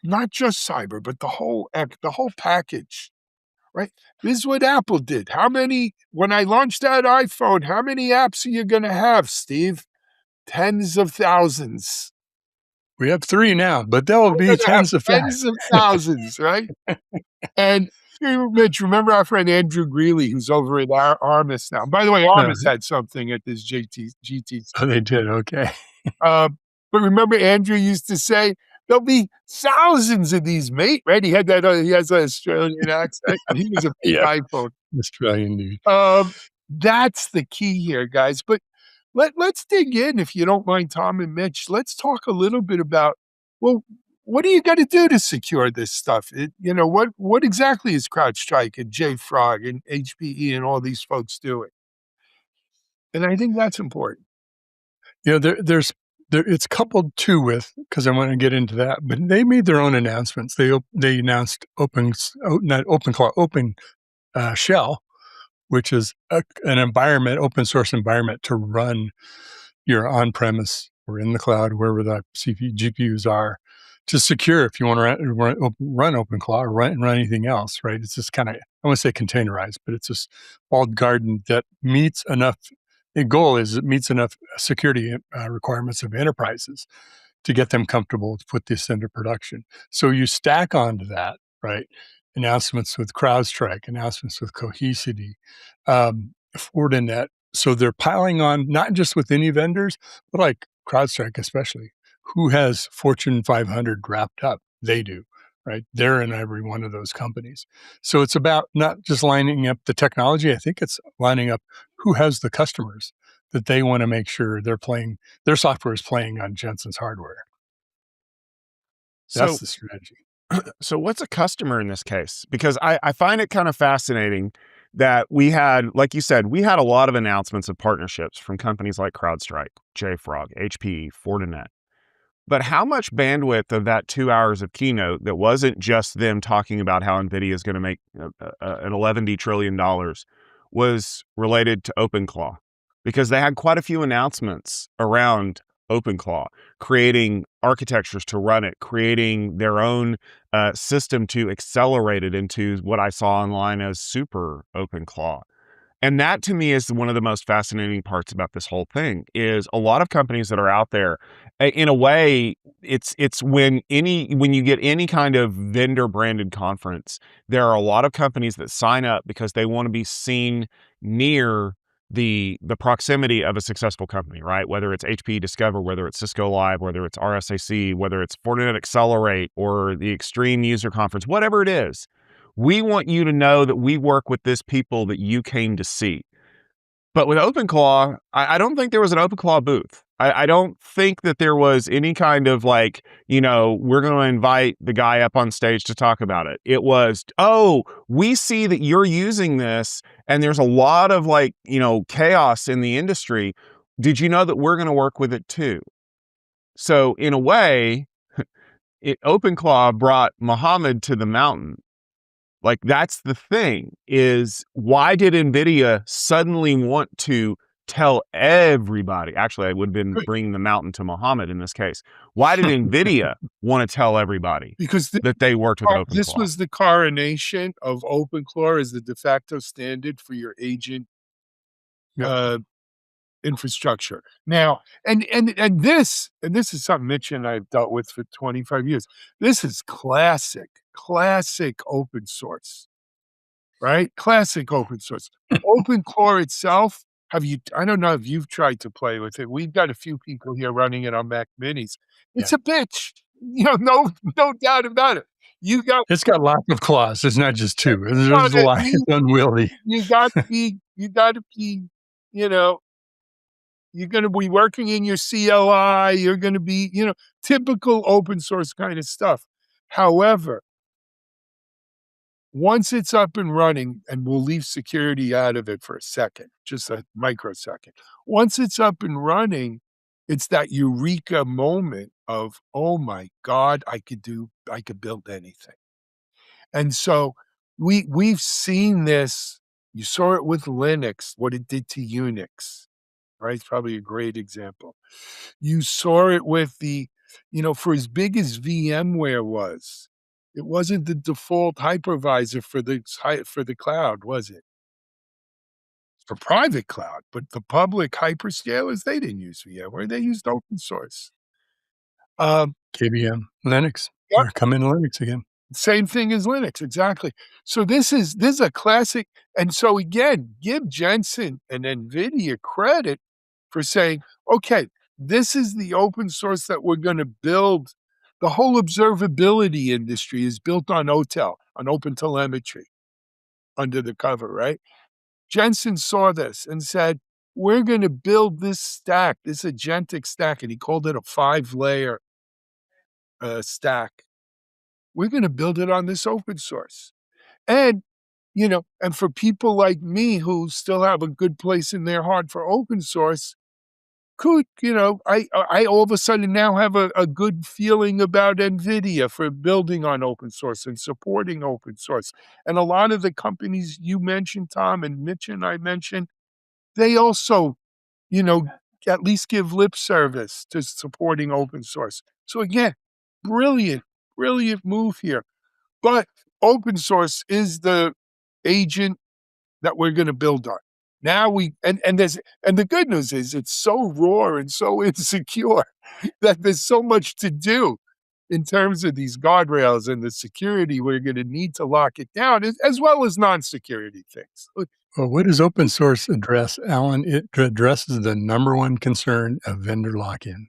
not just cyber, but the whole package, right? This is what Apple did. When I launched that iPhone, how many apps are you going to have, Steve? Tens of thousands. We have 3 now, but there will be tens of thousands, right? And Mitch, remember our friend Andrew Greeley, who's over at Armis now. By the way, Armis had something at this GTC. Oh, they did. Okay. But remember, Andrew used to say, there'll be thousands of these, mate, right? He had that, he has an Australian accent. And he was a big iPhone. Australian dude. That's the key here, guys. But let's dig in, if you don't mind, Tom and Mitch. Let's talk a little bit about, well, what do you got to do to secure this stuff? What exactly is CrowdStrike and JFrog and HPE and all these folks doing? And I think that's important. It's coupled too with, because I want to get into that, but they made their own announcements. They announced Open Shell, which is an environment, open source environment to run your on-premise or in the cloud, wherever the GPUs are, to secure if you want to run OpenClaw or run anything else, right? It's just kind of, I want to say containerized, but it's this walled garden that meets enough. The goal is it meets enough security requirements of enterprises to get them comfortable to put this into production. So you stack onto that, right? Announcements with CrowdStrike, announcements with Cohesity, Fortinet. So they're piling on, not just with any vendors, but like CrowdStrike especially, who has Fortune 500 wrapped up. They do, right? They're in every one of those companies. So it's about not just lining up the technology. I think it's lining up who has the customers that they want to make sure their software is playing on Jensen's hardware. That's the strategy. So what's a customer in this case? Because I find it kind of fascinating that we had, like you said, we had a lot of announcements of partnerships from companies like CrowdStrike, JFrog, HPE, Fortinet. But how much bandwidth of that 2 hours of keynote that wasn't just them talking about how NVIDIA is going to make an $11 trillion was related to OpenClaw? Because they had quite a few announcements around OpenClaw, creating architectures to run it, creating their own system to accelerate it into what I saw online as super OpenClaw. And that to me is one of the most fascinating parts about this whole thing is a lot of companies that are out there, in a way, it's when you get any kind of vendor branded conference, there are a lot of companies that sign up because they want to be seen near the proximity of a successful company, right? Whether it's HPE Discover, whether it's Cisco Live, whether it's RSAC, whether it's Fortinet Accelerate or the Extreme User Conference, whatever it is. We want you to know that we work with this people that you came to see. But with OpenClaw, I don't think there was an OpenClaw booth. I don't think that there was any kind of like, we're going to invite the guy up on stage to talk about it. It was, we see that you're using this and there's a lot of like, chaos in the industry. Did you know that we're going to work with it too? So in a way, OpenClaw brought Muhammad to the mountain. Like that's the thing is why did NVIDIA suddenly want to tell everybody? Actually, I would have been bringing the mountain to Muhammad in this case. Why did NVIDIA want to tell everybody because that they worked with OpenClaw? This was the coronation of OpenClaw as the de facto standard for your agent infrastructure. Now, and this is something Mitch and I've dealt with for 25 years. This is classic open source. right? Classic open source. OpenCore itself, I don't know if you've tried to play with it. We've got a few people here running it on Mac Minis. It's a bitch. No doubt about it. It's got lots of claws. It's not just two. There's Got a it. lot. It's unwieldy. You got to be, you know, you're going to be working in your CLI. You're going to be, typical open source kind of stuff. However, once it's up and running, and we'll leave security out of it for a second, just a microsecond. Once it's up and running, it's that eureka moment of, oh my God, I could build anything. And so we've seen this. You saw it with Linux, what it did to Unix, right? It's probably a great example. You saw it with for as big as VMware was, it wasn't the default hypervisor for the cloud, was it? For private cloud, but the public hyperscalers, they didn't use VMware. They used open source. KVM, Linux. Yep. We're coming to Linux again. Same thing as Linux, exactly. So this is a classic. And so again, give Jensen and NVIDIA credit for saying, okay, this is the open source that we're going to build. The whole observability industry is built on OTel, on open telemetry, under the cover, right? Jensen saw this and said, we're going to build this stack, this agentic stack, and he called it a 5-layer stack. We're going to build it on this open source. And, and for people like me who still have a good place in their heart for open source, I all of a sudden now have a good feeling about NVIDIA for building on open source and supporting open source. And a lot of the companies you mentioned, Tom, and Mitch and I mentioned, they also, at least give lip service to supporting open source. So again, brilliant move here. But open source is the agent that we're going to build on. Now and the good news is it's so raw and so insecure that there's so much to do in terms of these guardrails and the security. We're going to need to lock it down, as well as non-security things. Well, what does open source address, Alan? It addresses the number one concern of vendor lock-in.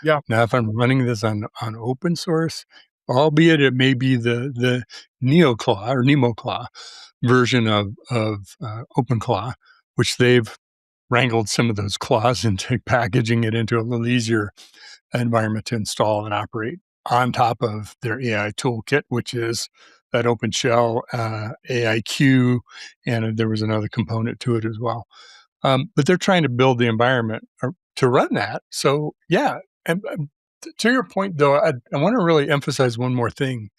Yeah. Now, if I'm running this on open source, albeit it may be the NeoClaw or NemoClaw version of OpenClaw, which they've wrangled some of those claws into packaging it into a little easier environment to install and operate on top of their AI toolkit, which is that OpenShell AIQ, and there was another component to it as well. But they're trying to build the environment to run that. So yeah, and to your point though, I want to really emphasize one more thing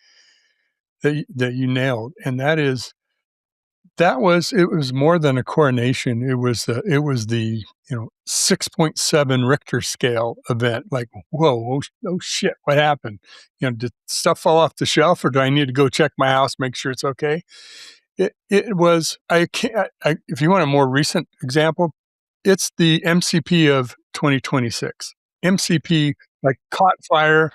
that you nailed, and that is it was more than a coronation. It was the 6.7 Richter scale event. Like, whoa, oh shit, what happened? Did stuff fall off the shelf, or do I need to go check my house, make sure it's okay? It was. If you want a more recent example, it's the MCP of 2026. MCP caught fire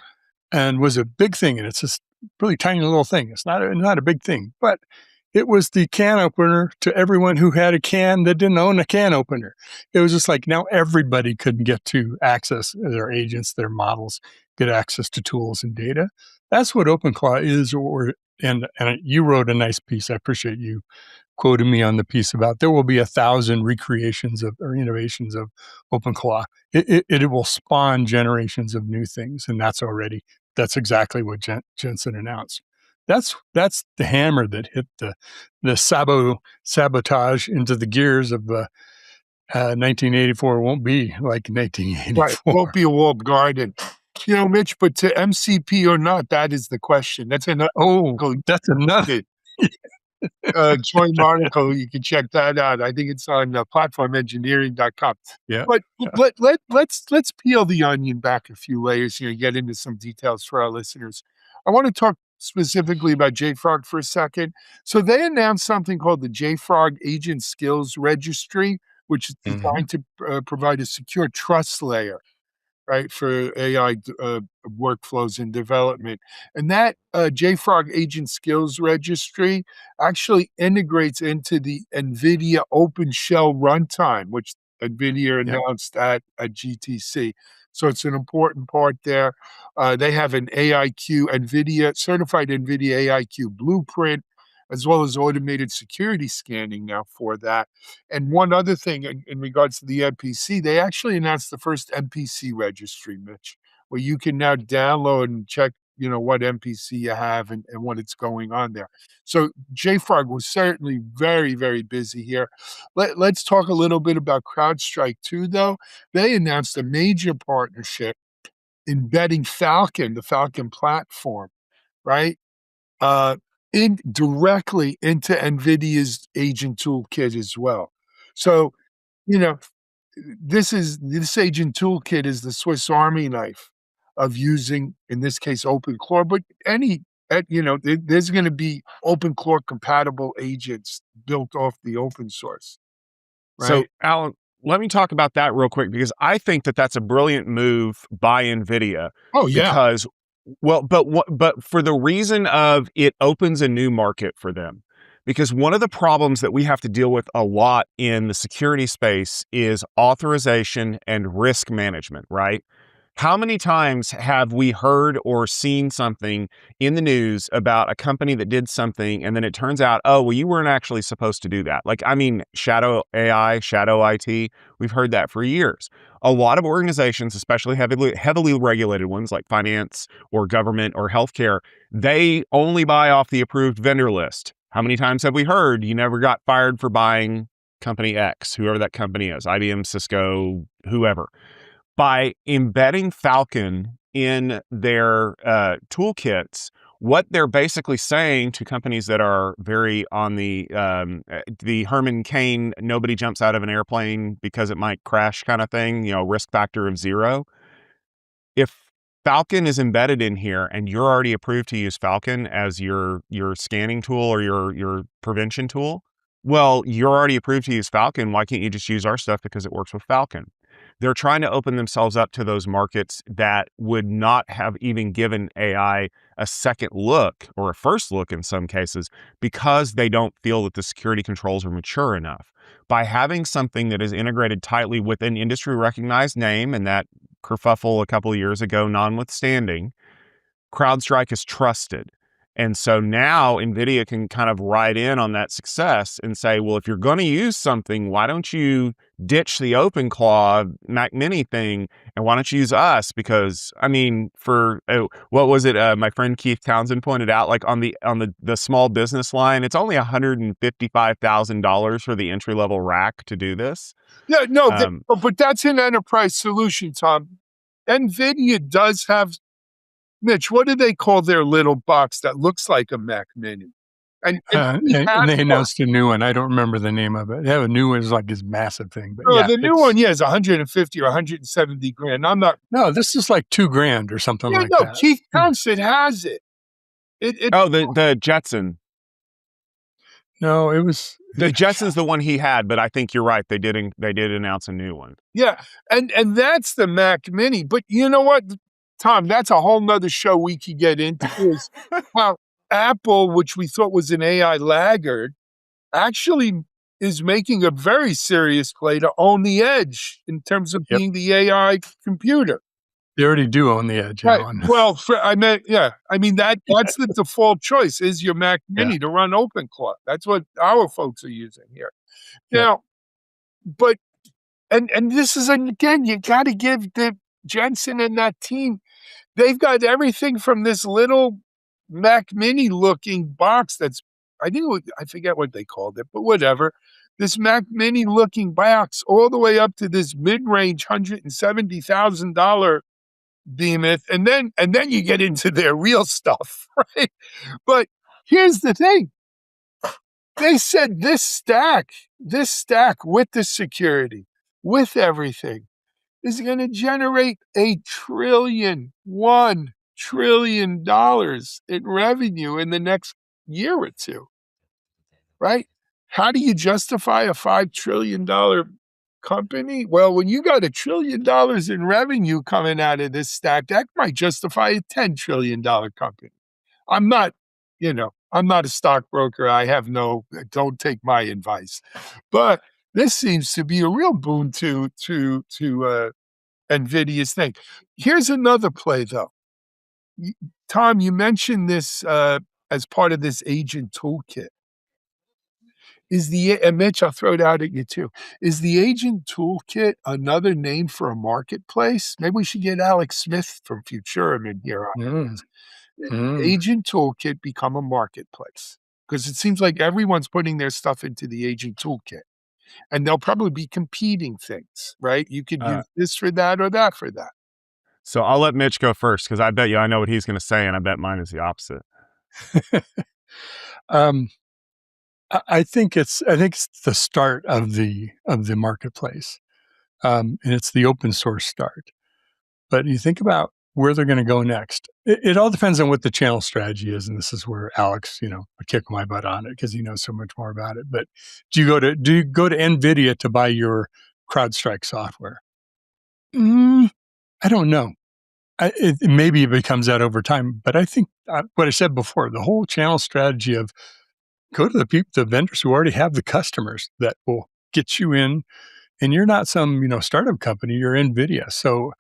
and was a big thing, and it's this really tiny little thing. It's not a big thing, but it was the can opener to everyone who had a can that didn't own a can opener. It was just like now everybody could get to access their agents, their models, get access to tools and data. That's what OpenClaw is. And you wrote a nice piece. I appreciate you quoting me on the piece about there will be 1,000 recreations or innovations of OpenClaw. It will spawn generations of new things, and that's exactly what Jensen announced. That's the hammer that hit the sabotage into the gears of 1984. It won't be like 1984. Right, won't be a walled garden. Mitch, but to MCP or not, that is the question. That's another. That's another. Joint article. You can check that out. I think it's on platformengineering.com. Yeah. But let's peel the onion back a few layers here and get into some details for our listeners. I want to talk specifically about JFrog for a second. So they announced something called the JFrog Agent Skills Registry, which is designed to provide a secure trust layer. right, for AI workflows and development. And that JFrog Agent Skills Registry actually integrates into the NVIDIA OpenShell runtime, which NVIDIA announced at GTC. So it's an important part there. They have an AIQ, certified NVIDIA AIQ blueprint, as well as automated security scanning now for that. And one other thing in regards to the MPC, they actually announced the first MPC registry, Mitch, where you can now download and check, what MPC you have and what it's going on there. So JFrog was certainly very, very busy here. Let's talk a little bit about CrowdStrike too, though. They announced a major partnership embedding Falcon, the Falcon platform, right? Directly into NVIDIA's agent toolkit as well. So, this agent toolkit is the Swiss Army knife of using, in this case, OpenClaw, but there's going to be OpenClaw compatible agents built off the open source. Right? So, Alan, let me talk about that real quick, because I think that that's a brilliant move by NVIDIA. Oh, yeah. Because, but for the reason of it opens a new market for them. Because one of the problems that we have to deal with a lot in the security space is authorization and risk management, right? How many times have we heard or seen something in the news about a company that did something and then it turns out, oh, well, you weren't actually supposed to do that? Shadow AI, shadow IT, we've heard that for years. A lot of organizations, especially heavily regulated ones like finance or government or healthcare, they only buy off the approved vendor list. How many times have we heard you never got fired for buying company X, whoever that company is, IBM, Cisco, whoever? By embedding Falcon in their toolkits, what they're basically saying to companies that are very on the Herman Cain, nobody jumps out of an airplane because it might crash kind of thing, risk factor of 0. If Falcon is embedded in here and you're already approved to use Falcon as your scanning tool or your prevention tool, well, you're already approved to use Falcon. Why can't you just use our stuff because it works with Falcon? They're trying to open themselves up to those markets that would not have even given AI a second look or a first look in some cases because they don't feel that the security controls are mature enough. By having something that is integrated tightly with an industry recognized name, and that kerfuffle a couple of years ago notwithstanding, CrowdStrike is trusted. And so now NVIDIA can kind of ride in on that success and say, well, if you're going to use something, why don't you ditch the OpenClaw Mac Mini thing and why don't you use us? Because what was it? My friend Keith Townsend pointed out, like on the small business line, it's only $155,000 for the entry level rack to do this. Yeah, no, but that's an enterprise solution, Tom. NVIDIA does have, Mitch, what do they call their little box that looks like a Mac Mini? And they announced a new one. I don't remember the name of it. They have a new one, is like this massive thing. But the new one, is 150 or 170 grand. I'm not. No, this is like $2,000 or something like that. Keith Townsend has it. The Jetson. No, it was the Jetson's the one he had, but I think you're right. They did announce a new one. Yeah, and that's the Mac Mini. But you know what, Tom, that's a whole nother show we could get into. Is how Apple, which we thought was an AI laggard, actually is making a very serious play to own the edge in terms of being the AI computer. They already do own the edge. Right. Well, that's the default choice is your Mac Mini to run OpenClaw. That's what our folks are using here. Now, but and this is, again, you got to give the Jensen and that team, they've got everything from this little Mac Mini looking box that's, I forget what they called it, but whatever. This Mac Mini looking box all the way up to this mid-range $170,000 behemoth, and then you get into their real stuff, right? But here's the thing. They said this stack with the security, with everything, is going to generate $1 trillion in revenue in the next year or two, right? How do you justify a $5 trillion company? Well, when you got $1 trillion in revenue coming out of this stack, that might justify a $10 trillion company. I'm not a stockbroker. Don't take my advice. But this seems to be a real boon to NVIDIA's thing. Here's another play, though. Tom, you mentioned this as part of this agent toolkit. And Mitch, I'll throw it out at you too. Is the agent toolkit another name for a marketplace? Maybe we should get Alex Smith from Futurum in here on this. Agent toolkit become a marketplace, because it seems like everyone's putting their stuff into the agent toolkit, and they'll probably be competing things, right? You could use this for that or that for that. So I'll let Mitch go first, because I bet you I know what he's going to say, and I bet mine is the opposite. I think it's the start of the marketplace, and it's the open source start. But you think about where they're going to go next. It all depends on what the channel strategy is, and this is where Alex, would kick my butt on it because he knows so much more about it. But do you go to NVIDIA to buy your CrowdStrike software? I don't know. Maybe it becomes that over time, but I think what I said before, the whole channel strategy of go to the vendors who already have the customers that will get you in, and you're not some startup company, you're NVIDIA. So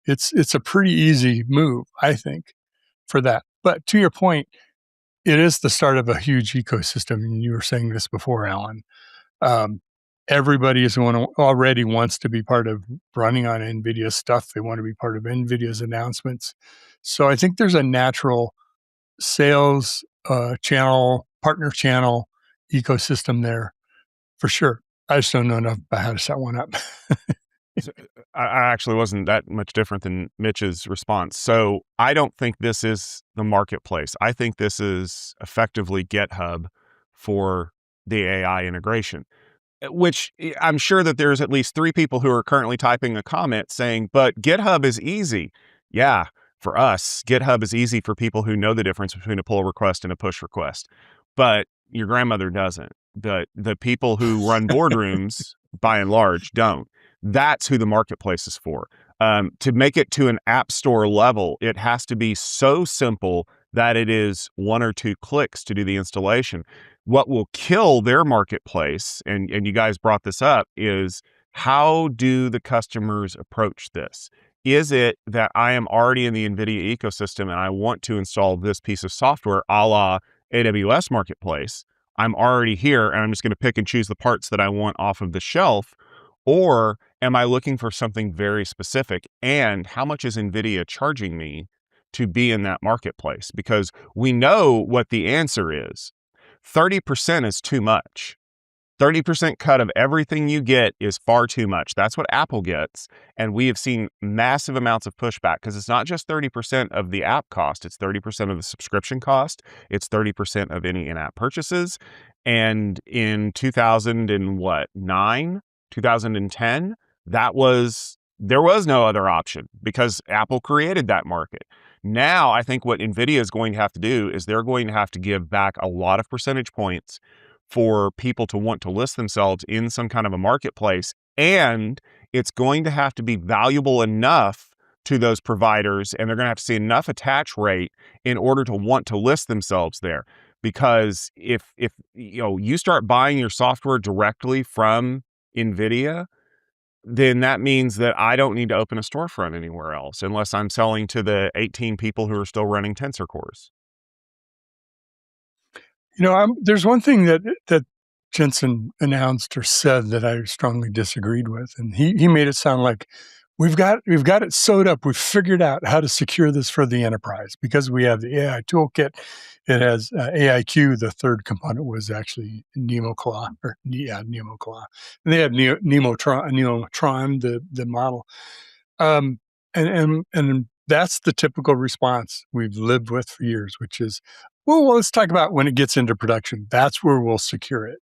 it's a pretty easy move, I think, for that. But to your point, it is the start of a huge ecosystem, and you were saying this before, Alan. Everybody already wants to be part of running on NVIDIA stuff. They want to be part of NVIDIA's announcements. So I think there's a natural sales channel, partner channel ecosystem there for sure. I just don't know enough about how to set one up. I actually wasn't that much different than Mitch's response. So I don't think this is the marketplace. I think this is effectively GitHub for the AI integration, which I'm sure that there's at least 3 people who are currently typing a comment saying, but GitHub is easy. Yeah, for us, GitHub is easy for people who know the difference between a pull request and a push request. But your grandmother doesn't. The people who run boardrooms, by and large, don't. That's who the marketplace is for. To make it to an app store level, it has to be so simple that it is 1 or 2 clicks to do the installation. What will kill their marketplace, and you guys brought this up, is how do the customers approach this? Is it that I am already in the NVIDIA ecosystem and I want to install this piece of software a la AWS Marketplace? I'm already here and I'm just going to pick and choose the parts that I want off of the shelf. Or am I looking for something very specific? And how much is NVIDIA charging me to be in that marketplace? Because we know what the answer is. 30% is too much. 30% cut of everything you get is far too much. That's what Apple gets. And we have seen massive amounts of pushback because it's not just 30% of the app cost. It's 30% of the subscription cost. It's 30% of any in-app purchases. And in 2009, 2010, there was no other option because Apple created that market. Now, I think what NVIDIA is going to have to do is they're going to have to give back a lot of percentage points for people to want to list themselves in some kind of a marketplace. And it's going to have to be valuable enough to those providers, and they're going to have to see enough attach rate in order to want to list themselves there. Because if you start buying your software directly from NVIDIA, then that means that I don't need to open a storefront anywhere else unless I'm selling to the 18 people who are still running Tensor cores. There's one thing that Jensen announced or said that I strongly disagreed with, and he made it sound like we've got it sewed up. We've figured out how to secure this for the enterprise because we have the AI toolkit. It has AIQ. The third component was actually NemoClaw. NemoClaw. And they have Nemotron, the model. And that's the typical response we've lived with for years, which is, well, let's talk about when it gets into production. That's where we'll secure it.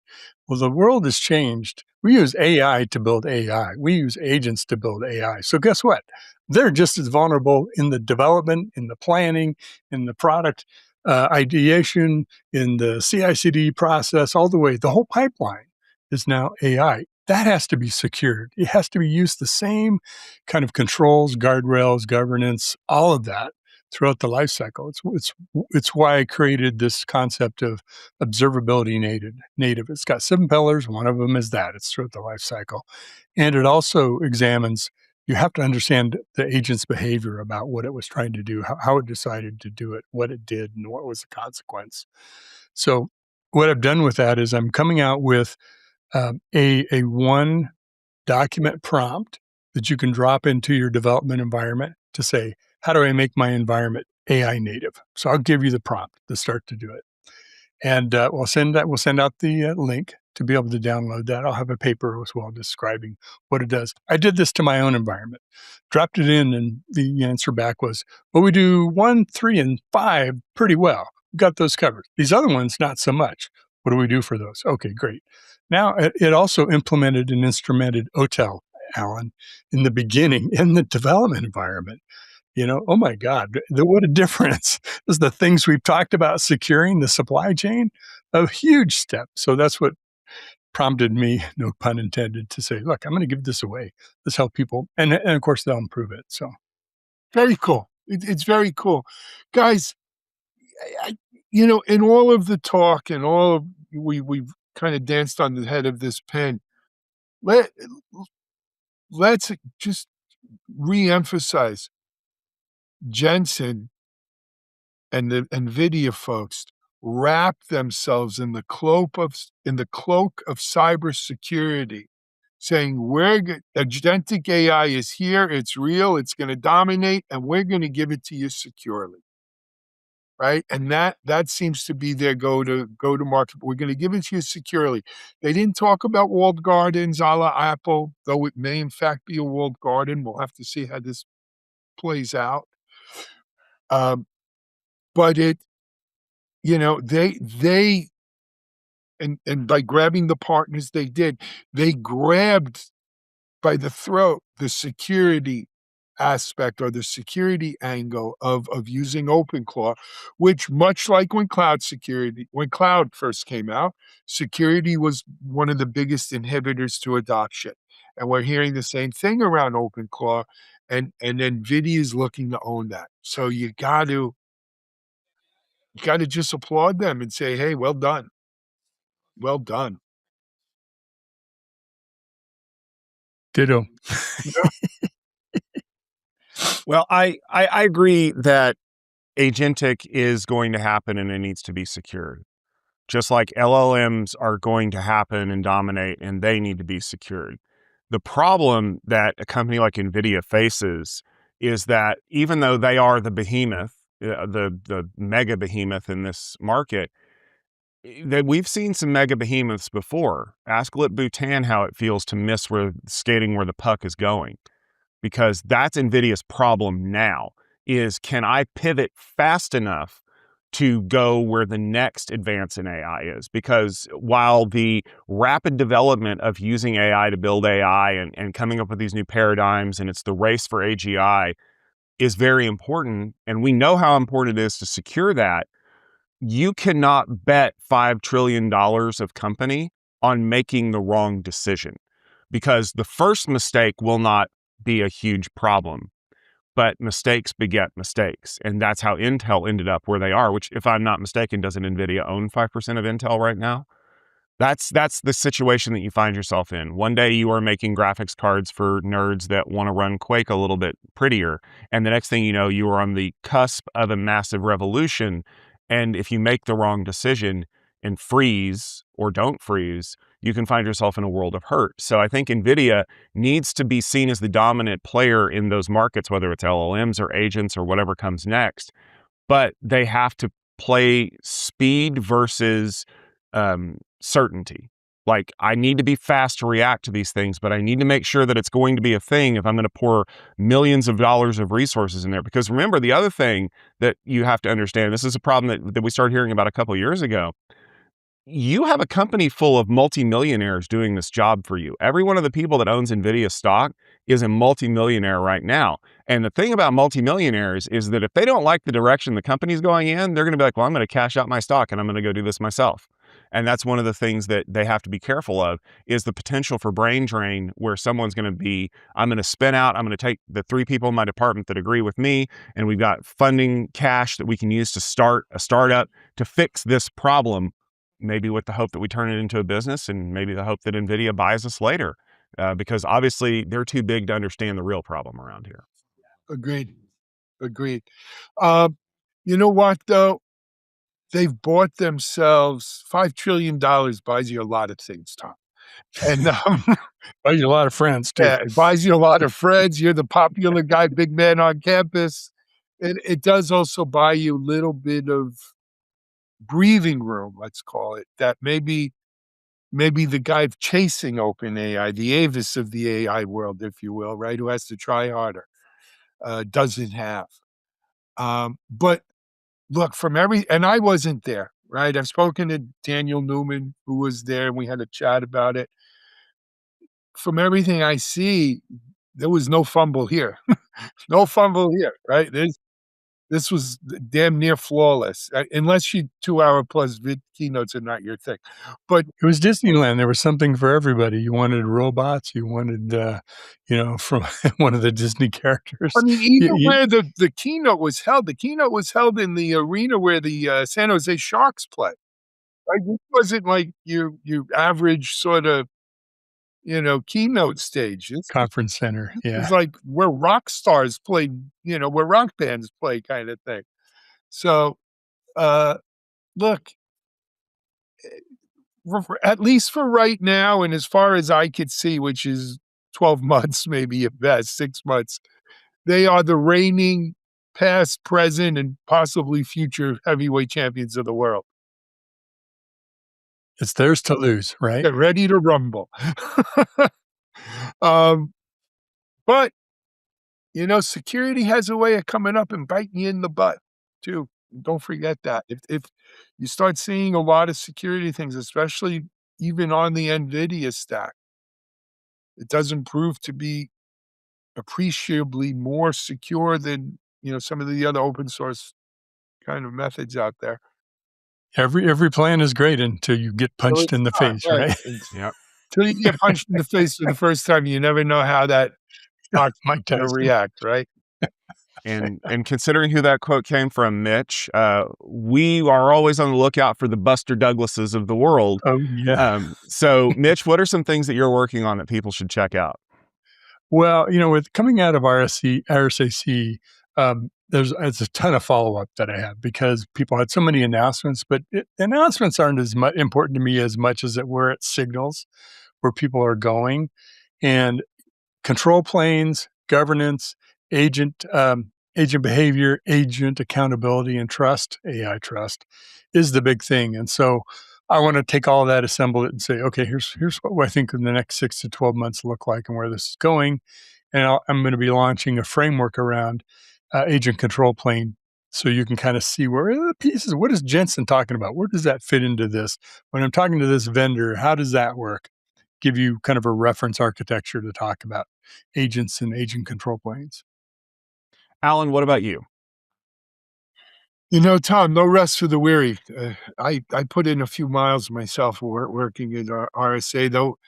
Well, the world has changed. We use AI to build AI. We use agents to build AI. So guess what? They're just as vulnerable in the development, in the planning, in the product ideation, in the CI/CD process, all the way. The whole pipeline is now AI. that has to be secured. It has to be used the same kind of controls, guardrails, governance, all of that throughout the life cycle. It's why I created this concept of observability native. It's got 7 pillars. One of them is that it's throughout the life cycle, and it also examines. You have to understand the agent's behavior about what it was trying to do, how it decided to do it, what it did, and what was the consequence. So what I've done with that is I'm coming out with a one document prompt that you can drop into your development environment to say, how do I make my environment AI native? So I'll give you the prompt to start to do it. And we'll send out the link to be able to download that. I'll have a paper as well describing what it does. I did this to my own environment, dropped it in, and the answer back was, well, we do 1, 3, and 5 pretty well. We've got those covered. These other ones, not so much. What do we do for those? Okay, great. Now, it also implemented and instrumented OTel, Alan, in the beginning in the development environment. Oh my God, what a difference. This is the things we've talked about securing the supply chain, a huge step. So that's what prompted me, no pun intended, to say, look, I'm going to give this away. Let's help people. And of course, they'll improve it. So Very cool. It's very cool. Guys, in all of the talk and all of, we've kind of danced on the head of this pen. Let's just re-emphasize Jensen and the NVIDIA folks wrap themselves in the cloak of cybersecurity, saying agentic AI is here, it's real, it's going to dominate, and we're going to give it to you securely. Right, and that seems to be their go to market. We're going to give it to you securely. They didn't talk about walled gardens a la Apple, though it may in fact be a walled garden. We'll have to see how this plays out. But they and by grabbing the partners they grabbed by the throat the security aspect or the security angle of using OpenClaw, which much like when cloud first came out, security was one of the biggest inhibitors to adoption. And we're hearing the same thing around OpenClaw, and NVIDIA is looking to own that. So you got to just applaud them and say, hey, well done. Well done. ditto. Well, I agree that agentic is going to happen and it needs to be secured. Just like LLMs are going to happen and dominate and they need to be secured. The problem that a company like NVIDIA faces is that even though they are the behemoth, the mega behemoth in this market, that we've seen some mega behemoths before. Ask Lip-Bhutan how it feels to miss skating where the puck is going. Because that's NVIDIA's problem now, is can I pivot fast enough to go where the next advance in AI is? Because while the rapid development of using AI to build AI and coming up with these new paradigms, and it's the race for AGI, is very important, and we know how important it is to secure that, you cannot bet $5 trillion of company on making the wrong decision. Because the first mistake will not be a huge problem, but mistakes beget mistakes. And that's how Intel ended up where they are, which, if I'm not mistaken, doesn't NVIDIA own 5% of Intel right now? That's the situation that you find yourself in. One day you are making graphics cards for nerds that want to run Quake a little bit prettier. And the next thing you know, you are on the cusp of a massive revolution. And if you make the wrong decision and freeze or don't freeze, you can find yourself in a world of hurt. So I think NVIDIA needs to be seen as the dominant player in those markets, whether it's LLMs or agents or whatever comes next. But they have to play speed versus certainty. Like, I need to be fast to react to these things, but I need to make sure that it's going to be a thing if I'm going to pour millions of dollars of resources in there. Because remember, the other thing that you have to understand, this is a problem that we started hearing about a couple of years ago. You have a company full of multimillionaires doing this job for you. Every one of the people that owns NVIDIA stock is a multimillionaire right now. And the thing about multimillionaires is that if they don't like the direction the company's going in, they're going to be like, well, I'm going to cash out my stock and I'm going to go do this myself. And that's one of the things that they have to be careful of, is the potential for brain drain, where someone's going to be, I'm going to spin out, I'm going to take the 3 people in my department that agree with me, and we've got funding cash that we can use to start a startup to fix this problem, maybe with the hope that we turn it into a business, and maybe the hope that NVIDIA buys us later, because obviously they're too big to understand the real problem around here. Agreed. You know what, though? They've bought themselves $5 trillion buys you a lot of things, Tom. And buys you a lot of friends, too. Yeah, it buys you a lot of friends. You're the popular guy, big man on campus. It does also buy you a little bit of breathing room, let's call it, that maybe the guy chasing OpenAI, the Avis of the AI world, if you will, right, who has to try harder, doesn't have. But look, and I wasn't there, right? I've spoken to Daniel Newman, who was there, and we had a chat about it. From everything I see, there was no fumble here. No fumble here, right? This was damn near flawless, unless you 2-hour plus keynotes are not your thing. But it was Disneyland. There was something for everybody. You wanted robots. You wanted, from one of the Disney characters. I mean, even where the keynote was held in the arena where the San Jose Sharks play. Right? This wasn't like your average sort of, keynote stage. Conference center, yeah. It's like where rock stars play, where rock bands play kind of thing. So, look, at least for right now, and as far as I could see, which is 12 months, maybe at best, 6 months, they are the reigning past, present, and possibly future heavyweight champions of the world. It's theirs to lose, right? Get ready to rumble. But, security has a way of coming up and biting you in the butt, too. Don't forget that. If you start seeing a lot of security things, especially even on the NVIDIA stack, it doesn't prove to be appreciably more secure than, some of the other open source kind of methods out there. Every plan is great until you get punched in the face, right? Yep. Until you get punched in the face for the first time, you never know how that stock's going to react, right? And considering who that quote came from, Mitch, we are always on the lookout for the Buster Douglases of the world. Oh, yeah. So, Mitch, what are some things that you're working on that people should check out? Well, with coming out of RSAC, there's a ton of follow-up that I have, because people had so many announcements, but announcements aren't as important to me as much as it were at signals where people are going. And control planes, governance, agent behavior, agent accountability, and trust, AI trust, is the big thing. And so I want to take all of that, assemble it, and say, okay, here's what I think in the next 6 to 12 months look like and where this is going. And I'm going to be launching a framework around agent control plane, so you can kind of see where are the pieces. What is Jensen talking about? Where does that fit into this? When I'm talking to this vendor, how does that work? Give you kind of a reference architecture to talk about agents and agent control planes. Alan, what about you? Tom, no rest for the weary. I put in a few miles myself working at RSA, though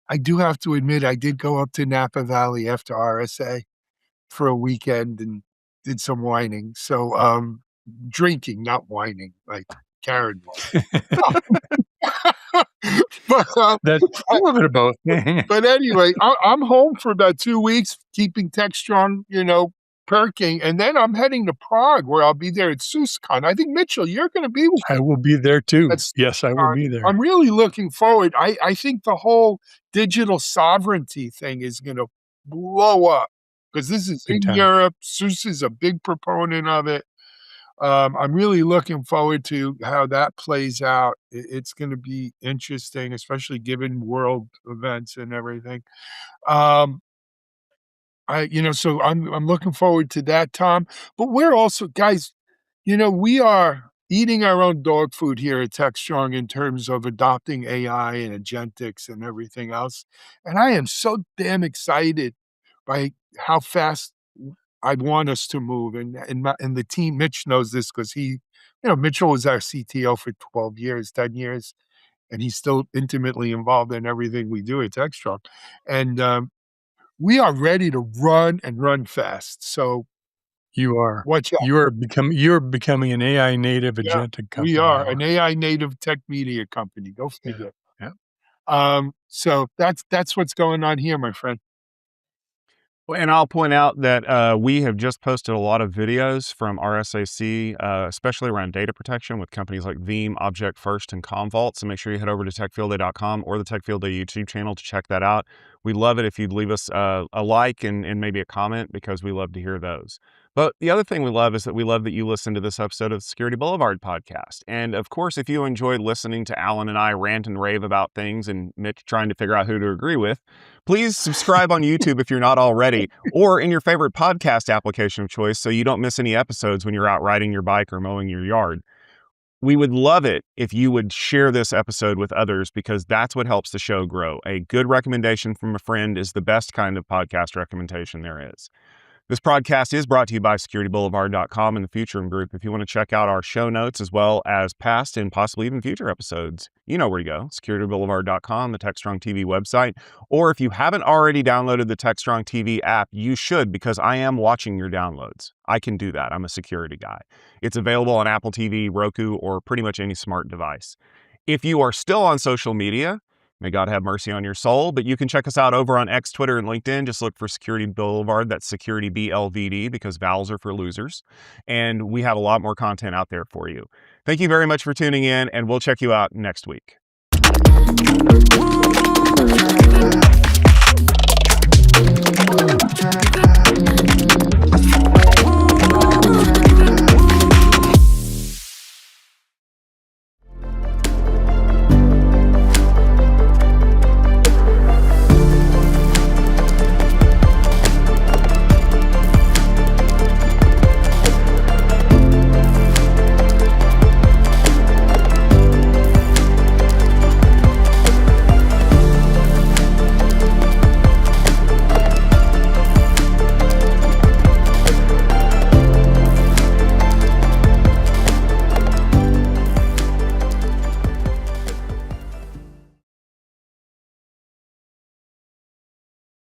I do have to admit I did go up to Napa Valley after RSA for a weekend and did some whining. So drinking, not whining, like Karen was. But That's a little bit of both. but anyway, I'm home for about 2 weeks, keeping Techstrong, perking, and then I'm heading to Prague, where I'll be there at SUSCon. I think, Mitchell, you're going to be with me. I will be there too. Yes, I will be there. I'm really looking forward. I think the whole digital sovereignty thing is going to blow up, because this is Big in time. Europe. SUS is a big proponent of it. I'm really looking forward to how that plays out. It's going to be interesting, especially given world events and everything. So I'm looking forward to that, Tom. But we're also, guys, we are eating our own dog food here at Techstrong in terms of adopting AI and agentics and everything else. And I am so damn excited by how fast I want us to move. And the team, Mitch knows this because Mitchell was our CTO for 12 years, 10 years, and he's still intimately involved in everything we do at Techstrong. And we are ready to run fast. So You are. watch out. You're becoming an AI native agentic company. We are now. an AI native tech media company. Go figure. Yeah. So that's what's going on here, my friend. And I'll point out that we have just posted a lot of videos from RSAC, especially around data protection with companies like Veeam, Object First, and Commvault. So make sure you head over to techfieldday.com or the TechFieldDay YouTube channel to check that out. We'd love it if you'd leave us a like and maybe a comment, because we love to hear those. But the other thing we love is that we love that you listen to this episode of the Security Boulevard podcast. And of course, if you enjoyed listening to Alan and I rant and rave about things and Mitch trying to figure out who to agree with, please subscribe on YouTube if you're not already, or in your favorite podcast application of choice so you don't miss any episodes when you're out riding your bike or mowing your yard. We would love it if you would share this episode with others, because that's what helps the show grow. A good recommendation from a friend is the best kind of podcast recommendation there is. This podcast is brought to you by SecurityBoulevard.com and the Futurum Group. If you want to check out our show notes as well as past and possibly even future episodes, you know where to go. SecurityBoulevard.com, the Techstrong TV website. Or if you haven't already downloaded the Techstrong TV app, you should, because I am watching your downloads. I can do that. I'm a security guy. It's available on Apple TV, Roku, or pretty much any smart device. If you are still on social media, may God have mercy on your soul, but you can check us out over on X, Twitter, and LinkedIn. Just look for Security Boulevard. That's Security BLVD, because vowels are for losers. And we have a lot more content out there for you. Thank you very much for tuning in, and we'll check you out next week.